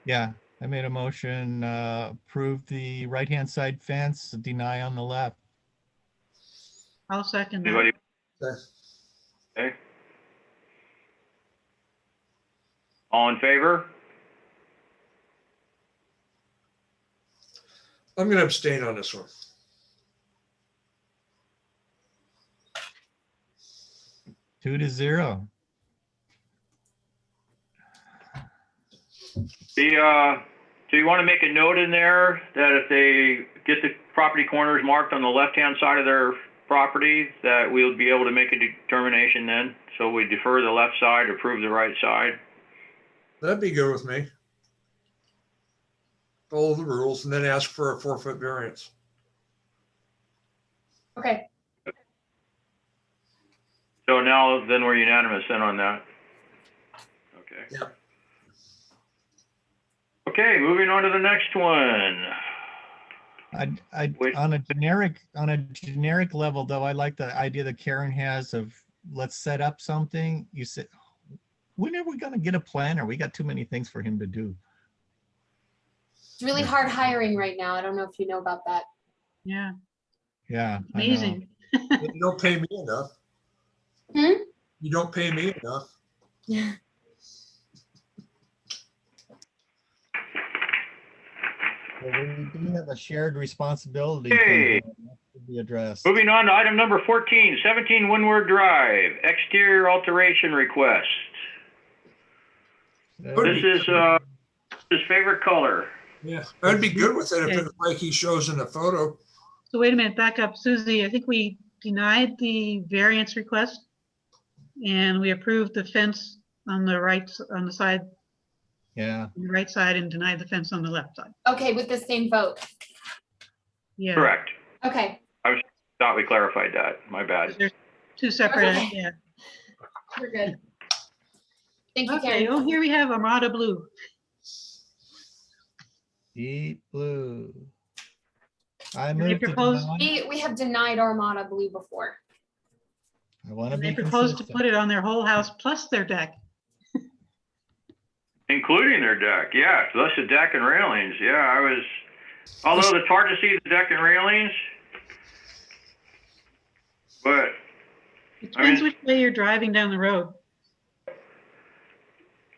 Yeah, I made a motion, approve the right-hand side fence, deny on the left. I'll second that. Anybody? Okay. Okay. All in favor? I'm going to abstain on this one. 2-0. Do you want to make a note in there that if they get the property corners marked on the left-hand side of their property, that we'll be able to make a determination then? So we defer the left side, approve the right side? That'd be good with me. Follow the rules and then ask for a 4-foot variance. Okay, So now then we're unanimous then on that. Okay. Yeah. Okay, moving on to the next one. Wait. On a generic level, though, I like the idea that Karen has of let's set up something. You said, when are we going to get a planner? We got too many things for him to do. it's really hard hiring right now. I don't know if you know about that. Yeah, Yeah. amazing. You don't pay me enough. Hmm? You don't pay me enough. Yeah. Well, we do have a shared responsibility Okay. to be addressed. Moving on to item number 14, 17 Windward Drive, exterior alteration request. This is his favorite color. Yeah, I'd be good with it if it's like he shows in the photo. So wait a minute, back up, Susie. I think we denied the variance request and we approved the fence on the right, on the side, Yeah. on the right side, and denied the fence on the left side. Okay, with the same vote. Yeah. Correct. Okay, Thought we clarified that. My bad. There's two separate, Okay. yeah. we're good. Thank you, Okay, Karen. oh, here we have Armada Blue. Deep blue. I They moved to proposed- deny. We have denied Armada Blue before. I want to And they be proposed to consistent. put it on their whole house plus their deck. Including their deck, yeah, so that's the deck and railings, yeah, although it's hard to see the deck and railings, but, It depends mean- which way you're driving down the road.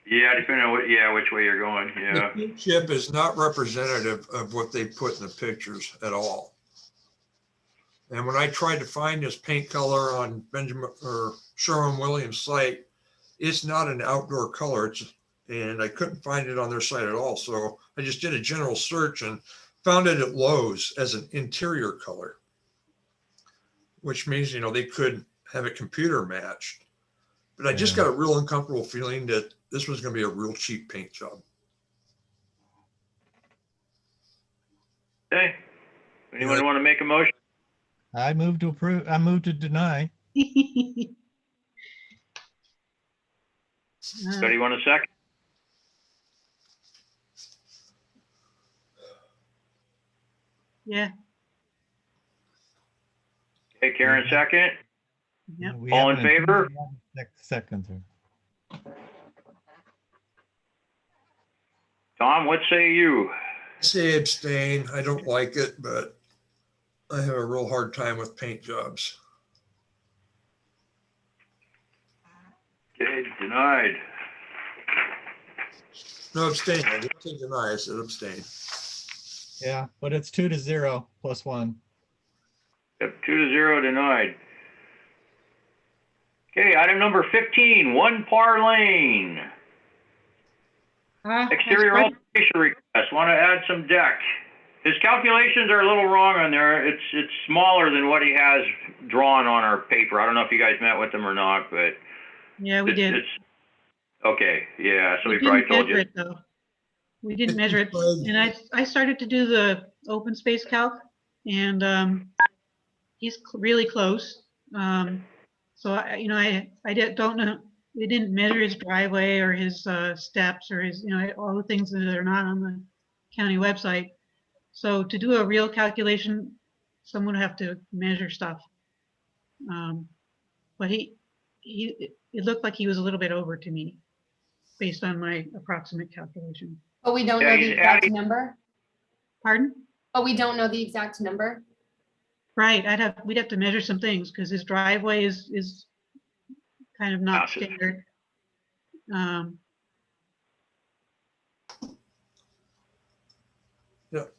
yeah, depending on which way you're going, The yeah. paint chip is not representative of what they put in the pictures at all. And when I tried to find this paint color on Benjamin or Sherwin-Williams site, it's not an outdoor color. And I couldn't find it on their site at all. So I just did a general search and found it at Lowe's as an interior color, which means, they could have it computer matched. But I just Yeah. got a real uncomfortable feeling that this was going to be a real cheap paint job. Okay, anyone want to make a motion? I moved to approve. I moved to deny. Anybody want a second? Yeah, Okay, Karen, second. Yep. We All in haven't- favor? Second. Tom, what say you? Say abstain. I don't like it, but I have a real hard time with paint jobs. Okay, denied. No, abstain. I didn't say deny. I said abstain. Yeah, but it's 2-0 plus 1. Yep, 2-0 denied. Okay, item number 15, One Par Lane. Ah, that's Exterior right. alteration request. Want to add some deck His calculations are a little wrong on there. It's smaller than what he has drawn on our paper. I don't know if you guys met with him or not, but Yeah, we did. Okay, yeah, so We he probably didn't told measure you. it though. We didn't measure it, and I started to do the open space calc, and he's really close. So don't know. We didn't measure his driveway or his steps or his, all the things that are not on the county website. So to do a real calculation, someone would have to measure stuff. But it looked like he was a little bit over to me based on my approximate calculation. But we don't Yeah, know the he's exact adding- number. Pardon? But we don't know the exact number. Right, we'd have to measure some things because his driveway is kind of not Massive. standard.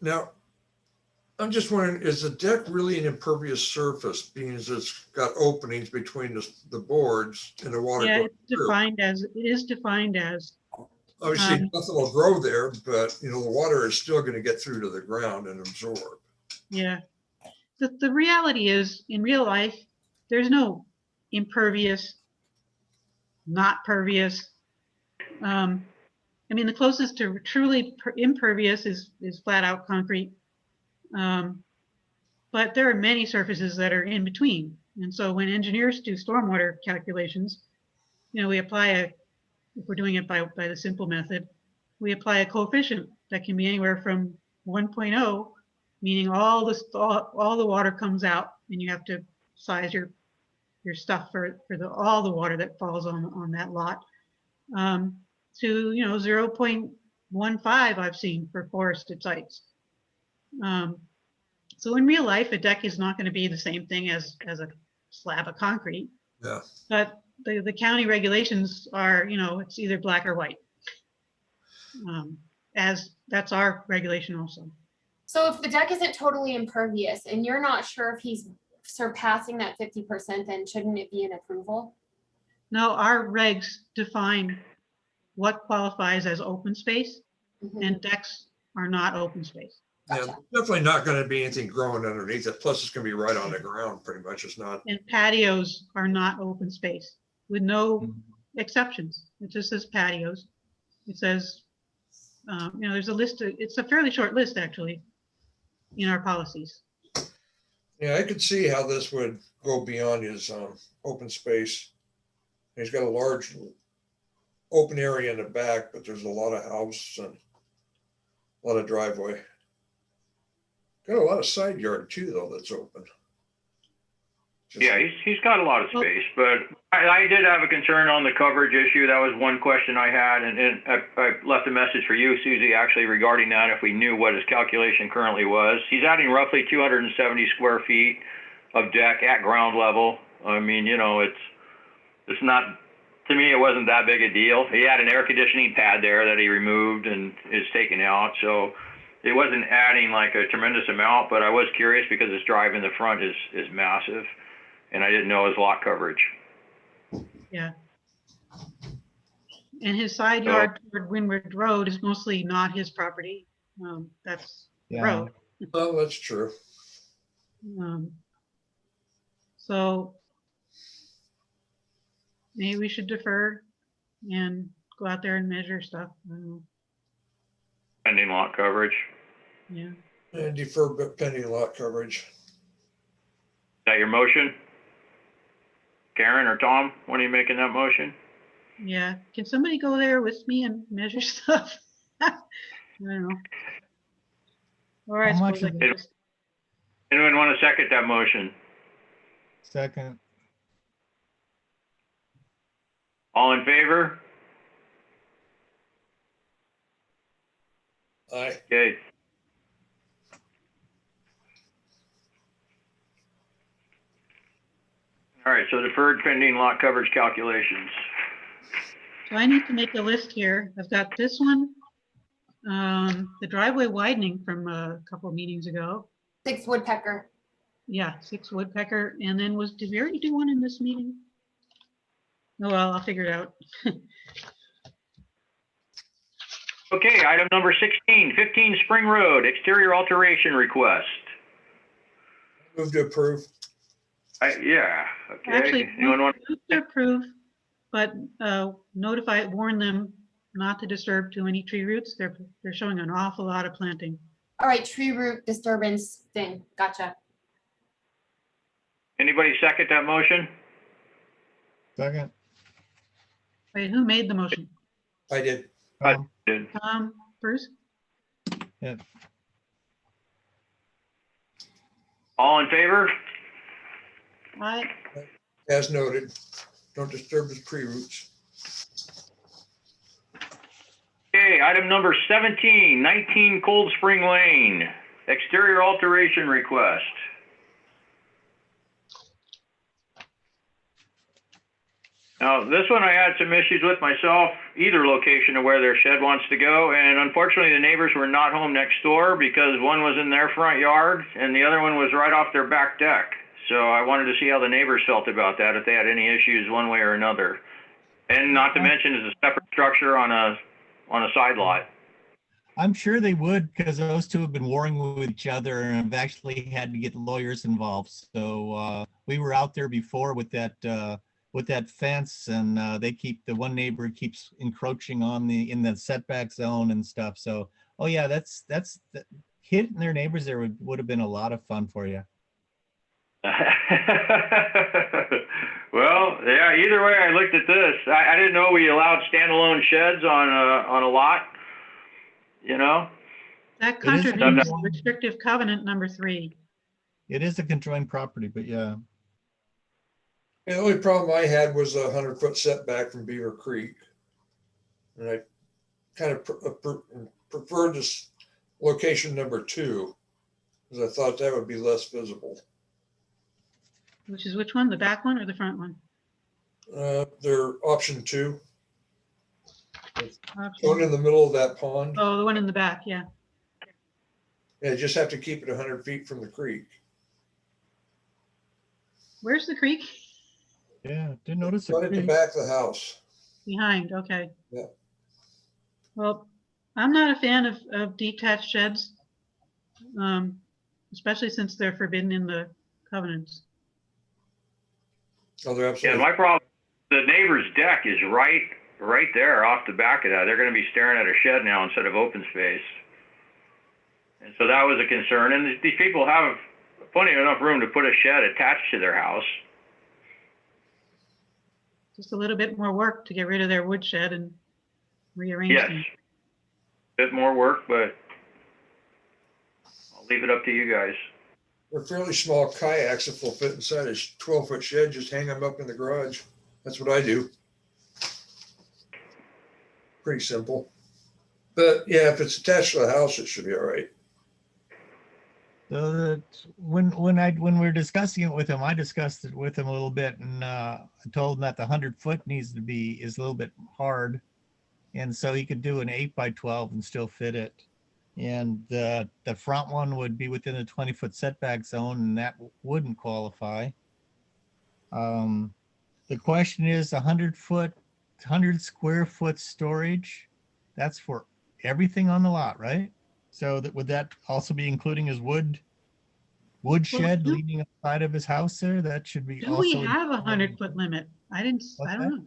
Now, I'm just wondering, is the deck really an impervious surface, being as it's got openings between the boards and the water? Yeah, goes it through? is defined as. Obviously, nothing will grow there, but the water is still going to get through to the ground and absorb. Yeah. The reality is, in real life, there's no impervious, not pervious. I mean, the closest to truly impervious is flat out concrete. But there are many surfaces that are in between. And so when engineers do stormwater calculations, we apply if we're doing it by the simple method, we apply a coefficient that can be anywhere from 1.0, meaning all the water comes out, and you have to size your stuff for all the water that falls on that lot, to 0.15 I've seen for forested sites. So in real life, a deck is not going to be the same thing as a slab of concrete. Yeah. But the county regulations are, it's either black or white. As that's our regulation also. So if the deck isn't totally impervious and you're not sure if he's surpassing that 50%, then shouldn't it be an approval? No, our regs define what qualifies as open space, and decks are not open space. Yeah, definitely not going to be anything growing underneath it. Plus, it's going to be right on the ground, pretty much. It's not. And patios are not open space, with no exceptions. It just says patios. It says, there's a list. It's a fairly short list, actually, in our policies. Yeah, I could see how this would go beyond his open space. He's got a large open area in the back, but there's a lot of house and a lot of driveway. Got a lot of side yard too, though, that's open. Yeah, he's got a lot of space, but I did have a concern on the coverage issue. That was one question I had, and I left a message for you, Susie, actually regarding that, if we knew what his calculation currently was. He's adding roughly 270 square feet of deck at ground level. I mean, it's not, to me, it wasn't that big a deal. He had an air conditioning pad there that he removed and is taken out, so it wasn't adding like a tremendous amount, but I was curious because his drive in the front is massive, and I didn't know his lot coverage. Yeah. And his side yard toward Windward Road is mostly not his property. That's road. Oh, that's true. So maybe we should defer and go out there and measure stuff. I don't know. Pending lot coverage. Yeah. And defer pending lot coverage. Is that your motion? Karen or Tom, when are you making that motion? Yeah. Can somebody go there with me and measure stuff? I don't know. Or I How much suppose I of could it- just- Anyone want to second that motion? Second. All in favor? Aye. Okay. All right, so deferred pending lot coverage calculations. So I need to make a list here. I've got this one. The driveway widening from a couple of meetings ago. 6 woodpecker. Yeah, 6 woodpecker. And then did we already do one in this meeting? Oh, well, I'll figure it out. Okay, item number 16, 15 Spring Road, exterior alteration request. Move to approve. Yeah, okay. Actually, Anyone want? move to approve, but warn them not to disturb too many tree roots. They're showing an awful lot of planting. All right, tree root disturbance thing. Gotcha. Anybody second that motion? Second. Wait, who made the motion? I did. Did. Bruce? Yeah. All in favor? Aye. As noted, don't disturb the tree roots. Okay, item number 17, 19 Cold Spring Lane, exterior alteration request. Now, this one I had some issues with myself, either location of where their shed wants to go, and unfortunately the neighbors were not home next door because one was in their front yard and the other one was right off their back deck. So I wanted to see how the neighbors felt about that, if they had any issues one way or another. And not to mention, it's a separate structure on a side lot. I'm sure they would, because those two have been warring with each other and have actually had to get lawyers involved. So we were out there before with that fence, and the one neighbor keeps encroaching in the setback zone and stuff. So, oh yeah, that's hitting their neighbors there would have been a lot of fun for you. Well, yeah, either way, I looked at this. I didn't know we allowed standalone sheds on a lot, you know? That It is a contravenes conjoined- restrictive covenant number 3. It is a conjoined property, but yeah. And the only problem I had was a 100-foot setback from Beaver Creek. And I kind of preferred this location number 2 because I thought that would be less visible. Which is which one? The back one or the front one? They're option 2, Option- going in the middle of that pond. Oh, the one in the back, yeah. Yeah, you just have to keep it 100 feet from the creek. Where's the creek? Yeah, didn't notice Right at the it. back of the house. Behind, okay. Yeah. Well, I'm not a fan of detached sheds, especially since they're forbidden in the covenants. Oh, they're Yeah, absolutely. my problem, the neighbor's deck is right there off the back of that. They're going to be staring at a shed now instead of open space. And so that was a concern. And these people have plenty of enough room to put a shed attached to their house. Just a little bit more work to get rid of their woodshed and rearrange Yes. them. Bit more work, but I'll leave it up to you guys. They're fairly small kayaks that will fit inside a 12-foot shed. Just hang them up in the garage. That's what I do. Pretty simple. But yeah, if it's attached to the house, it should be all right. So that when we were discussing it with him, I discussed it with him a little bit, and I told him that the 100-foot is a little bit hard, and so he could do an 8x12 and still fit it. And the front one would be within a 20-foot setback zone, and that wouldn't qualify. The question is 100 square foot storage. That's for everything on the lot, right? So would that also be including his wood shed leading outside of his house there? That should be Do also. we have a 100-foot limit? I don't know.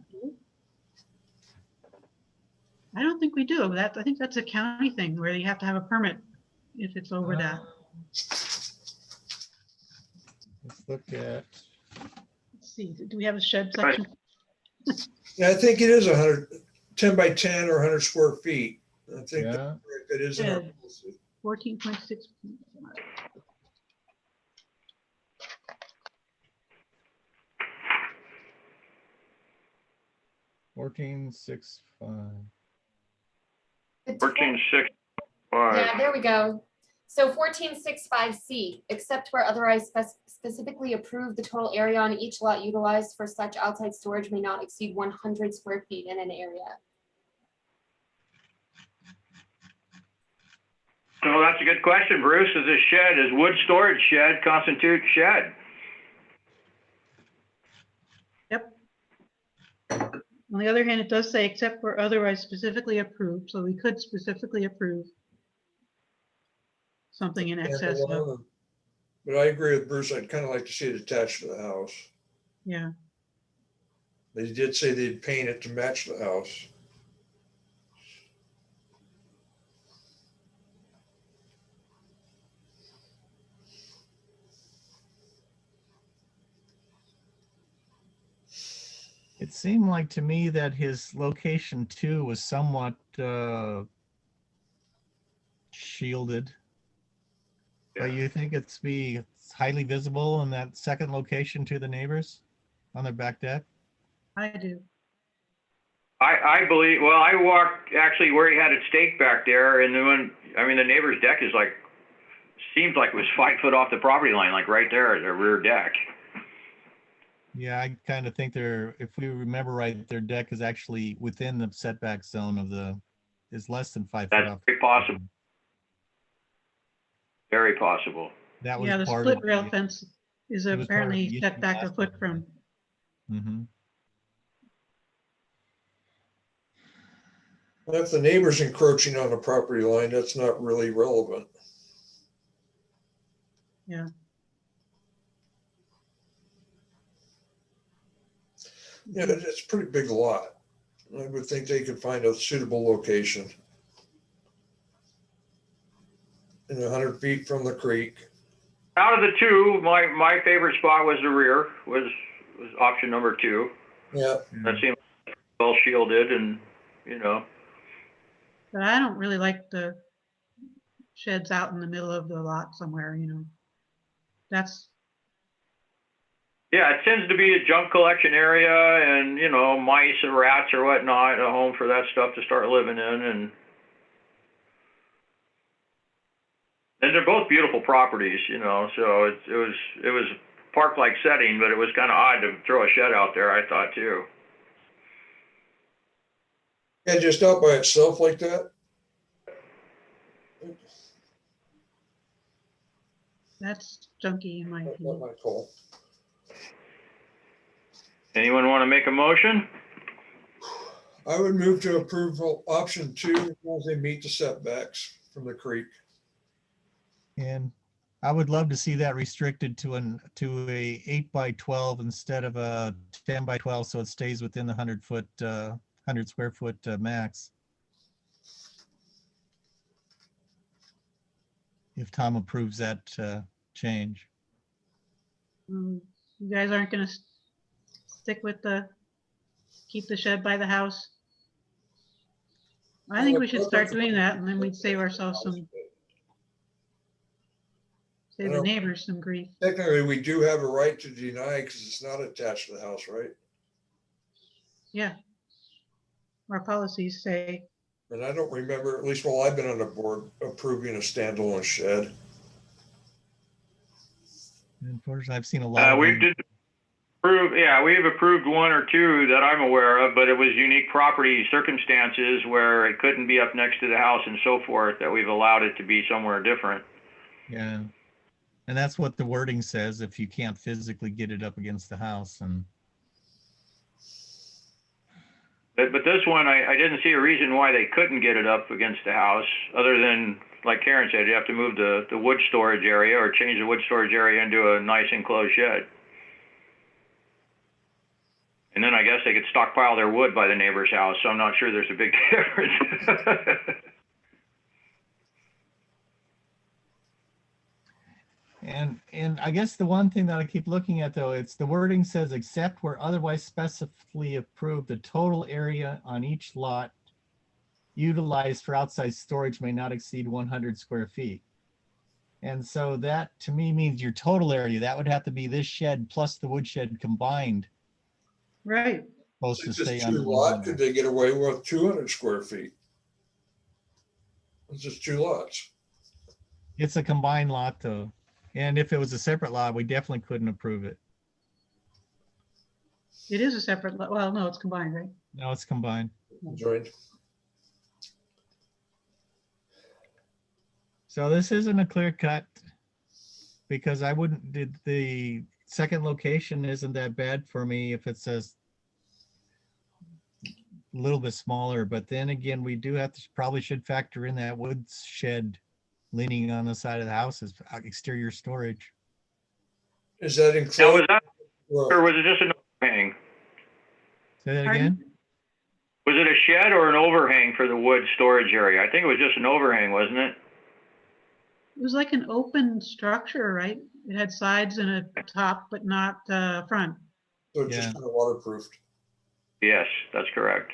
I don't think we do. I think that's a county thing where you have to have a permit if it's over that. Let's look at. Let's see, do we have a shed section? Yeah, I think it is 10 by 10 or 100 square feet. I think Yeah. that is in our Shed. policy. 14.6. 14.6.5. 14.6.5. Yeah, there we go. So 14.6.5C, except where otherwise specifically approved, the total area on each lot utilized for such outside storage may not exceed 100 square feet in an area. So that's a good question, Bruce. Does wood storage shed constitute shed? Yep. On the other hand, it does say except where otherwise specifically approved, so we could specifically approve something in excess of, Standalone. But I agree with Bruce. I'd kind of like to see it attached to the house. yeah. They did say they'd paint it to match the house. It seemed like to me that his location too was somewhat shielded. But you think it's highly visible in that second location to the neighbors on their back deck? I do. I believe, well, I walked actually where he had it staked back there, and then the neighbor's deck is like, seems like it was 5 foot off the property line, like right there at the rear deck. Yeah, I kind of think if we remember right, their deck is actually within the setback zone is less than 5 foot That's off. very possible. Very possible. That was Yeah, the part split of rail fence is it was part of the apparently issue set back a last foot time. from. Mhm. Well, if the neighbor's encroaching on the property line, that's not really relevant. Yeah. Yeah, it's a pretty big lot. I would think they could find a suitable location. And 100 feet from the creek. Out of the two, my favorite spot was the rear, was option number 2. Yeah. That seemed well shielded and, But I don't really like the sheds out in the middle of the lot somewhere, That's, yeah, it tends to be a junk collection area and, mice and rats or whatnot, a home for that stuff to start living in. And they're both beautiful properties, so it was park-like setting, but it was kind of odd to throw a shed out there, I thought too. And just out by itself like that? that's junky in my Not opinion. my call. Anyone want to make a motion? I would move to approve option 2 as long as they meet the setbacks from the creek. And I would love to see that restricted to a 8 by 12 instead of a 10 by 12, so it stays within the 100 square foot max. If Tom approves that change. You guys aren't gonna stick with keep the shed by the house? I think we should start doing that, and then we'd save ourselves save the neighbors some grief. Technically, we do have a right to deny because it's not attached to the house, right? Yeah. Our policies say, And I don't remember, at least while I've been on the board, approving a standalone shed. Unfortunately, I've seen a lot. We've approved 1 or 2 that I'm aware of, but it was unique property circumstances where it couldn't be up next to the house and so forth that we've allowed it to be somewhere different. Yeah. And that's what the wording says, if you can't physically get it up against the house. And But this one, I didn't see a reason why they couldn't get it up against the house, other than, like Karen said, you have to move the wood storage area or change the wood storage area into a nice enclosed shed. And then I guess they could stockpile their wood by the neighbor's house, so I'm not sure there's a big difference. And I guess the one thing that I keep looking at, though, it's the wording says, except where otherwise specifically approved, the total area on each lot utilized for outside storage may not exceed 100 square feet. And so that to me means your total area, that would have to be this shed plus the wood shed combined. right. Supposed to It's just stay 2 under lot, 100. could they get away with 200 square feet? It's just 2 lots. It's a combined lot, though. And if it was a separate lot, we definitely couldn't approve it. It is a separate, well, no, it's combined, right? No, it's combined. Joined. So this isn't a clear cut because I wouldn't, the second location isn't that bad for me if it says little bit smaller, but then again, we do have to, probably should factor in that wood shed leaning on the side of the house as exterior storage. Is that Now, included? was that, or was it just an overhang? Say that Pardon? again? Was it a shed or an overhang for the wood storage area? I think it was just an overhang, wasn't it? It was like an open structure, right? It had sides and a top, but not front. So it's Yeah. just kind of waterproofed. Yes, that's correct.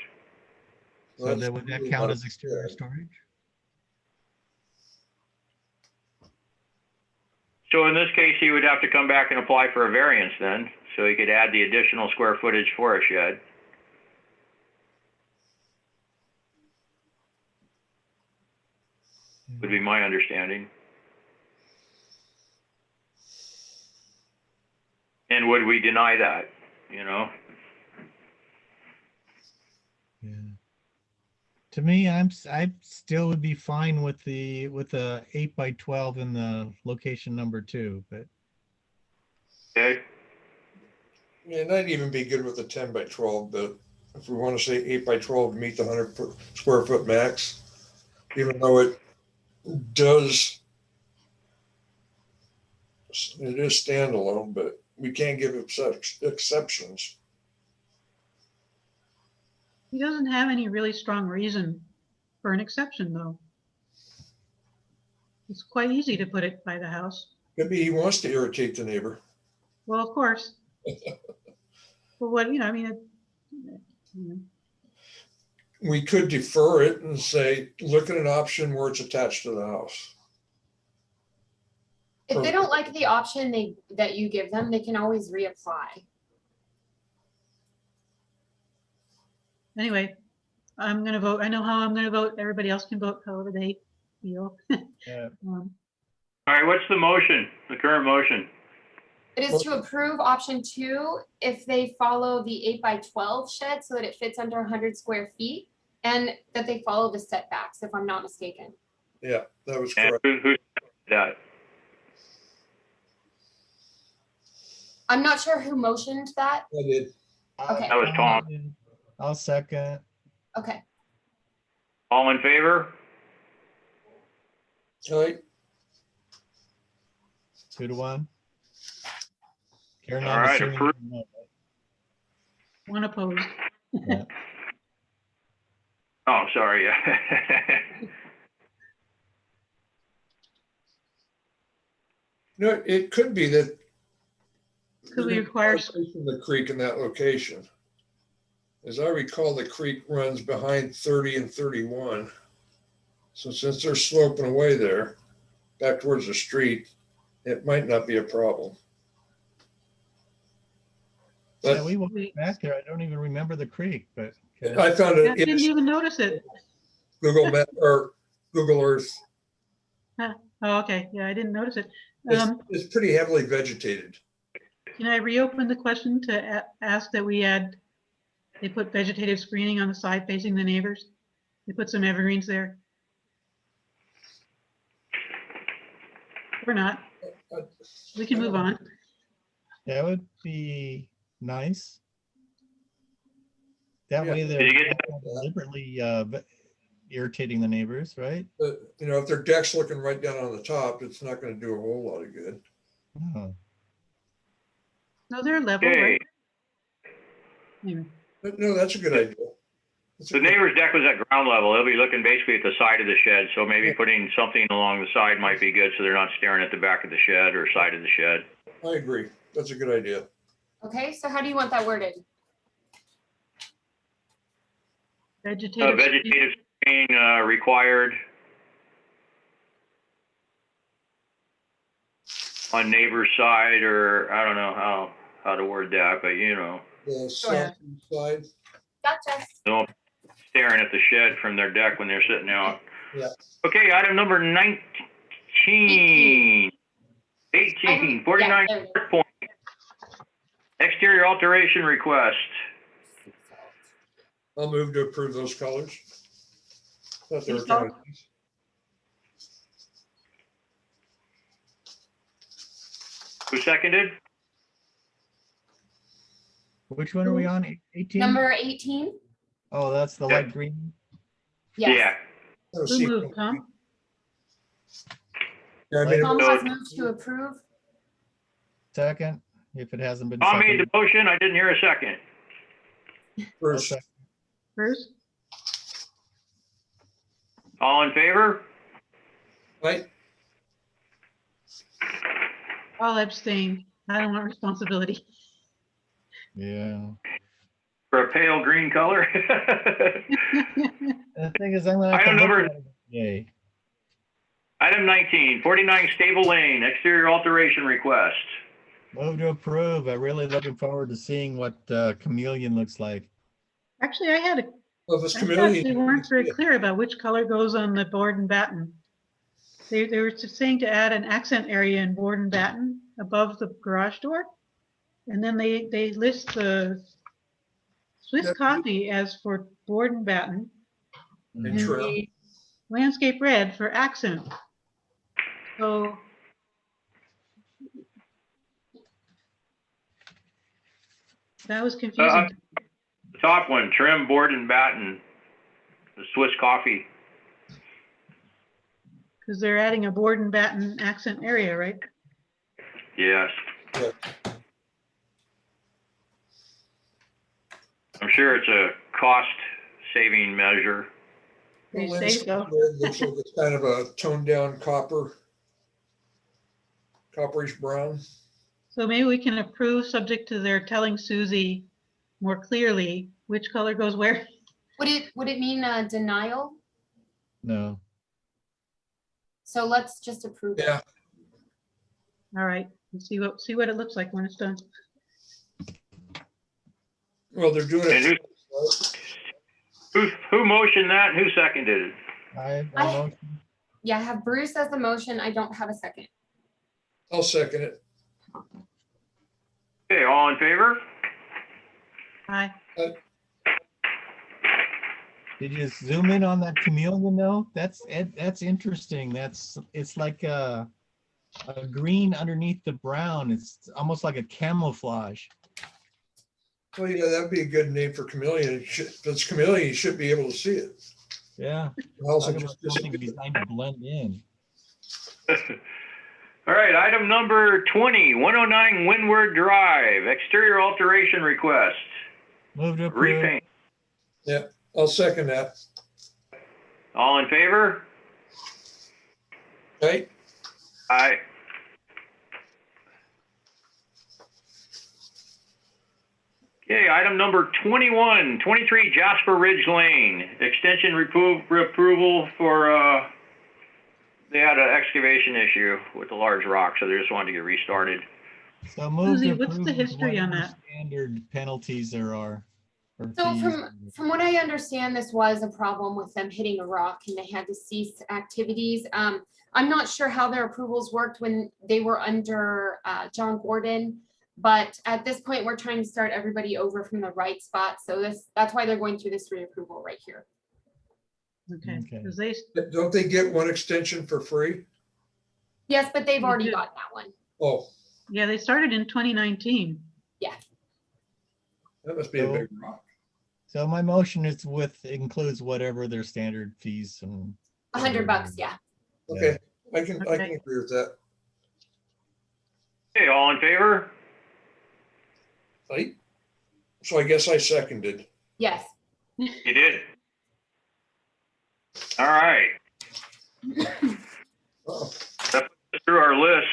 So that would that count as exterior storage? So in this case, he would have to come back and apply for a variance then, so he could add the additional square footage for a shed. Would be my understanding. And would we deny that, you know? Yeah. To me, I still would be fine with the 8x12 in the location number 2, but Okay, Yeah, it might even be good with a 10x12, but if we want to say 8x12 to meet the 100 square foot max, even though it is standalone, but we can't give exceptions. He doesn't have any really strong reason for an exception, though. It's quite easy to put it by the house. Maybe he wants to irritate the neighbor. Well, of course. But what, I mean, We could defer it and say, look at an option where it's attached to the house. If they don't like the option that you give them, they can always reapply. anyway, I'm gonna vote. I know how I'm gonna vote. Everybody else can vote however they feel. yeah. all right, what's the motion, the current motion? It is to approve option 2 if they follow the 8x12 shed so that it fits under 100 square feet and that they follow the setbacks, if I'm not mistaken. Yeah, that was And correct. who did that? I'm not sure who motioned that. I did. Okay. That was Tom. I'll second. Okay. All in favor? All right. 2-1. Karen, All I'm right, assuming approved. you know, One opposed. right? Yeah. Oh, sorry, yeah. No, it could be that. Could we require, From the creek in that location. As I recall, the creek runs behind 30 and 31. So since they're sloping away there, back towards the street, it might not be a problem. Yeah, But we went back there. I don't even remember the creek, but okay. I found I it didn't in even notice it. Google Map or Google Earth. Oh, okay. Yeah, I didn't notice it. It's pretty heavily vegetated. Can I reopen the question to ask that they put vegetative screening on the side facing the neighbors? They put some evergreens there? Or not? We can move on. That would be nice. That Yeah. way Did they're you get not deliberately irritating the neighbors, right? But, if their deck's looking right down on the top, it's not going to do a whole lot of good. Oh. No, they're level, Okay, right? Anyway. But no, that's a good idea. the neighbor's deck was at ground level. They'll be looking basically at the side of the shed, so maybe putting something along the side might be good, so they're not staring at the back of the shed or side of the shed. I agree. That's a good idea. Okay, so how do you want that worded? Vegetative. Vegetative screening required on neighbor's side, or I don't know how to word that, but The Sure. south side. Gotcha. don't staring at the shed from their deck when they're sitting out. Yeah. Okay, item number 19. 18, 49 Yeah, there it is. Park Point. Exterior alteration request. I'll move to approve those colors. Thought they were Please kind of nice. Who seconded? Which one are we on? 18? Number 18. Oh, that's the Yeah. light green. Yes. Yeah. Who moved, Tom? Yeah, I mean, Tom So- has moved to approve. Second, if it hasn't been Tom made seconded. the motion. I didn't hear a second. I'll Bruce, second. Bruce? All in favor? right? I'll abstain. I don't want responsibility. Yeah. For a pale green color? The thing is, I'm gonna have to Item look number- at it. Yay. Item 19, 49 Stable Lane, exterior alteration request. Move to approve. I'm really looking forward to seeing what chameleon looks like. Actually, I had a, Well, if it's I thought chameleon. they weren't very clear about which color goes on the board and batten. They were saying to add an accent area in board and batten above the garage door. And then they list the Swiss Yep. coffee as for board and batten And and trim. the landscape red for accent. So that was confusing. The top one, trim, board and batten, the Swiss coffee. Because they're adding a board and batten accent area, right? Yes. Yeah. I'm sure it's a cost saving measure. They The say so. landscape red looks like it's kind of a toned down copper, copperish brown. So maybe we can approve subject to their telling Susie more clearly which color goes where. Would it mean denial? No. So let's just approve it. Yeah, All right, let's see what it looks like when it's done. well, they're doing And it. who motioned that and who seconded it? I I- motion. Yeah, I have Bruce as the motion. I don't have a second. I'll second it. Okay, all in favor? Hi. Did you zoom in on that chameleon though? That's interesting. It's like a green underneath the brown. It's almost like a camouflage. Well, yeah, that'd be a good name for chameleon. If it's chameleon, you should be able to see it. Yeah. Also, Talk about something designed to blend in. All right, item number 20, 109 Windward Drive, exterior alteration request, Move to approve. repaint. Yeah, I'll second that. All in favor? Okay, Aye. Okay, item number 21, 23 Jasper Ridge Lane, extension approval for, they had an excavation issue with the large rock, so they just wanted to get restarted. So move Susie, to what's the approve with history on whatever that? standard penalties there are. or So fees. from what I understand, this was a problem with them hitting a rock and they had to cease activities. I'm not sure how their approvals worked when they were under John Gordon. But at this point, we're trying to start everybody over from the right spot. So that's why they're going through this reapproval right here. Okay, Okay. because they, don't they get one extension for free? Yes, but they've We already do. gotten that one. Oh, yeah, they started in 2019. that must be a So- big rock. So my motion is includes whatever their standard fees and. $100, yeah. Okay, I can Okay. agree with that. Okay, all in favor? Right? So I guess I seconded. Yes. You did. All right, Oh, that's through our list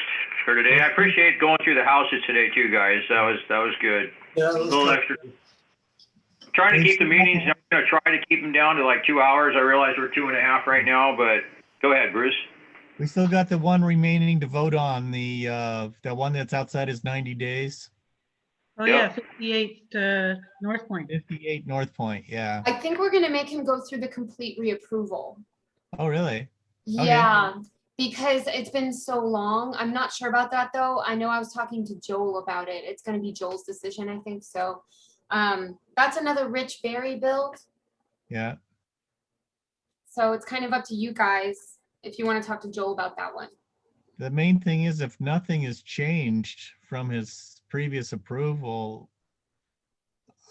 for today. I appreciate going through the houses today too, guys. That was good. yeah, A that was little kind extra. Trying to keep the meetings, I'm gonna try to keep them down to like 2 hours. I realize we're 2.5 right now, but go ahead, Bruce. We still got the one remaining to vote on, the one that's outside is 90 days, Oh, Yeah. yeah, 58 North Point. 58 North Point, yeah. I think we're gonna make him go through the complete reapproval. Oh, really? Okay. Yeah, because it's been so long. I'm not sure about that, though. I know I was talking to Joel about it. It's gonna be Joel's decision, I think, so. That's another Rich Berry build, Yeah. so it's kind of up to you guys if you wanna talk to Joel about that one. The main thing is if nothing has changed from his previous approval,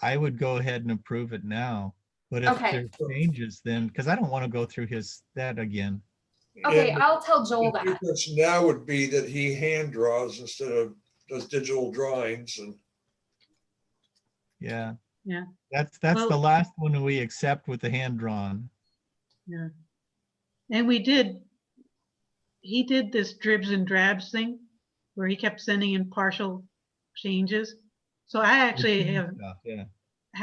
I would go ahead and approve it now But if Okay. there's changes, then, because I don't want to go through that again. Okay, And I'll tell Joel the that. difference now would be that he hand draws instead of does digital drawings, and Yeah. Yeah. That's Well- the last one we accept with the hand drawn. Yeah. And he did this dribs and drabs thing where he kept sending in partial changes. So I actually Yeah.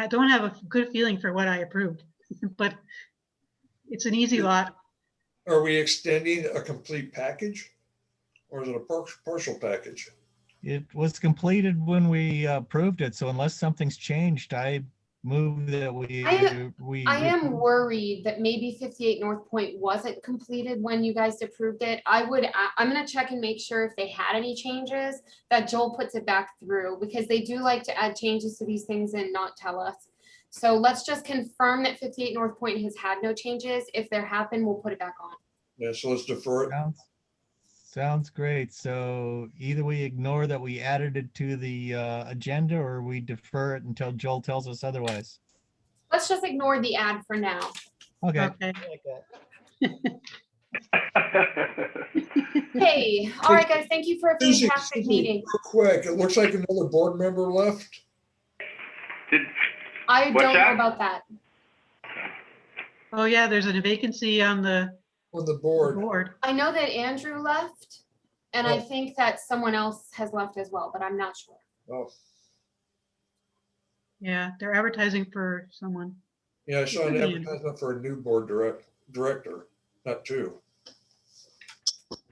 don't have a good feeling for what I approved, but it's an easy lot. are we extending a complete package? Or is it a partial package? It was completed when we approved it. So unless something's changed, I move that we. I am worried that maybe 58 North Point wasn't completed when you guys approved it. I'm gonna check and make sure if they had any changes that Joel puts it back through, because they do like to add changes to these things and not tell us. So let's just confirm that 58 North Point has had no changes. If there have been, we'll put it back on. Yeah, so let's defer it. Sounds great. So either we ignore that we added it to the agenda, or we defer it until Joel tells us otherwise. Let's just ignore the ad for now. Okay. Okay. I like that. Hey, all right, guys, thank you for a Susie, fantastic Susie, meeting. Real quick, it looks like another board member left. I What's don't know that? about that. Oh yeah, there's a vacancy on the On the board. board. I know that Andrew left, and I Oh. think that someone else has left as well, but I'm not sure. Oh, Yeah, they're advertising for someone. yeah, I saw an Good man. advertisement for a new board director, not two.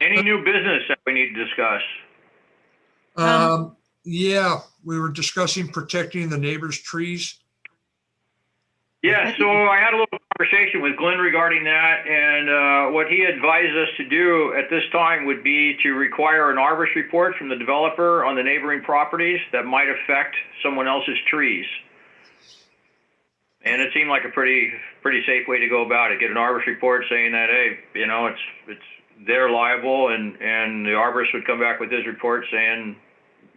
Any new business that we need to discuss? Yeah, we were discussing protecting the neighbors' trees. Yeah, so I had a little conversation with Glenn regarding that, and what he advised us to do at this time would be to require an arborist report from the developer on the neighboring properties that might affect someone else's trees. And it seemed like a pretty safe way to go about it. Get an arborist report saying that, hey, you know, it's they're liable, and the arborist would come back with his report saying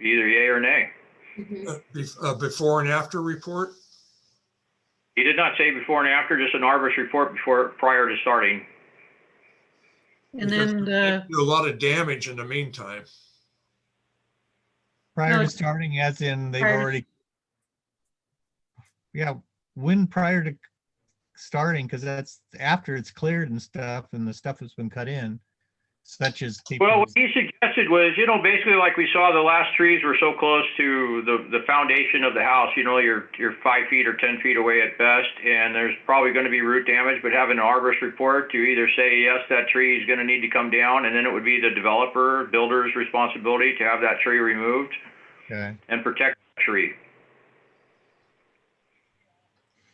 either yay or nay. Mhm. Before and after report? He did not say before and after, just an arborist report prior to starting. And then the, Do a lot of damage in the meantime. Prior No, to starting, as in they've prior to- already. Yeah, when prior to starting, because that's after it's cleared and stuff, and the stuff has been cut in, such as people. Well, what he suggested was, you know, basically like we saw, the last trees were so close to the foundation of the house, you know, you're 5 feet or 10 feet away at best, and there's probably going to be root damage, but having an arborist report to either say, yes, that tree is going to need to come down, and then it would be the developer, builder's responsibility to have that tree removed Okay. and protect the tree.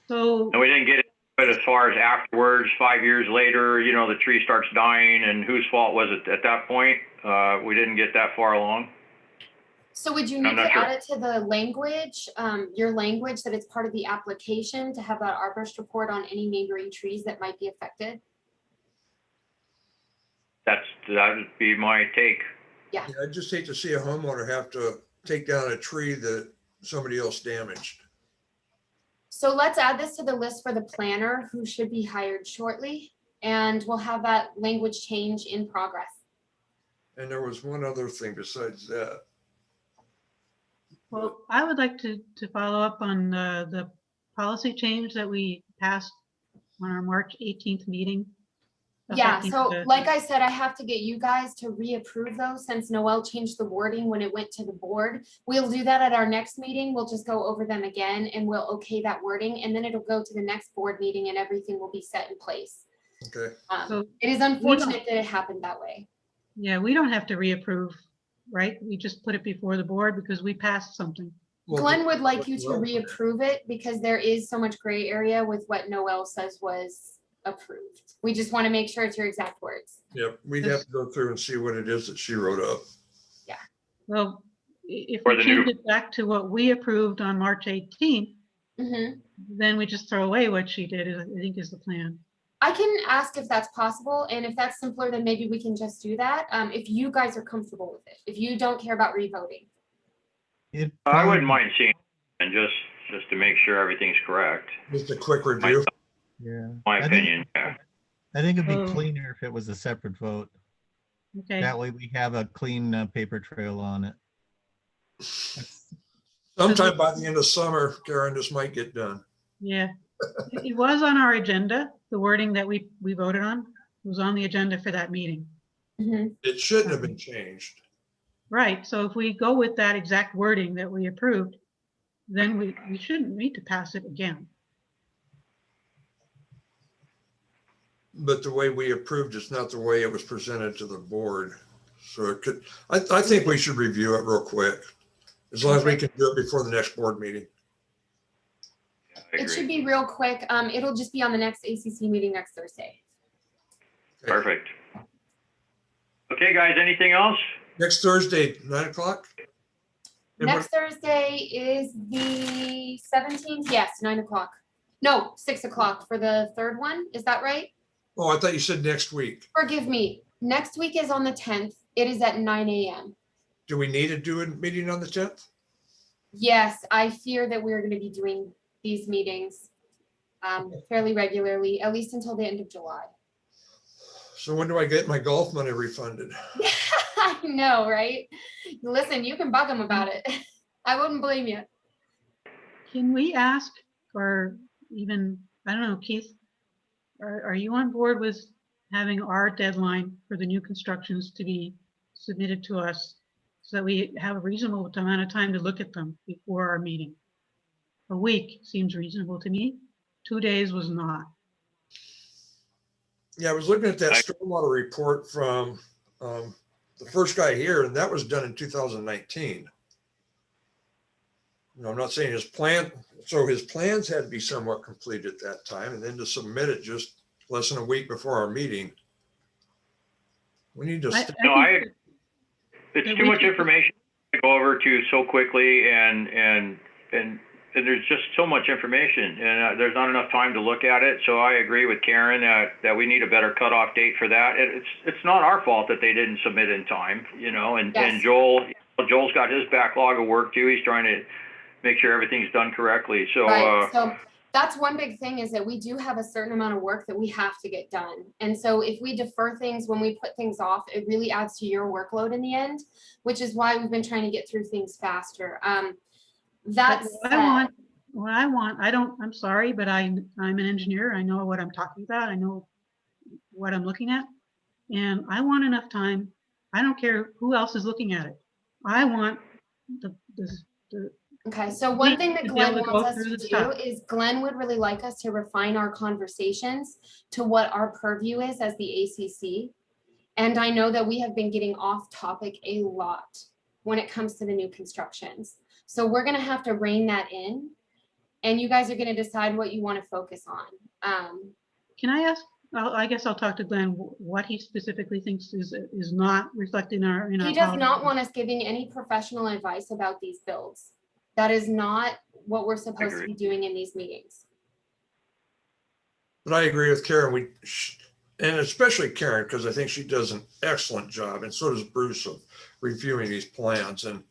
so And we didn't get it, but as far as afterwards, 5 years later, you know, the tree starts dying, and whose fault was it at that point? We didn't get that far along. So would you I'm need not to sure. add it to the language, your language, that it's part of the application to have that arborist report on any neighboring trees that might be affected? That would be my take. Yeah, I'd just hate to see a homeowner have to take down a tree that somebody else damaged. So let's add this to the list for the planner, who should be hired shortly, and we'll have that language change in progress. And there was one other thing besides that. well, I would like to follow up on the policy change that we passed on our March 18th meeting. Yeah, affecting so the- like I said, I have to get you guys to reapprove those since Noel changed the wording when it went to the board. We'll do that at our next meeting. We'll just go over them again and we'll okay that wording, and then it'll go to the next board meeting and everything will be set in place. Okay. So It is unfortunate that it happened that way. yeah, we don't have to reapprove, right? We just put it before the board because we passed something. Well, Glenn would like you to well, reapprove it because there is so much gray area with what Noel says was approved. We just want to make sure it's your exact words. Yep, we'd have to go through and see what it is that she wrote up. Well, if Or we the change new- it back to what we approved on March 18th, Mhm. then we just throw away what she did, I think is the plan. I can ask if that's possible, and if that's simpler, then maybe we can just do that. If you guys are comfortable with it, if you don't care about revoting. I wouldn't mind seeing, and just to make sure everything's correct. Just a quick review. Yeah. My I think, opinion. Yeah. I think it'd be Oh. cleaner if it was a separate vote. Okay, That way we have a clean paper trail on it. That's- Sometime by the end of summer, Karen, this might get done. yeah. It was on our agenda, the wording that we voted on. It was on the agenda for that meeting. Mhm. It shouldn't have been changed. Right, so if we go with that exact wording that we approved, then we shouldn't need to pass it again. But the way we approved it's not the way it was presented to the board. So it could, I think we should review it real quick. As long as we can do it before the next board meeting. I It should agree. be real quick. It'll just be on the next ACC meeting next Thursday. Perfect. Okay, guys, anything else? Next Thursday, 9 o'clock? Next Thursday is the 17th. Yes, 9 o'clock. No, 6 o'clock for the third one. Is that right? Oh, I thought you said next week. Forgive me. Next week is on the 10th. It is at 9 a.m. Do we need to do a meeting on the 10th? Yes, I fear that we're going to be doing these meetings fairly regularly, at least until the end of July. So when do I get my golf money refunded? I know, right? Listen, you can bug them about it. I wouldn't blame you. Can we ask, or even, I don't know, Keith, are you on board with having our deadline for the new constructions to be submitted to us so that we have a reasonable amount of time to look at them before our meeting? A week seems reasonable to me. 2 days was not. Yeah, I was looking at that stormwater report from the first guy here, and that was done in 2019. I'm not saying his plan, so his plans had to be somewhat complete at that time, and then to submit it just less than a week before our meeting. We need to. No, think it's that too we much should- information to go over to so quickly, and there's just so much information, and there's not enough time to look at it. So I agree with Karen that we need a better cutoff date for that. It's not our fault that they didn't submit in time, you know. And Yes. Joel's got his backlog of work too. He's trying to make sure everything's done correctly. So Right. So that's one big thing, is that we do have a certain amount of work that we have to get done. And so if we defer things, when we put things off, it really adds to your workload in the end, which is why we've been trying to get through things faster. That's What I want, I'm sorry, but I'm an engineer. I know what I'm talking about. I know what I'm looking at. And I want enough time. I don't care who else is looking at it. I want the okay. So one thing that to be able Glenn to wants go us through to the do stuff. is Glenn would really like us to refine our conversations to what our purview is as the ACC. And I know that we have been getting off topic a lot when it comes to the new constructions. So we're going to have to rein that in, and you guys are going to decide what you want to focus on. Can I ask, I guess I'll talk to Glenn, what he specifically thinks is not reflected in our He does not want us giving any professional advice about these builds. That is not what we're supposed to be doing in these meetings. But I agree with Karen. And especially Karen, because I think she does an excellent job, and so does Bruce, of reviewing these plans. And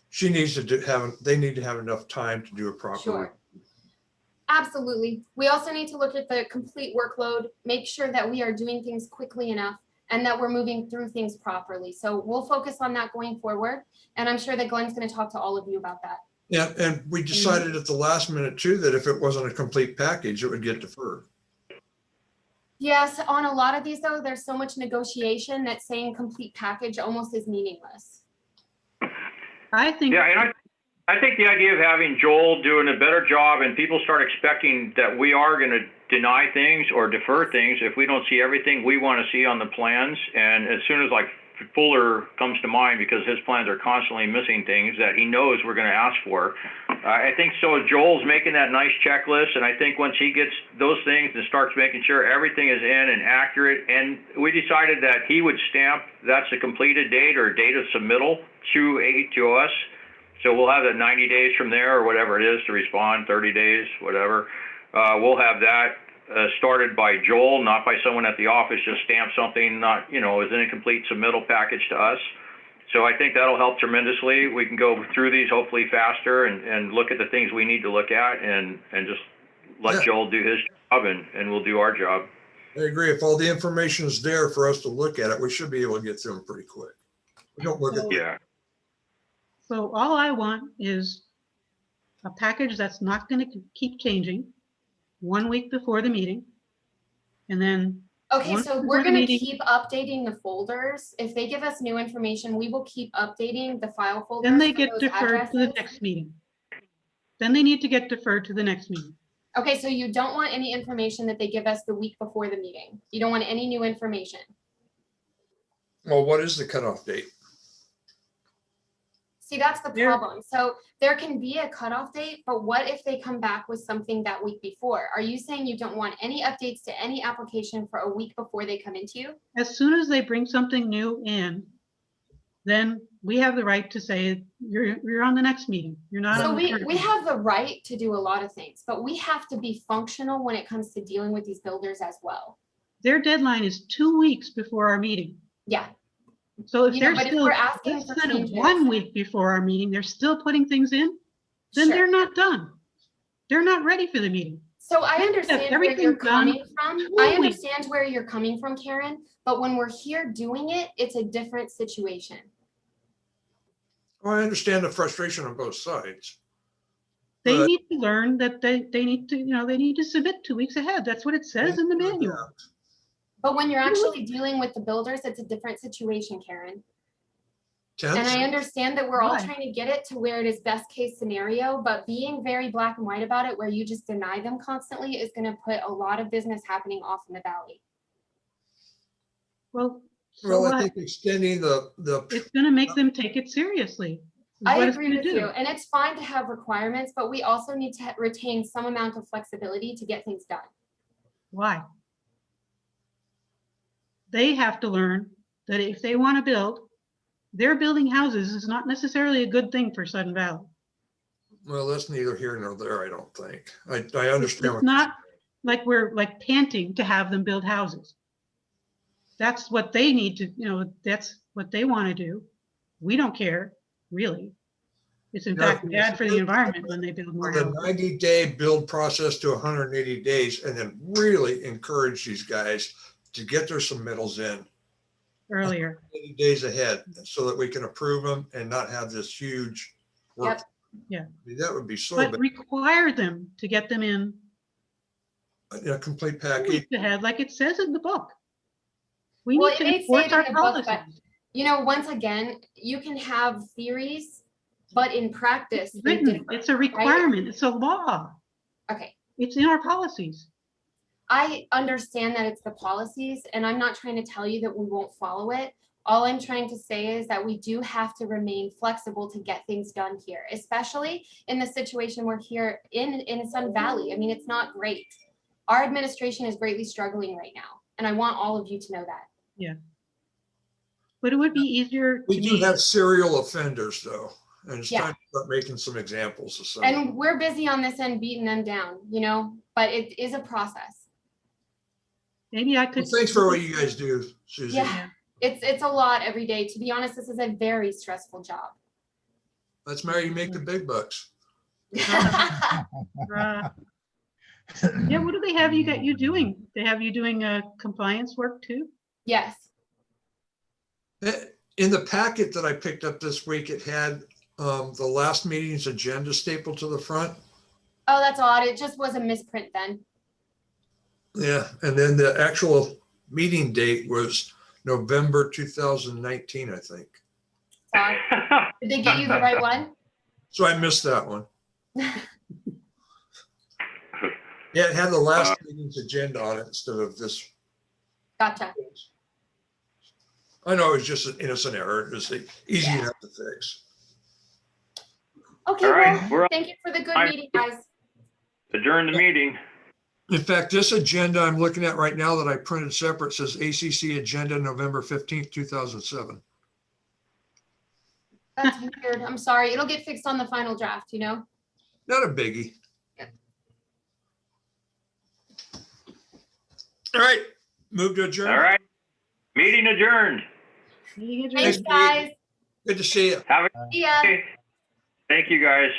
she needs to they need to have enough time to do it properly. Sure. Absolutely. We also need to look at the complete workload, make sure that we are doing things quickly enough and that we're moving through things properly. So we'll focus on that going forward. And I'm sure that Glenn's going to talk to all of you about that. Yeah, and we decided at the last minute too, that if it wasn't a complete package, it would get deferred. Yes, on a lot of these though, there's so much negotiation that saying complete package almost is meaningless. I think. Yeah, and I think the idea of having Joel doing a better job and people start expecting that we are going to deny things or defer things if we don't see everything we want to see on the plans. And as soon as like Fuller comes to mind, because his plans are constantly missing things that he knows we're going to ask for. I think so. Joel's making that nice checklist, and I think once he gets those things and starts making sure everything is in and accurate, and we decided that he would stamp that's a completed date or date of submittal to us. So we'll have that 90 days from there or whatever it is to respond, 30 days, whatever. We'll have that started by Joel, not by someone at the office, just stamp something, not, as an incomplete submittal package to us. So I think that'll help tremendously. We can go through these hopefully faster and look at the things we need to look at and just let Yeah. Joel do his job and we'll do our job. I agree. If all the information is there for us to look at it, we should be able to get through them pretty quick. We don't look at the Yeah. So all I want is a package that's not going to keep changing 1 week before the meeting. And then, Okay, Once so before we're the gonna meeting- keep updating the folders. If they give us new information, we will keep updating the file folders. then they for get those deferred to the addresses. next meeting. Then they need to get deferred to the next meeting. Okay, so you don't want any information that they give us the week before the meeting. You don't want any new information. Well, what is the cutoff date? See, that's the There- problem. So there can be a cutoff date, but what if they come back with something that week before? Are you saying you don't want any updates to any application for a week before they come into you? As soon as they bring something new in, then we have the right to say, you're on the next meeting. You're not So on the we current we meeting." have the right to do a lot of things, but we have to be functional when it comes to dealing with these builders as well. Their deadline is 2 weeks before our meeting. Yeah, So if You know, they're but if still, we're asking for instead of changes- 1 week before our meeting, they're still putting things in, then sure. they're not done. They're not ready for the meeting. So I Let's get understand where everything you're done coming from. 2 I weeks. understand where you're coming from, Karen, but when we're here doing it, it's a different situation. Well, I understand the frustration on both sides. They But- need to learn that they need to, they need to submit 2 weeks ahead. That's what it says in the manual. But when you're actually dealing with the builders, it's a different situation, Karen. And I Tense. understand that we're all Why? trying to get it to where it is best case scenario, but being very black and white about it, where you just deny them constantly, is gonna put a lot of business happening off in the valley. Well, so Well, I what? think extending the, It's gonna make them take it seriously. is I what it's agree gonna with do. you, and it's fine to have requirements, but we also need to retain some amount of flexibility to get things done. Why? They have to learn that if they want to build, their building houses is not necessarily a good thing for Sudden Valley. well, that's neither here nor there, I don't think. I It's understand. what- not like we're like panting to have them build houses. That's what they need to, that's what they want to do. We don't care, really. It's in Yeah, fact bad for the environment when they build more From the houses. 90-day build process to 180 days, and then really encourage these guys to get their submittals in Earlier. 80 days ahead, so that we can approve them and not have this huge work. Yep. Yeah. I mean, that would be so But bad, require them to get them in a complete 2 package. weeks ahead, like it says in the book. We Well, need it to may say enforce it our in the book, but policies. you know, once again, you can have theories, but in practice, It's they written, differ. it's a requirement, it's a law, Okay, it's in our policies. I understand that it's the policies, and I'm not trying to tell you that we won't follow it. All I'm trying to say is that we do have to remain flexible to get things done here, especially in the situation we're here in Sun Valley. I mean, it's not great. Our administration is greatly struggling right now, and I want all of you to know that. But it would be easier We to do me. have serial offenders, though, and it's Yeah. time to start making some examples of some. And we're busy on this end beating them down, but it is a process. Maybe I Well, could. thanks for what you guys do, Susie. Yeah, it's a lot every day. To be honest, this is a very stressful job. That's where you make the big bucks. Uh, Yeah, what do they have you doing? They have you doing compliance work too? Yes, In the packet that I picked up this week, it had the last meeting's agenda stapled to the front. oh, that's odd. It just was a misprint then. Yeah, and then the actual meeting date was November 2019, I think. Sorry. Did they get you the right one? So I missed that one. Yeah, it had the last meeting's agenda on it instead of this. Gotcha. I know it was just an innocent error. It was easy enough to fix. Okay, All right, well, thank you for the good meeting, guys. Adjourn the meeting. In fact, this agenda I'm looking at right now that I printed separate says ACC agenda November 15th, 2007. That's weird. I'm sorry. It'll get fixed on the final draft, Not a biggie. All right, move to adjourn. All right. Meeting adjourned. Meeting Thanks, adjourned. guys. Good to see you. Have a See ya. Thank you, guys.